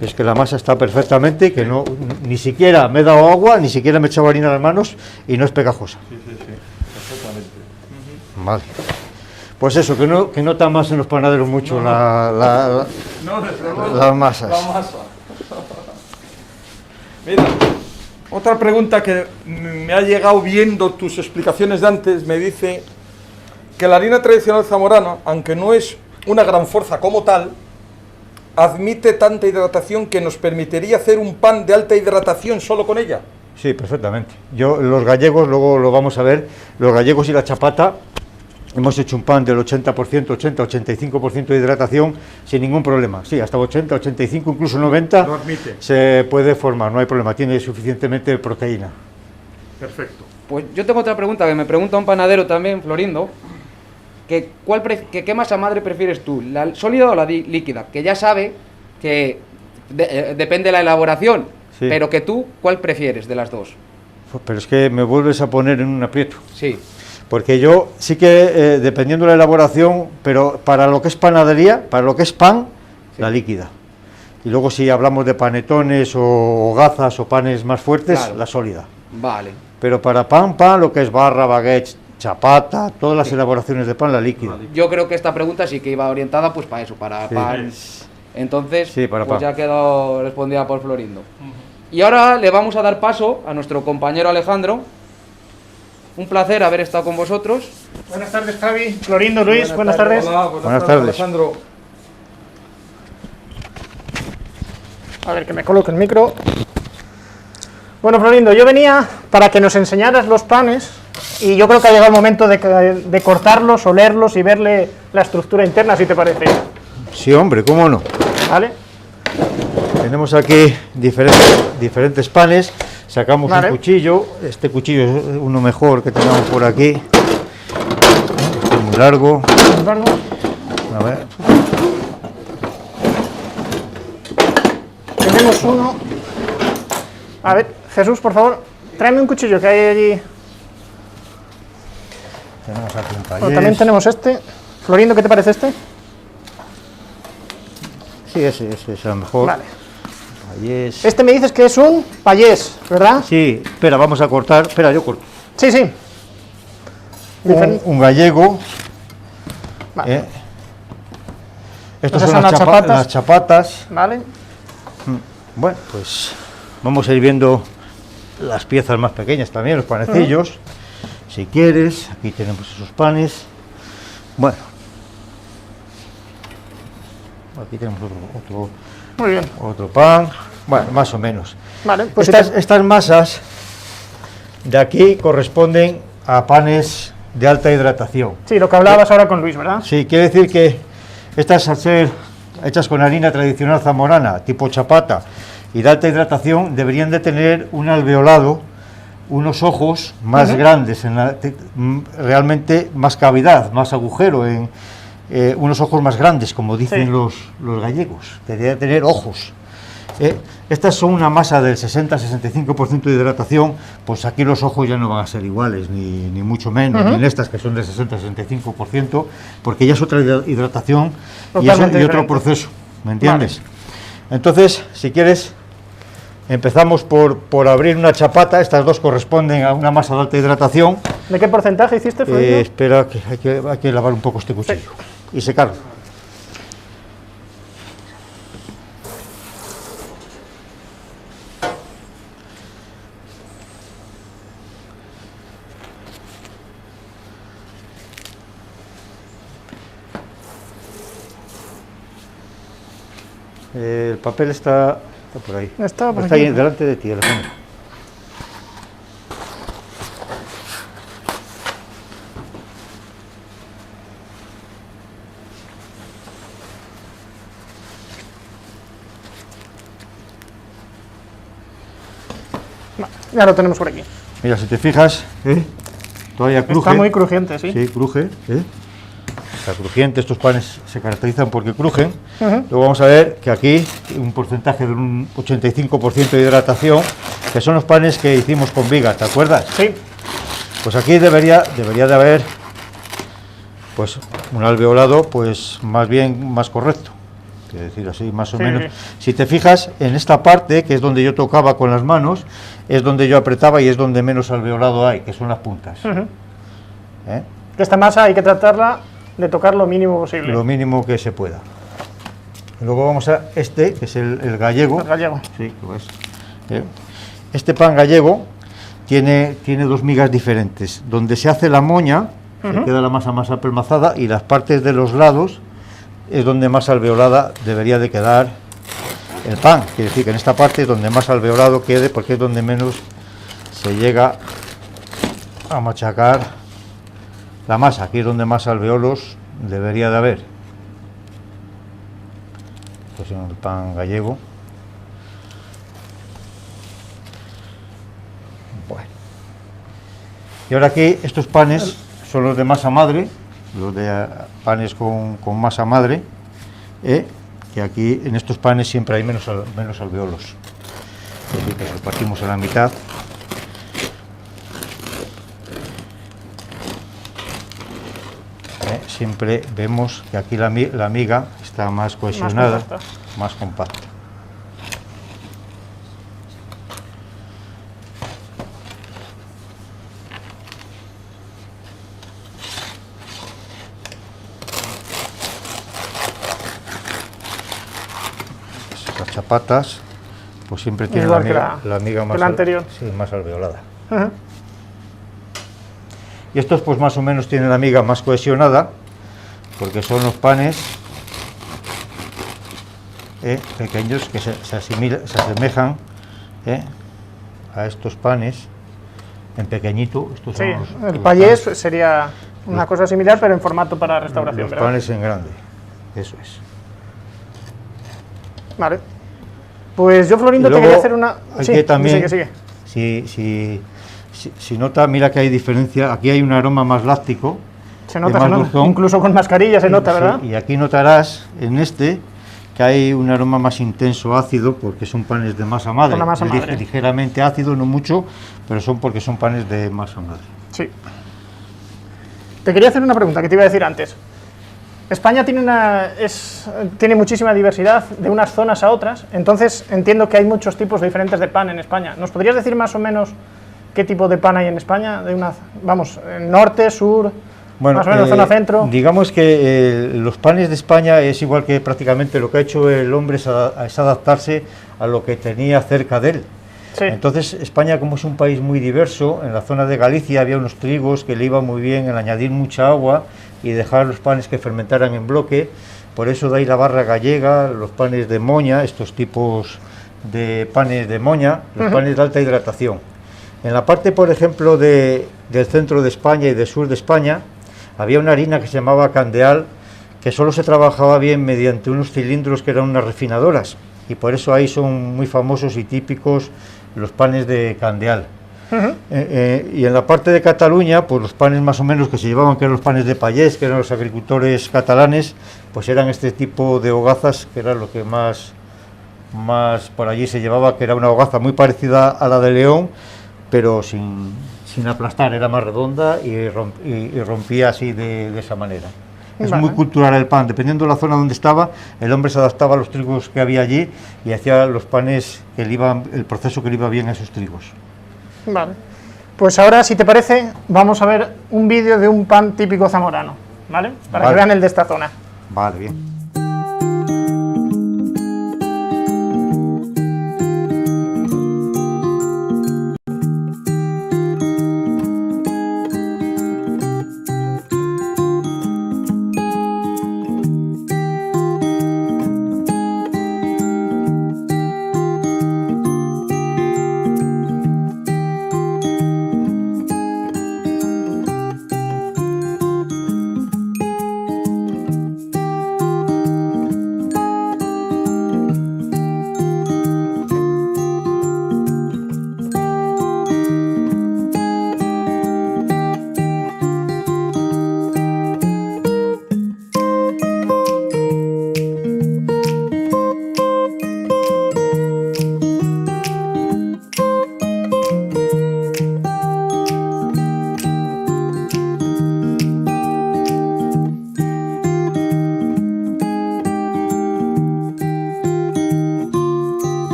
Speaker 2: Es que la masa está perfectamente, que no, ni siquiera me he dado agua, ni siquiera me he echado harina a las manos, y no es pegajosa.
Speaker 6: Sí, perfectamente.
Speaker 2: Vale. Pues eso, que no tamas en los panaderos mucho las masas.
Speaker 6: La masa. Mira, otra pregunta que me ha llegado viendo tus explicaciones de antes, me dice que la harina tradicional zamorana, aunque no es una gran fuerza como tal, admite tanta hidratación que nos permitiría hacer un pan de alta hidratación solo con ella.
Speaker 2: Sí, perfectamente. Los gallegos, luego lo vamos a ver, los gallegos y la chapata, hemos hecho un pan del 80%, 80-85% de hidratación sin ningún problema. Sí, hasta 80, 85, incluso 90
Speaker 6: Lo admite.
Speaker 2: se puede formar, no hay problema, tiene suficientemente proteína.
Speaker 6: Perfecto.
Speaker 5: Pues yo tengo otra pregunta que me pregunta un panadero también, Florindo, que ¿qué masa madre prefieres tú, la sólida o la líquida? Que ya sabe que depende de la elaboración,
Speaker 2: Sí.
Speaker 5: pero que tú, ¿cuál prefieres de las dos?
Speaker 2: Pero es que me vuelves a poner en un aprieto.
Speaker 5: Sí.
Speaker 2: Porque yo sí que, dependiendo de la elaboración, pero para lo que es panadería, para lo que es pan, la líquida. Y luego si hablamos de panetones o gazas o panes más fuertes,
Speaker 5: Claro.
Speaker 2: la sólida.
Speaker 5: Vale.
Speaker 2: Pero para pan, lo que es barra, baguette, chapata, todas las elaboraciones de pan, la líquida.
Speaker 5: Yo creo que esta pregunta sí que iba orientada pues para eso, para
Speaker 2: Sí.
Speaker 5: pan. Entonces,
Speaker 2: Sí, para
Speaker 5: pues
Speaker 2: pan.
Speaker 5: ya ha quedado respondida por Florindo. Y ahora le vamos a dar paso a nuestro compañero Alejandro. Un placer haber estado con vosotros.
Speaker 7: Buenas tardes, Javi. Florindo, Luis, buenas tardes.
Speaker 6: Hola,
Speaker 2: Buenas tardes.
Speaker 6: Alejandro.
Speaker 7: A ver, que me coloque el micro. Bueno, Florindo, yo venía para que nos enseñaras los panes y yo creo que ha llegado el momento de cortarlos, olerlos y verle la estructura interna, si te parece.
Speaker 2: Sí, hombre, ¿cómo no?
Speaker 7: ¿Vale?
Speaker 2: Tenemos aquí diferentes panes, sacamos
Speaker 7: Vale.
Speaker 2: un cuchillo, este cuchillo es uno mejor que tengamos por aquí, este es muy largo,
Speaker 7: Eduardo.
Speaker 2: a ver,
Speaker 7: Tenemos uno. A ver, Jesús, por favor, tráeme un cuchillo que hay allí.
Speaker 2: tenemos aquí un
Speaker 7: Bueno,
Speaker 2: payés.
Speaker 7: también tenemos este. Florindo, ¿qué te parece este?
Speaker 2: Sí, ese es el mejor.
Speaker 7: Vale.
Speaker 2: Payés.
Speaker 7: Este me dices que es un payés, ¿verdad?
Speaker 2: Sí, espera, vamos a cortar, espera, yo corto.
Speaker 7: Sí, sí.
Speaker 2: Un gallego.
Speaker 7: Vale.
Speaker 2: Estas
Speaker 7: Esas
Speaker 2: son
Speaker 7: son las chapatas.
Speaker 2: las chapatas.
Speaker 7: Vale.
Speaker 2: Bueno, pues vamos a ir viendo las piezas más pequeñas también, los panecillos. Si quieres, aquí tenemos esos panes. Bueno, aquí tenemos
Speaker 7: Muy bien.
Speaker 2: otro pan. Bueno, más o menos.
Speaker 7: Vale, pues
Speaker 2: Estas masas de aquí corresponden a panes de alta hidratación.
Speaker 7: sí, lo que hablabas ahora con Luis, ¿verdad?
Speaker 2: Sí, quiere decir que estas, al ser hechas con harina tradicional zamorana, tipo chapata, y de alta hidratación, deberían de tener un alveolado, unos ojos más grandes, realmente más cavidad, más agujero, unos ojos más grandes, como dicen
Speaker 7: Sí.
Speaker 2: los gallegos, deberían de tener ojos. Estas son una masa del 60-65% de hidratación, pues aquí los ojos ya no van a ser iguales, ni mucho menos, ni en estas que son del 60-65%, porque ya es otra hidratación y
Speaker 7: Totalmente
Speaker 2: otro
Speaker 7: diferente.
Speaker 2: proceso, ¿me entiendes? Entonces, si quieres, empezamos por abrir una chapata. Estas dos corresponden a una masa de alta hidratación.
Speaker 7: ¿De qué porcentaje hiciste, Florindo?
Speaker 2: Espera, que hay que lavar un poco este cuchillo y secarlo. El papel está por ahí.
Speaker 7: Está por
Speaker 2: Está
Speaker 7: aquí.
Speaker 2: ahí delante de ti, Alejandro.
Speaker 7: Ya lo tenemos por aquí.
Speaker 2: Mira, si te fijas, todavía cruje.
Speaker 7: Está muy crujiente, sí.
Speaker 2: Sí, cruje. Está crujiente, estos panes se caracterizan porque crujen.
Speaker 7: Ujú.
Speaker 2: Luego vamos a ver que aquí un porcentaje de un 85% de hidratación, que son los panes que hicimos con viga, ¿te acuerdas?
Speaker 7: Sí.
Speaker 2: Pues aquí debería de haber pues un alveolado pues más bien más correcto. Es decir, así más o
Speaker 7: Sí,
Speaker 2: menos.
Speaker 7: sí.
Speaker 2: Si te fijas en esta parte, que es donde yo tocaba con las manos, es donde yo apretaba y es donde menos alveolado hay, que son las puntas.
Speaker 7: Ujú.
Speaker 2: ¿Eh?
Speaker 7: Que esta masa hay que tratarla de tocar lo mínimo posible.
Speaker 2: Lo mínimo que se pueda. Y luego vamos a este, que es el gallego.
Speaker 7: El gallego.
Speaker 2: Sí, que ves. Este pan gallego tiene dos migas diferentes. Donde se hace la moña, se queda la masa más apelmazada, y las partes de los lados es donde más alveolada debería de quedar el pan. Quiere decir que en esta parte es donde más alveolado quede, porque es donde menos se llega a machacar la masa. Aquí es donde más alveolos debería de haber. Pues en el pan gallego. Bueno. Y ahora aquí estos panes son los de masa madre, los de panes con masa madre, que aquí en estos panes siempre hay menos alveolos. Es decir, que si los partimos a la mitad, siempre vemos que aquí la miga está más cohesionada, más compacta. Las chapatas pues siempre tienen
Speaker 7: Igual que
Speaker 2: la miga más,
Speaker 7: la anterior.
Speaker 2: sí, más alveolada.
Speaker 7: Ujú.
Speaker 2: Y estos pues más o menos tienen la miga más cohesionada, porque son los panes pequeños que se asemejan a estos panes en pequeñito. Estos
Speaker 7: Sí,
Speaker 2: son
Speaker 7: el
Speaker 2: los
Speaker 7: payés
Speaker 2: panes,
Speaker 7: sería una cosa similar, pero en formato para restauración,
Speaker 2: los
Speaker 7: ¿verdad?
Speaker 2: panes en grande, eso es.
Speaker 7: Vale. Pues yo, Florindo,
Speaker 2: Y
Speaker 7: te
Speaker 2: luego
Speaker 7: quería hacer una...
Speaker 2: hay
Speaker 7: Sí,
Speaker 2: que también,
Speaker 7: sigue.
Speaker 2: si nota, mira que hay diferencia, aquí hay un aroma más láctico,
Speaker 7: Se nota,
Speaker 2: más
Speaker 7: se nota.
Speaker 2: dulzón.
Speaker 7: Incluso con mascarilla se nota,
Speaker 2: Sí,
Speaker 7: ¿verdad?
Speaker 2: y aquí notarás en este que hay un aroma más intenso, ácido, porque son panes de masa madre.
Speaker 7: Con la masa madre.
Speaker 2: Ligeramente ácido, no mucho, pero son porque son panes de masa madre.
Speaker 7: Sí. Te quería hacer una pregunta que te iba a decir antes. España tiene muchísima diversidad de unas zonas a otras, entonces entiendo que hay muchos tipos diferentes de pan en España. ¿Nos podrías decir más o menos qué tipo de pan hay en España? Vamos, norte, sur, más o menos zona centro.
Speaker 2: Digamos que los panes de España es igual que prácticamente lo que ha hecho el hombre es adaptarse a lo que tenía cerca de él.
Speaker 7: Sí.
Speaker 2: Entonces, España, como es un país muy diverso, en la zona de Galicia había unos trigos que le iba muy bien el añadir mucha agua y dejar los panes que fermentaran en bloque. Por eso de ahí la barra gallega, los panes de moña, estos tipos de panes de moña, los panes de alta hidratación. En la parte, por ejemplo, del centro de España y del sur de España, había una harina que se llamaba candeal, que solo se trabajaba bien mediante unos cilindros que eran unas refinadoras, y por eso ahí son muy famosos y típicos los panes de candeal. Y en la parte de Cataluña, pues los panes más o menos que se llevaban, que eran los panes de payés, que eran los agricultores catalanes, pues eran este tipo de hogazas, que era lo que más por allí se llevaba, que era una hogaza muy parecida a la de León, pero sin aplastar, era más redonda y rompía así de esa manera. Es
Speaker 7: Vale.
Speaker 2: muy cultural el pan, dependiendo de la zona donde estaba, el hombre se adaptaba a los trigos que había allí y hacía los panes el proceso que le iba bien a esos trigos.
Speaker 7: Vale. Pues ahora, si te parece, vamos a ver un vídeo de un pan típico zamorano, ¿vale? Para que
Speaker 2: Vale.
Speaker 7: vean el de esta zona.
Speaker 2: Vale, bien.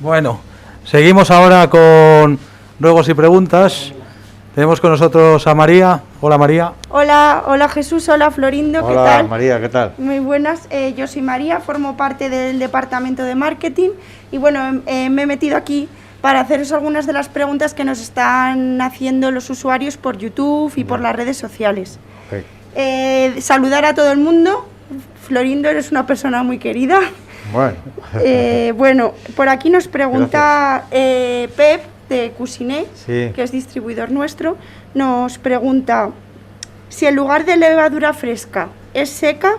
Speaker 1: Bueno, seguimos ahora con ruegos y preguntas. Tenemos con nosotros a María. Hola, María.
Speaker 8: Hola Jesús, hola Florindo, ¿qué
Speaker 2: Hola,
Speaker 8: tal?
Speaker 2: María, ¿qué tal?
Speaker 8: Muy buenas, yo soy María, formo parte del departamento de marketing y bueno, me he metido aquí para haceros algunas de las preguntas que nos están haciendo los usuarios por YouTube y por las redes sociales.
Speaker 2: Okay.
Speaker 8: Saludar a todo el mundo. Florindo, eres una persona muy querida.
Speaker 2: Bueno.
Speaker 8: Bueno, por aquí nos pregunta Pep de Cusiné,
Speaker 2: Sí.
Speaker 8: que es distribuidor nuestro, nos pregunta si en lugar de levadura fresca es seca,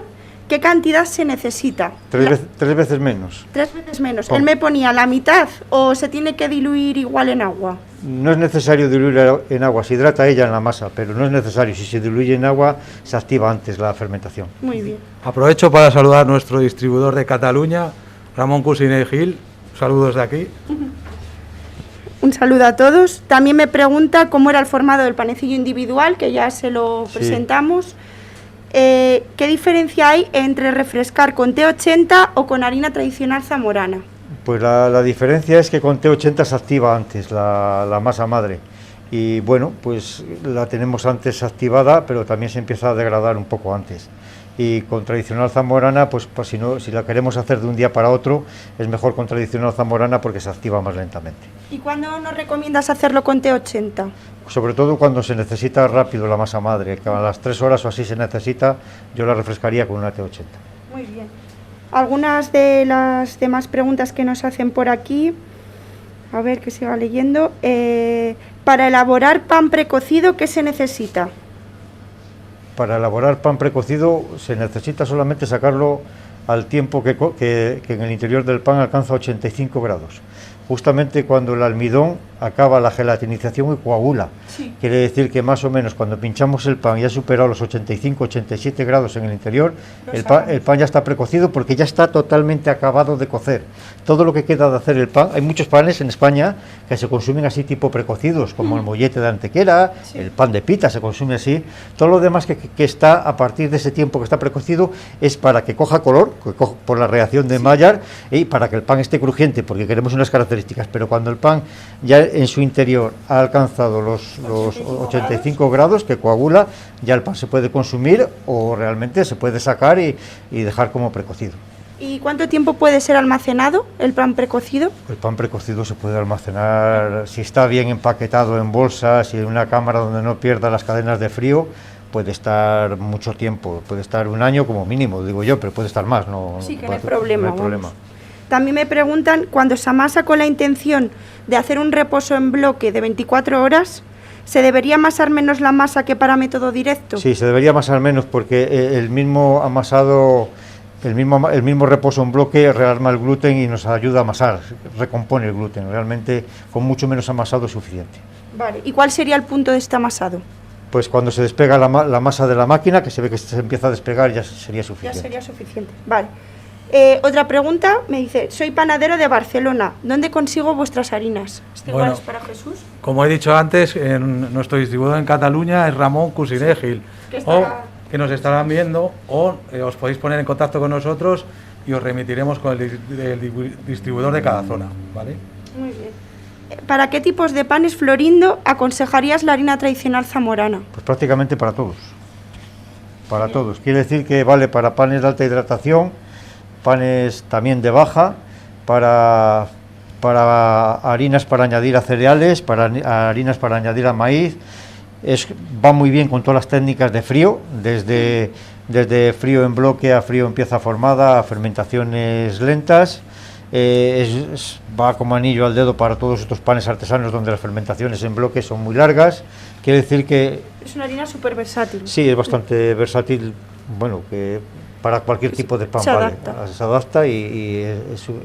Speaker 8: ¿qué cantidad se necesita?
Speaker 2: Tres veces menos.
Speaker 8: 3 veces menos.
Speaker 2: ¿Cómo?
Speaker 8: Él me ponía la mitad o se tiene que diluir igual en agua.
Speaker 2: No es necesario diluir en agua, se hidrata ella en la masa, pero no es necesario. Si se diluye en agua, se activa antes la fermentación.
Speaker 8: Muy bien.
Speaker 1: Aprovecho para saludar a nuestro distribuidor de Cataluña, Ramón Cusiné Gil. Saludos de aquí.
Speaker 8: Un saludo a todos. También me pregunta cómo era el formato del panecillo individual, que ya se lo presentamos. ¿Qué diferencia hay entre refrescar con T80 o con harina tradicional zamorana?
Speaker 2: Pues la diferencia es que con T80 se activa antes la masa madre. Y bueno, pues la tenemos antes activada, pero también se empieza a degradar un poco antes. Y con tradicional zamorana, pues si la queremos hacer de un día para otro, es mejor con tradicional zamorana porque se activa más lentamente.
Speaker 8: ¿Y cuándo nos recomiendas hacerlo con T80?
Speaker 2: Sobre todo cuando se necesita rápido la masa madre, que a las 3 horas o así se necesita, yo la refrescaría con una T80.
Speaker 8: Muy bien. Algunas de las demás preguntas que nos hacen por aquí, a ver que siga leyendo. Para elaborar pan precocido, ¿qué se necesita?
Speaker 2: Para elaborar pan precocido se necesita solamente sacarlo al tiempo que en el interior del pan alcanza 85 grados. Justamente cuando el almidón acaba la gelatinización y coagula.
Speaker 8: Sí.
Speaker 2: Quiere decir que más o menos cuando pinchamos el pan y ha superado los 85-87 grados en el interior, el pan ya está precocido porque ya está totalmente acabado de cocer. Todo lo que queda de hacer el pan, hay muchos panes en España que se consumen así tipo precocidos, como el mollete de Antequera, el pan de pita se consume así. Todo lo demás que está a partir de ese tiempo que está precocido es para que coja color, por la reacción de Maillard, y para que el pan esté crujiente, porque queremos unas características. Pero cuando el pan ya en su interior ha alcanzado los 85 grados, que coagula, ya el pan se puede consumir o realmente se puede sacar y dejar como precocido.
Speaker 8: ¿Y cuánto tiempo puede ser almacenado el pan precocido?
Speaker 2: El pan precocido se puede almacenar, si está bien empaquetado en bolsas y en una cámara donde no pierda las cadenas de frío, puede estar mucho tiempo, puede estar un año como mínimo, digo yo, pero puede estar más.
Speaker 8: Sí, que no hay problema.
Speaker 2: No hay problema.
Speaker 8: También me preguntan, cuando se amasa con la intención de hacer un reposo en bloque de 24 horas, ¿se debería amasar menos la masa que para método directo?
Speaker 2: Sí, se debería amasar menos porque el mismo amasado, el mismo reposo en bloque rearma el gluten y nos ayuda a amasar, recompone el gluten. Realmente con mucho menos amasado es suficiente.
Speaker 8: Vale. ¿Y cuál sería el punto de este amasado?
Speaker 2: Pues cuando se despega la masa de la máquina, que se ve que se empieza a despegar, ya sería suficiente.
Speaker 8: Ya sería suficiente. Vale. Otra pregunta, me dice, soy panadero de Barcelona, ¿dónde consigo vuestras harinas? ¿Este igual es para Jesús?
Speaker 1: Como he dicho antes, nuestro distribuidor en Cataluña es Ramón Cusiné Gil, que nos estarán viendo, o os podéis poner en contacto con nosotros y os remitiremos con el distribuidor de cada zona, ¿vale?
Speaker 8: Muy bien. ¿Para qué tipos de panes, Florindo, aconsejarías la harina tradicional zamorana?
Speaker 2: Pues prácticamente para todos. Para todos. Quiere decir que vale para panes de alta hidratación, panes también de baja, para harinas para añadir a cereales, para harinas para añadir a maíz. Va muy bien con todas las técnicas de frío, desde frío en bloque a frío en pieza formada, a fermentaciones lentas. Va como anillo al dedo para todos estos panes artesanos donde las fermentaciones en bloque son muy largas. Quiere decir que...
Speaker 8: Es una harina súper versátil.
Speaker 2: Sí, es bastante versátil, bueno, que para cualquier tipo de pan
Speaker 8: se
Speaker 2: adapta y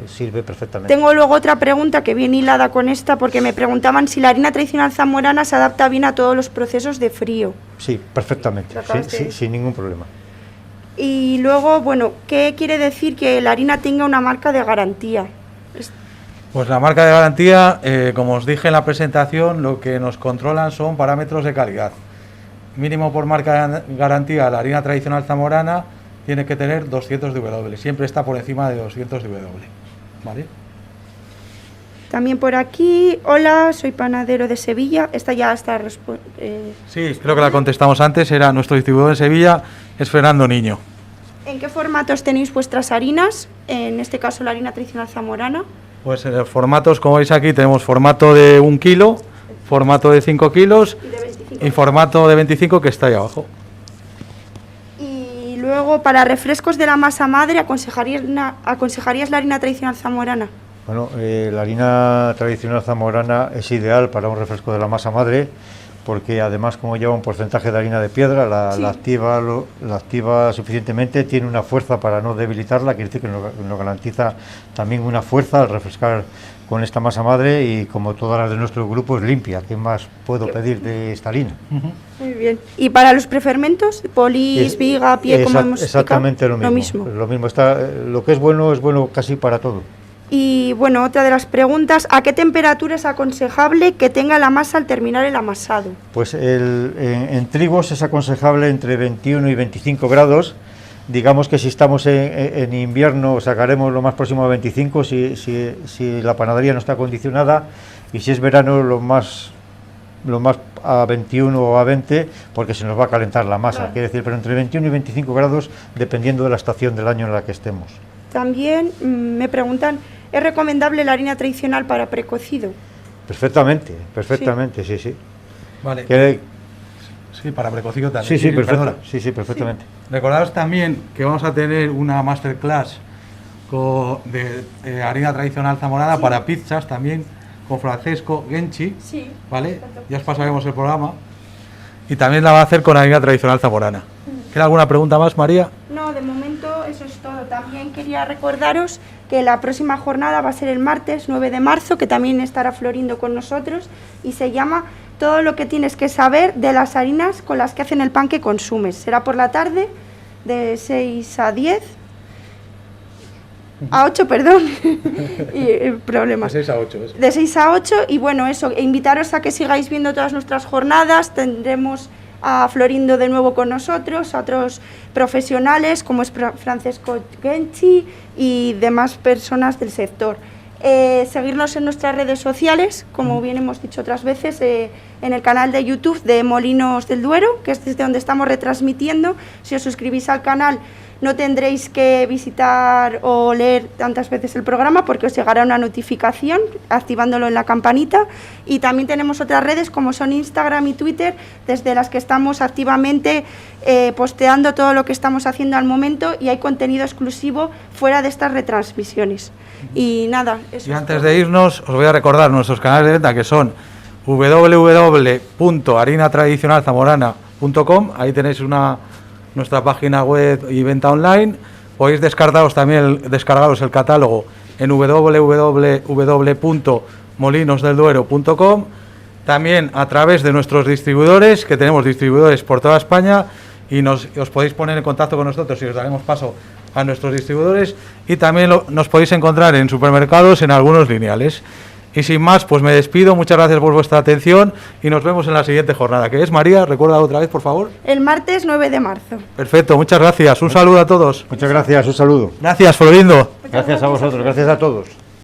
Speaker 2: sirve perfectamente.
Speaker 8: Tengo luego otra pregunta que viene hilada con esta, porque me preguntaban si la harina tradicional zamorana se adapta bien a todos los procesos de frío.
Speaker 2: Sí, perfectamente, sí, sin ningún problema.
Speaker 8: Y luego, bueno, ¿qué quiere decir que la harina tenga una marca de garantía?
Speaker 1: Pues la marca de garantía, como os dije en la presentación, lo que nos controlan son parámetros de calidad. Mínimo por marca de garantía, la harina tradicional zamorana tiene que tener 200 de W, siempre está por encima de 200 de W, ¿vale?
Speaker 8: También por aquí, hola, soy panadero de Sevilla. Esta ya está
Speaker 1: Sí, creo que la contestamos antes, era nuestro distribuidor en Sevilla, es Fernando Niño.
Speaker 8: ¿En qué formatos tenéis vuestras harinas? En este caso la harina tradicional zamorana.
Speaker 1: Pues en los formatos, como veis aquí, tenemos formato de 1 kilo, formato de 5 kilos
Speaker 8: Y de 25.
Speaker 1: y formato de 25 que está ahí abajo.
Speaker 8: Y luego, para refrescos de la masa madre, ¿aconsejarías la harina tradicional zamorana?
Speaker 2: Bueno, la harina tradicional zamorana es ideal para un refresco de la masa madre, porque además, como lleva un porcentaje de harina de piedra, la activa suficientemente, tiene una fuerza para no debilitarla, quiere decir que nos garantiza también una fuerza al refrescar con esta masa madre, y como todas las de nuestro grupo es limpia. ¿Qué más puedo pedir de esta harina?
Speaker 8: Muy bien. ¿Y para los prefermentos? Polis, viga, pie, como hemos explicado.
Speaker 2: Exactamente lo mismo. Lo mismo. Lo que es bueno casi para todo.
Speaker 8: Y bueno, otra de las preguntas, ¿a qué temperatura es aconsejable que tenga la masa al terminar el amasado?
Speaker 2: Pues en trigos es aconsejable entre 21 y 25 grados. Digamos que si estamos en invierno sacaremos lo más próximo a 25 si la panadería no está acondicionada, y si es verano lo más a 21 o a 20, porque se nos va a calentar la masa. Claro. Quiere decir, pero entre 21 y 25 grados dependiendo de la estación del año en la que estemos.
Speaker 8: También me preguntan, ¿es recomendable la harina tradicional para precocido?
Speaker 2: Perfectamente, sí.
Speaker 1: Vale. Sí, para precocido también.
Speaker 2: Sí, perfectamente.
Speaker 1: Recordaros también que vamos a tener una masterclass de harina tradicional zamorana para pizzas también, con Francesco Genchi, ¿vale? Perfecto. Ya os pasaremos el programa. Y también la va a hacer con harina tradicional zamorana. ¿Queda alguna pregunta más, María?
Speaker 8: No, de momento eso es todo. También quería recordaros que la próxima jornada va a ser el martes 9 de marzo, que también estará Florindo con nosotros, y se llama Todo lo que tienes que saber de las harinas con las que hacen el pan que consumes. Será por la tarde, de 6 a 10. A 8, perdón. Problemas.
Speaker 1: De 6 a 8. Eso.
Speaker 8: De 6 a 8, y bueno, eso, invitaros a que sigáis viendo todas nuestras jornadas. Tendremos a Florindo de nuevo con nosotros, a otros profesionales como es Francesco Genchi y demás personas del sector. Seguirnos en nuestras redes sociales, como bien hemos dicho otras veces, en el canal de YouTube de Molinos del Duero, que es desde donde estamos retransmitiendo. Si os suscribís al canal no tendréis que visitar o leer tantas veces el programa, porque os llegará una notificación activándolo en la campanita. Y también tenemos otras redes como son Instagram y Twitter, desde las que estamos activamente posteando todo lo que estamos haciendo al momento, y hay contenido exclusivo fuera de estas retransmisiones. Y nada, eso.
Speaker 1: Y antes de irnos, os voy a recordar nuestros canales de venta, que son www.harinatradicionalzamorana.com. Ahí tenéis nuestra página web y venta online. Podéis descargaros el catálogo en www.molinosdelduero.com. También a través de nuestros distribuidores, que tenemos distribuidores por toda España, y os podéis poner en contacto con nosotros y os daremos paso a nuestros distribuidores. Y también nos podéis encontrar en supermercados, en algunos lineales. Y sin más, pues me despido. Muchas gracias por vuestra atención y nos vemos en la siguiente jornada, que es, María, recuerda otra vez, por favor.
Speaker 8: El martes 9 de marzo.
Speaker 1: Perfecto, muchas gracias. Un saludo a todos.
Speaker 2: Muchas gracias, un saludo.
Speaker 1: Gracias, Florindo.
Speaker 2: Gracias a vosotros, gracias a todos.